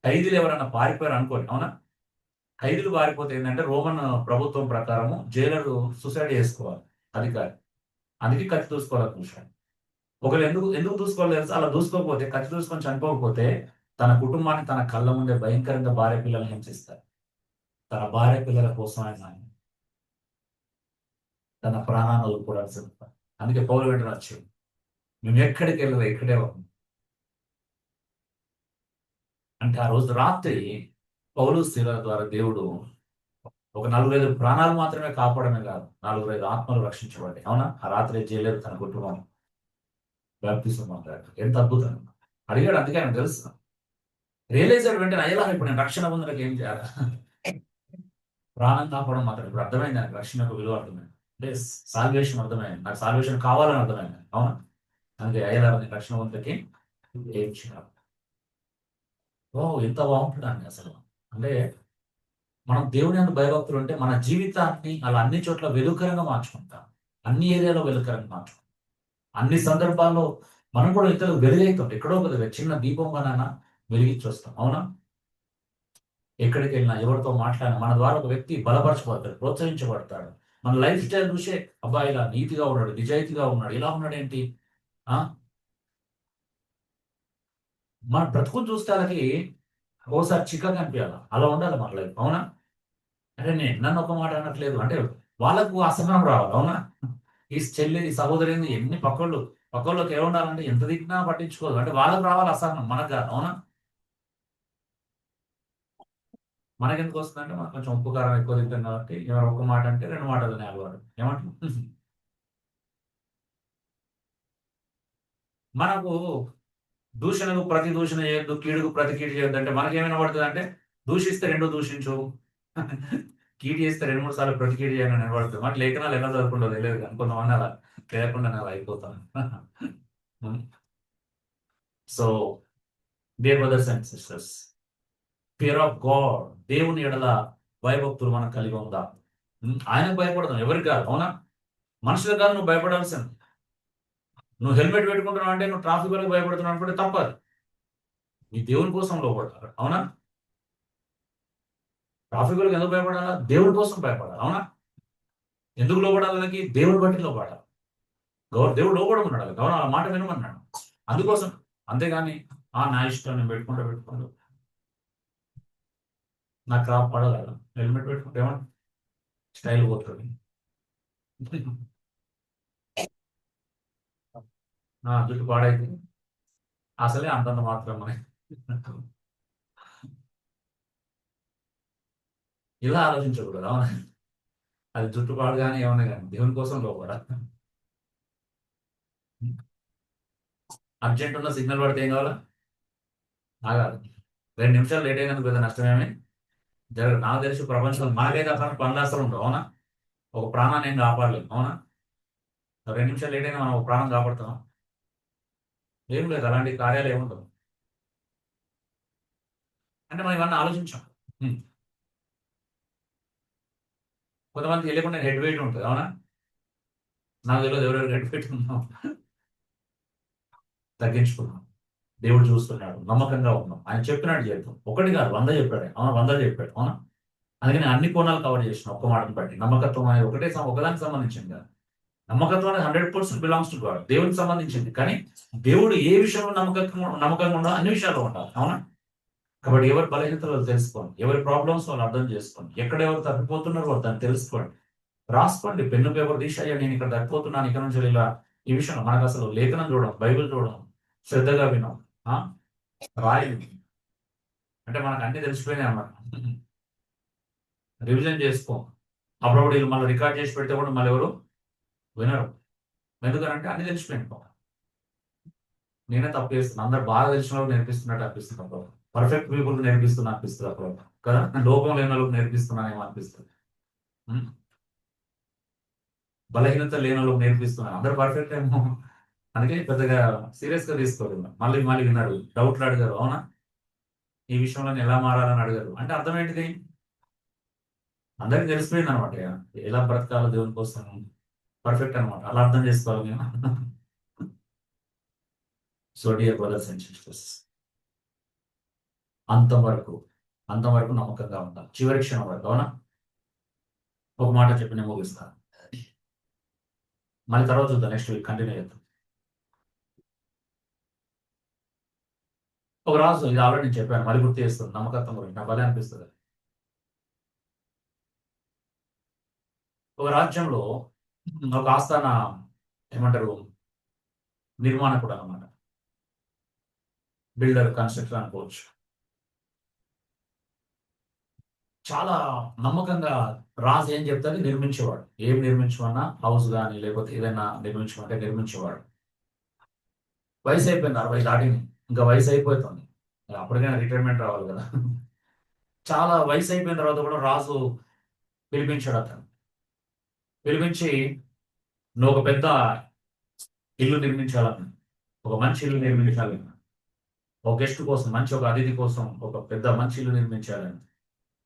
ఖైదీలు ఎవరన్నా పారిపోయారు అనుకోండి, అవునా? ఖైదీలు పారిపోతే ఏంటంటే రోమన్ ప్రభుత్వం ప్రకారము జైలరు సూసైడ్ చేసుకోవాలి, అధికారి. అందుకే కత్తి దూసుకోవాలని చూశాడు. ఒకవేళ ఎందుకు దూసుకోవాలి తెలుసా? అలా దూసుకోకపోతే, కత్తి దూసుకొని చనిపోకపోతే తన కుటుంబాన్ని తన కళ్ళ ముందే భయంకరంగా భార్య పిల్లలు హింసిస్తారు. తన భార్య పిల్లల కోసం ఆయన తన ప్రాణాన్ని వదులుకోవడానికి సిద్ధపడ్డాడు. అందుకే పౌలు వెంటనే వచ్చాడు, మేము ఎక్కడికి వెళ్ళదు, ఇక్కడే ఉన్నాం అంటే. ఆ రోజు రాత్రి పౌలు శీలల ద్వారా దేవుడు ఒక 4-5 ప్రాణాలు మాత్రమే కాపాడమే కాదు, 4-5 ఆత్మలు రక్షించబడ్డాయి. అవునా? ఆ రాత్రి జైలేదు తన కుటుంబం బాప్తిసం పొందాడు. ఎంత అద్భుతం అడిగాడు. అందుకే ఆయన తెలుసు, రియలైజ్ అయ్యాడు వెంటనే, అయ్యేలా ఇప్పుడు నేను రక్షణ పొందడానికి ఏం చేయాలి? ప్రాణం కాపాడడం మాత్రం. ఇప్పుడు అర్థమైంది నాకు రక్షణ యొక్క విలువ, అర్థమైంది అంటే సాల్వేషన్ అర్థమైంది, నాకు సాల్వేషన్ కావాలని అర్థమైంది. అవునా? అందుకే అయ్యేలా రక్షణ పొందడానికి ఏం చేయాలి? ఎంత బాగుంటుందండి అసలు. అంటే మనం దేవుని యందు భయభక్తులు ఉంటే మన జీవితాన్ని అలా అన్ని చోట్ల వెలుకరంగా మార్చుకుంటాం, అన్ని ఏరియాలో వెలుకరంగా మార్చుకుంటాం, అన్ని సందర్భాల్లో మనం కూడా ఇతరులకు వెలుగైతాం. ఎక్కడో ఒక దగ్గర చిన్న దీపంగానైనా వెలిగించి వస్తాం. అవునా? ఎక్కడికి వెళ్ళినా, ఎవరితో మాట్లాడినా మన ద్వారా ఒక వ్యక్తి బలపరచబడతాడు, ప్రోత్సహించబడతాడు. మన లైఫ్ స్టైల్ చూసే అబ్బాయి ఇలా నీతిగా ఉన్నాడు, నిజాయితీగా ఉన్నాడు, ఇలా ఉన్నాడు ఏంటి? ఆ మన బ్రతుకుని చూస్తే వాళ్ళకి ఓసారి చిక్కగా అనిపించాలి. అలా ఉండాలి మన లైఫ్. అవునా? అంటే నేను నన్ను ఒక మాట అనట్లేదు. అంటే వాళ్ళకు అసహనం రావాలి. అవునా? ఈ చెల్లి, ఈ సహోదరి ఎన్ని పక్కోళ్ళకి ఏముండాలంటే ఎంత తిట్టినా పట్టించుకోదు. అంటే వాళ్ళకి రావాలి అసహనం, మనకు కాదు. అవునా? మనకెందుకు వస్తుందంటే మనం కొంచెం ఉప్పు కారం ఎక్కువ తింటాం కాబట్టి ఎవరు ఒక్క మాట అంటే 2 మాటలు అనే అలవాటు. ఏమంటారు? మనకు దూషణకు ప్రతి దూషణ చేయొద్దు, కీడుకు ప్రతి కీడు చేయొద్దు అంటే మనకేమైనా పడుతుందంటే దూషిస్తే 2 దూషించు. కీడు చేస్తే 2, 3 సార్లు ప్రతి కీడు చేయని పడుతుంది. మరి లేఖనాలు ఎలా చదువుకుంటో తెలియదు కానీ కొంతమంది అలా తెలియకుండా అలా అయిపోతాను. So dear brothers and sisters, fear of God, దేవుని ఎడల భయభక్తులు మనం కలిగి ఉందాం. ఆయనకు భయపడదాం, ఎవరికి కాదు. అవునా? మనుషులకు కాదు నువ్వు భయపడాల్సింది. నువ్వు హెల్మెట్ పెట్టుకుంటున్నావు అంటే నువ్వు ట్రాఫిక్ వరకు భయపడుతున్నావు అనుకుంటే తప్పదు. నీ దేవుని కోసం లోపడాలి. అవునా? ట్రాఫిక్ వరకు ఎందుకు భయపడాలా? దేవుని కోసం భయపడాలి. అవునా? ఎందుకు లోపడాలకి? దేవుని బట్టి లోపడాలి. దేవుడు లోపడమన్నాడు. గౌరవ ఆ మాట వినమన్నాడు. అందుకోసం. అంతేగాని నా ఇష్టం నేను పెట్టుకుంటూ నాకు క్రాప్ పడదు కదా. హెల్మెట్ పెట్టుకుంటే ఏమన్నా స్టైల్ పోతుంది. జుట్టు పాడైతే అసలే అంతంత మాత్రమే. ఇలా ఆలోచించకూడదు. అవునా? అది జుట్టు పాడు కానీ ఏమన్నా కానీ దేవుని కోసం లోపడాలి. అర్జెంట్ ఉన్న సిగ్నల్ పడితే ఏం కావాలా? ఆగాలి. 2 నిమిషాలు లేట్ అయినందుకు పెద్ద నష్టమేమి జరగదు. నాకు తెలిసి ప్రపంచంలో మనకైతే అసలు పనులు అసలు ఉండవు. అవునా? ఒక ప్రాణాన్ని ఏం కాపాడలేదు. అవునా? 2 నిమిషాలు లేట్ అయినా మనం ఒక ప్రాణం కాపాడుతాం. ఏం లేదు, అలాంటి కార్యాలు ఏముండవు. అంటే మనం ఇవన్నీ ఆలోచించాం. కొంతమంది తెలియకుండా హెడ్ వెయిట్ ఉంటుంది. అవునా? నాకు తెలియదు ఎవరెవరు హెడ్ వెయిట్ ఉన్నాం. తగ్గించుకున్నాం. దేవుడు చూస్తున్నాడు, నమ్మకంగా ఉన్నాం. ఆయన చెప్పినట్టు చేద్దాం. ఒకటి కాదు 100 చెప్పాడు. అవునా? 100 చెప్పాడు. అవునా? అందుకని అన్ని కోణాలు కవర్ చేసిన ఒక్క మాటను బట్టి. నమ్మకత్వం అనేది ఒకదానికి సంబంధించింది కాదు. నమ్మకత్వం అనేది 100% బిలాంగ్స్ టు గాడ్. దేవునికి సంబంధించింది. కానీ దేవుడు ఏ విషయంలో నమ్మకంగా ఉండో అన్ని విషయాల్లో ఉండాలి. అవునా? కాబట్టి ఎవరి బలహీనతలు తెలుసుకోండి, ఎవరి ప్రాబ్లమ్స్ వాళ్ళు అర్థం చేసుకోండి, ఎక్కడ ఎవరు తప్పిపోతున్నారో వాళ్ళు దాన్ని తెలుసుకోండి, రాసుకోండి. పెన్ను పేపర్ తీసి అయ్యా నేను ఇక్కడ తప్పిపోతున్నాను, ఇక్కడ నుంచి ఇలా ఈ విషయంలో మనకు అసలు లేఖనం చూడడం, బైబిల్ చూడడం, శ్రద్ధగా వినం, రాయి అంటే మనకు అన్ని తెలిసిపోయినాయి అన్నమాట. రివిజన్ చేసుకో. అప్పుడప్పుడు వీళ్ళు మళ్ళీ రికార్డ్ చేసి పెడితే కూడా మళ్ళీ ఎవరు వినరు. ఎందుకంటే అన్ని తెలిసిపోయింది. నేనే తప్పు చేస్తున్నాను, అందరు బాగా తెలిసిన వాళ్ళకి నేర్పిస్తున్నట్టు అనిపిస్తున్నప్పుడు, పర్ఫెక్ట్ పీపుల్ నేర్పిస్తున్నా అనిపిస్తుంది అప్పుడు కదా. లోపం లేని వాళ్ళకి నేర్పిస్తున్నానేమో అనిపిస్తుంది. బలహీనత లేని వాళ్ళకి నేర్పిస్తున్నాను, అందరు పర్ఫెక్ట్ ఏమో. అందుకే పెద్దగా సీరియస్ గా తీసుకోరు. మళ్ళీ మళ్ళీ విన్నారు, డౌట్లు అడిగారు. అవునా? ఈ విషయంలో నేను ఎలా మారాలని అడిగారు. అంటే అర్థం ఏంటిది? అందరికి తెలిసిపోయింది అనమాట. ఎలా బ్రతకాలో దేవుని కోసం పర్ఫెక్ట్ అనమాట. అలా అర్థం చేసుకోవాలి మేము. So dear brothers and sisters, అంతవరకు అంతవరకు నమ్మకంగా ఉంటాం చివరి క్షణం వరకు. అవునా? ఒక మాట చెప్పి నేను ముగిస్తాను. మళ్ళీ తర్వాత చూద్దాం, నెక్స్ట్ వీక్ కంటిన్యూ చేద్దాం. ఒక రాజు, ఇది ఆల్రెడీ నేను చెప్పాను, మళ్ళీ గుర్తు చేస్తాను నమ్మకత్వం గురించి, నాకు భలే అనిపిస్తుంది. ఒక రాజ్యంలో ఒక ఆస్థాన ఏమంటారు నిర్మాణకుడు అనమాట, బిల్డర్, కన్స్ట్రక్టర్ అనుకోవచ్చు. చాలా నమ్మకంగా రాజు ఏం చెప్తే నిర్మించేవాడు. ఏం నిర్మించమన్నా, హౌస్ కానీ లేకపోతే ఏదైనా నిర్మించమంటే నిర్మించేవాడు. వయసు అయిపోయింది, 60 దాటింది. ఇంకా వయసు అయిపోతుంది, అప్పటికైనా రిటైర్మెంట్ రావాలి కదా. చాలా వయసు అయిపోయిన తర్వాత కూడా రాజు పిలిపించాడు అతను. పిలిపించి నువ్వు ఒక పెద్ద ఇల్లు నిర్మించాలని, ఒక మంచి ఇల్లు నిర్మించాలని, ఒక గెస్ట్ కోసం, మంచి ఒక అతిథి కోసం ఒక పెద్ద మంచి ఇల్లు నిర్మించాలని,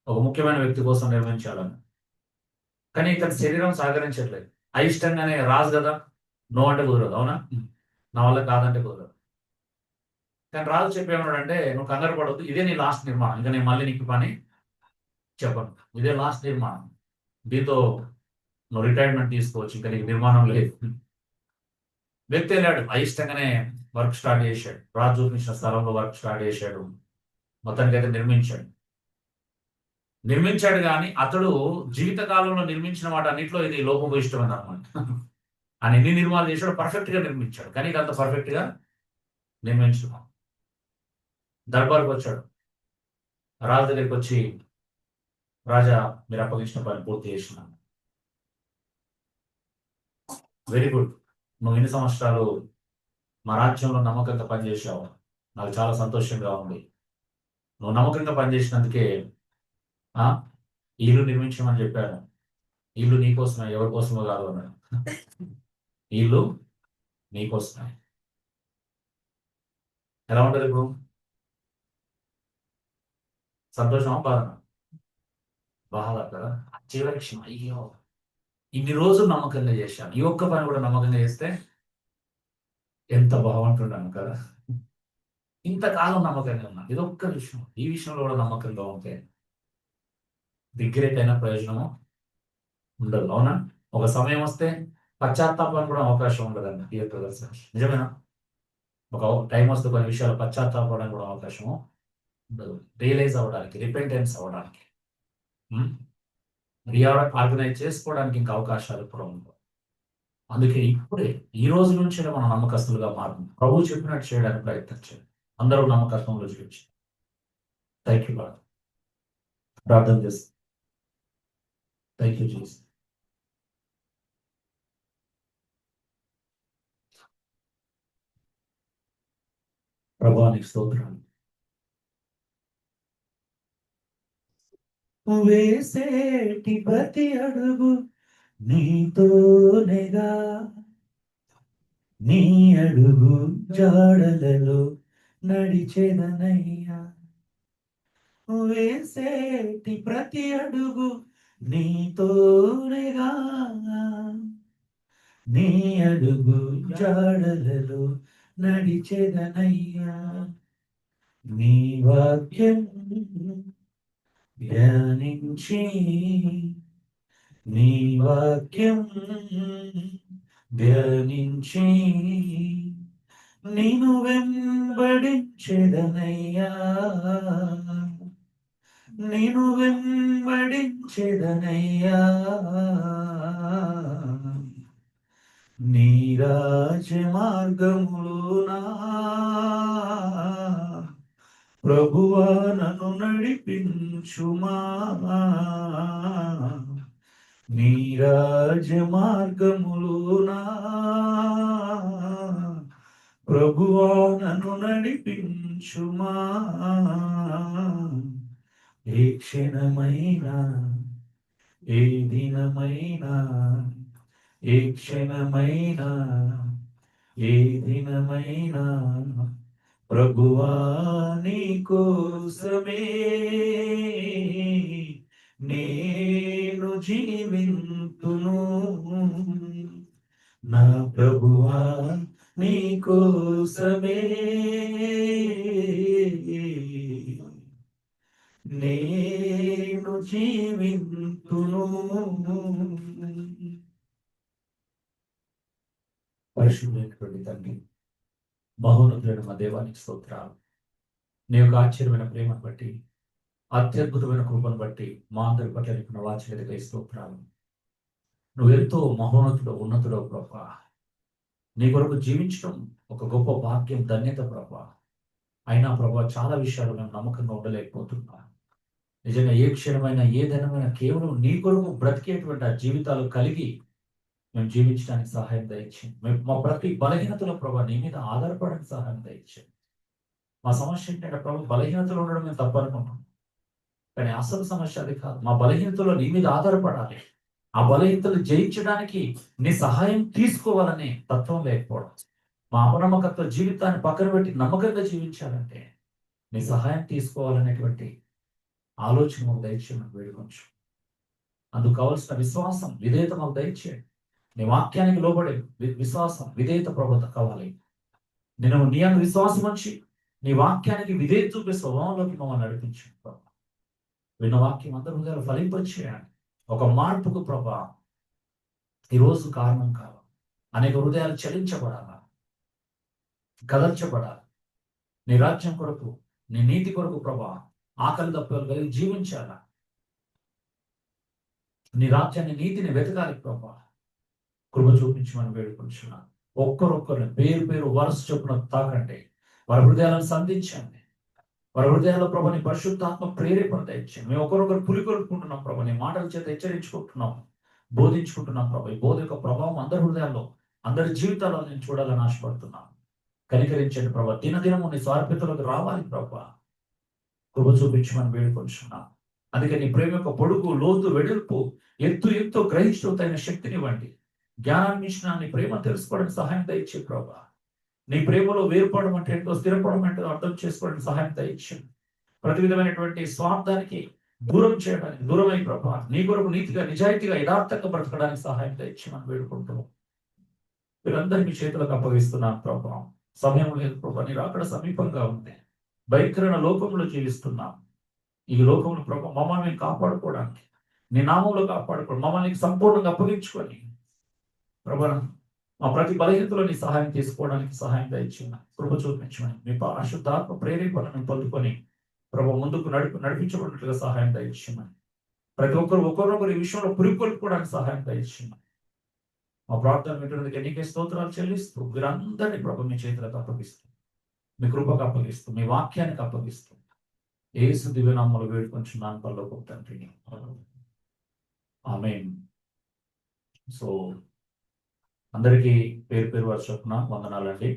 ఒక ముఖ్యమైన వ్యక్తి కోసం నిర్మించాలని. కానీ ఇతని శరీరం సహకరించట్లేదు. అయిష్టంగానే రాజు కదా, నో అంటే కుదరదు. అవునా? నా వల్ల కాదంటే కుదరదు. కానీ రాజు చెప్పేమన్నాడంటే, నువ్వు కంగారు పడవద్దు, ఇదే నీ లాస్ట్ నిర్మాణం, ఇంకా నేను మళ్ళీ నీకు పని చెప్పను, ఇదే లాస్ట్ నిర్మాణం, దీంతో నువ్వు రిటైర్మెంట్ తీసుకోవచ్చు, ఇంకా నీకు నిర్మాణం లేదు. వ్యక్తి వెళ్ళాడు, అయిష్టంగానే వర్క్ స్టార్ట్ చేశాడు, రాజు చూపించిన స్థలంలో వర్క్ స్టార్ట్ చేశాడు, మొత్తానికి అయితే నిర్మించాడు కానీ అతడు జీవితకాలంలో నిర్మించిన వాటి అన్నింటిలో ఇది లోపభూయిష్టమైన అనమాట. ఆయన ఎన్ని నిర్మాణాలు చేశాడో పర్ఫెక్ట్ గా నిర్మించాడు, కానీ ఇది అంత పర్ఫెక్ట్ గా నిర్మించడం. దర్బార్కి వచ్చాడు, రాజు దగ్గరికి వచ్చి, రాజా మీరు అప్పగించిన పని పూర్తి చేసినాను. వెరీ గుడ్, నువ్వు ఎన్ని సంవత్సరాలు మా రాజ్యంలో నమ్మకంగా పనిచేసావు, నాకు చాలా సంతోషంగా ఉంది. నువ్వు నమ్మకంగా పనిచేసినందుకే ఇల్లు నిర్మించమని చెప్పాను. ఇల్లు నీకోసమే, ఎవరి కోసమో కాదు అన్నాడు. ఇల్లు నీకోసమే. ఎలా ఉంటుంది ఇప్పుడు? సంతోషమా బాధనా? బాధ కదా. చివరి క్షణం, అయ్యో ఇన్ని రోజులు నమ్మకంగా చేశాను, ఈ ఒక్క పని కూడా నమ్మకంగా చేస్తే ఎంత బాగుంటున్నాను కదా. ఇంతకాలం నమ్మకంగా ఉన్నాను, ఇదొక్క విషయం, ఈ విషయంలో కూడా నమ్మకంగా ఉంటే రిగ్రెట్ అయిన ప్రయోజనము ఉండదు. అవునా? ఒక సమయం వస్తే పశ్చాత్తాపానికి కూడా అవకాశం ఉండదండి. డియర్ బ్రదర్స్, నిజమేనా? ఒక టైం వస్తే కొన్ని విషయాలు పశ్చాత్తాపడానికి కూడా అవకాశము ఉండదు, రియలైజ్ అవ్వడానికి, రిపెంటెన్స్ అవ్వడానికి, ఆర్గనైజ్ చేసుకోవడానికి ఇంకా అవకాశాలు కూడా ఉండవు. అందుకే ఇప్పుడే ఈ రోజు నుంచి మనం నమ్మకస్తులుగా మారుతుంది. ప్రభు చెప్పినట్టు చేయడానికి ప్రయత్నం చేయండి. అందరూ నమ్మకత్వంలో చూపించి. Thank you lord. ప్రార్థన చేస్తాం. Thank you Jesus. ప్రభువానికి స్తోత్రాలు. వేసేటి ప్రతి అడుగు నీతోనేగా, నీ అడుగు జాడలలో నడిచేదనయ్యా. వేసేటి ప్రతి అడుగు నీతోనేగా, నీ అడుగు జాడలలో నడిచేదనయ్యా. నీ వాక్యం ధ్యానించి, నీ వాక్యం ధ్యానించి నిన్ను వెంబడించెదనయ్యా, నిన్ను వెంబడించెదనయ్యా. నీ రాజ మార్గములోనా ప్రభువా నన్ను నడిపించుమా, నీ రాజ మార్గములోనా ప్రభువా నన్ను నడిపించుమా. ఏ క్షణమైనా, ఏ దినమైనా, ఏ క్షణమైనా, ఏ దినమైనా ప్రభువా నీ కోసమే నేను జీవింతును. నా ప్రభువా నీ కోసమే నేను జీవింతును. పరిశుద్ధమైనటువంటి తండ్రి, మహోన్నతుడైన మా దేవానికి స్తోత్రాలు. నీ యొక్క ఆశ్చర్యమైన ప్రేమను బట్టి, అత్యద్భుతమైన కృపను బట్టి మా అందరి పట్ల నీకున్న వాత్సల్యతకై స్తోత్రాలు. నువ్వు ఎంతో మహోన్నతుడు, ఉన్నతుడో ప్రభా. నీ కొరకు జీవించడం ఒక గొప్ప భాగ్యం, ధన్యత ప్రభా. అయినా ప్రభా చాలా విషయాలు మేము నమ్మకంగా ఉండలేకపోతున్నాం. నిజంగా ఏ క్షణమైనా, ఏ దినమైనా కేవలం నీ కొరకు బ్రతికేటువంటి ఆ జీవితాలు కలిగి మేము జీవించడానికి సహాయం దయచేయండి. మేము మా ప్రతి బలహీనతలో ప్రభా నీ మీద ఆధారపడడానికి సహాయం దయచేయండి. మా సమస్య ఏంటంటే ప్రభు, బలహీనతలు ఉండడం మేము తప్పనుకుంటాం, కానీ అసలు సమస్య అది కాదు. మా బలహీనతలో నీ మీద ఆధారపడాలి. ఆ బలహీనతలు జయించడానికి నీ సహాయం తీసుకోవాలనే తత్వం లేకపోవడం, మా అపనమ్మకత్వ జీవితాన్ని పక్కన పెట్టి నమ్మకంగా జీవించాలంటే నీ సహాయం తీసుకోవాలనేటువంటి ఆలోచన మాకు దయచేయమని వేడుకొంచు. అందుకు కావలసిన విశ్వాసం, విధేయత మాకు దయచేయండి. నీ వాక్యానికి లోబడే విశ్వాసం, విధేయత ప్రభుత్వం కావాలి. నేను నీ అందు విశ్వాసం ఉంచి నీ వాక్యానికి విధేయత చూపే స్వభావంలోకి మమ్మల్ని నడిపించు ప్రభా. విన్న వాక్యం అందరి హృదయాలు ఫలింపచేయండి. ఒక మార్పుకు ప్రభా ఈరోజు కారణం కావాలి. అనేక హృదయాలు చలించబడాలా, కదర్చబడాలి. నీ రాజ్యం కొరకు, నీ నీతి కొరకు ప్రభా ఆకలి దప్పులు కలిగి జీవించాలా. నీ రాజ్యాన్ని, నీతిని వెతకాలి ప్రభా. కృప చూపించమని వేడుకుంటున్నాను. ఒక్కరొక్కరిని పేరు పేరు వరుస చొప్పున తాకండి. వారి హృదయాలను సంధించండి. వారి హృదయాల్లో ప్రభా నీ పరిశుద్ధాత్మ ప్రేరేపణ తెచ్చండి. మేము ఒకరొకరు పులికొల్పుకుంటున్నాం ప్రభా. నీ మాటల చేత హెచ్చరించుకుంటున్నాం, బోధించుకుంటున్నాం ప్రభా. ఈ బోధ యొక్క ప్రభావం అందరి హృదయాల్లో, అందరి జీవితాల్లో నేను చూడాలని ఆశపడుతున్నాను. కనికరించండి ప్రభా. దినదినము నీ స్వార్పితలోకి రావాలి ప్రభా. కృప చూపించమని వేడుకొంచున్నాను. అందుకే నీ ప్రేమ యొక్క పొడుగు, లోతు, వెడల్పు, ఎంతో గ్రహిష్ఠుతైన శక్తినివ్వండి. జ్ఞానాన్ని మించిన నీ ప్రేమ తెలుసుకోవడానికి సహాయం దయచే ప్రభా. నీ ప్రేమలో వేరుపడడం అంటే ఏంటో, స్థిరపడడం అంటే అర్థం చేసుకోవడానికి సహాయం దయచేయండి. ప్రతి విధమైనటువంటి స్వార్థానికి దూరం చేయడానికి, దూరమై ప్రభా నీ కొరకు నీతిగా, నిజాయితీగా, యథార్థంగా బ్రతకడానికి సహాయం దయచేయమని వేడుకుంటున్నాం. వీరందరినీ చేతులకు అప్పగిస్తున్నాను ప్రభా. సమయం లేదు ప్రభా. నీ రాకడ సమీపంగా ఉంది. భయంకరమైన లోకంలో జీవిస్తున్నాం. ఈ లోకంలో ప్రభా మమ్మల్ని కాపాడుకోవడానికి, నీ నామంలో కాపాడుకోవడం, మమ్మల్ని సంపూర్ణంగా అప్పగించుకొని ప్రభా మా ప్రతి బలహీనతలో నీ సహాయం తీసుకోవడానికి సహాయం దయచేయమని, కృప చూపించమని, మీ పరిశుద్ధాత్మ ప్రేరేపణను పొందుకొని ప్రభా ముందుకు నడిపించబడినట్లుగా సహాయం దయచేయమని, ప్రతి ఒక్కరు ఒకరొకరు ఈ విషయంలో పురికొల్పుకోవడానికి సహాయం దయచేయమని, మా ప్రార్థన వింటున్నందుకు నీకే స్తోత్రాలు చెల్లిస్తూ వీరందరినీ ప్రభు మీ చేతులకు అప్పగిస్తూ, మీ కృపకు అప్పగిస్తూ, మీ వాక్యానికి అప్పగిస్తూ యేసు దివ్యనామములో వేడుకొంచున్నాను పరలోకపు తండ్రి. ఆమేన్. సో అందరికీ పేరు పేరు వరుస చొప్పున వందనాలండి.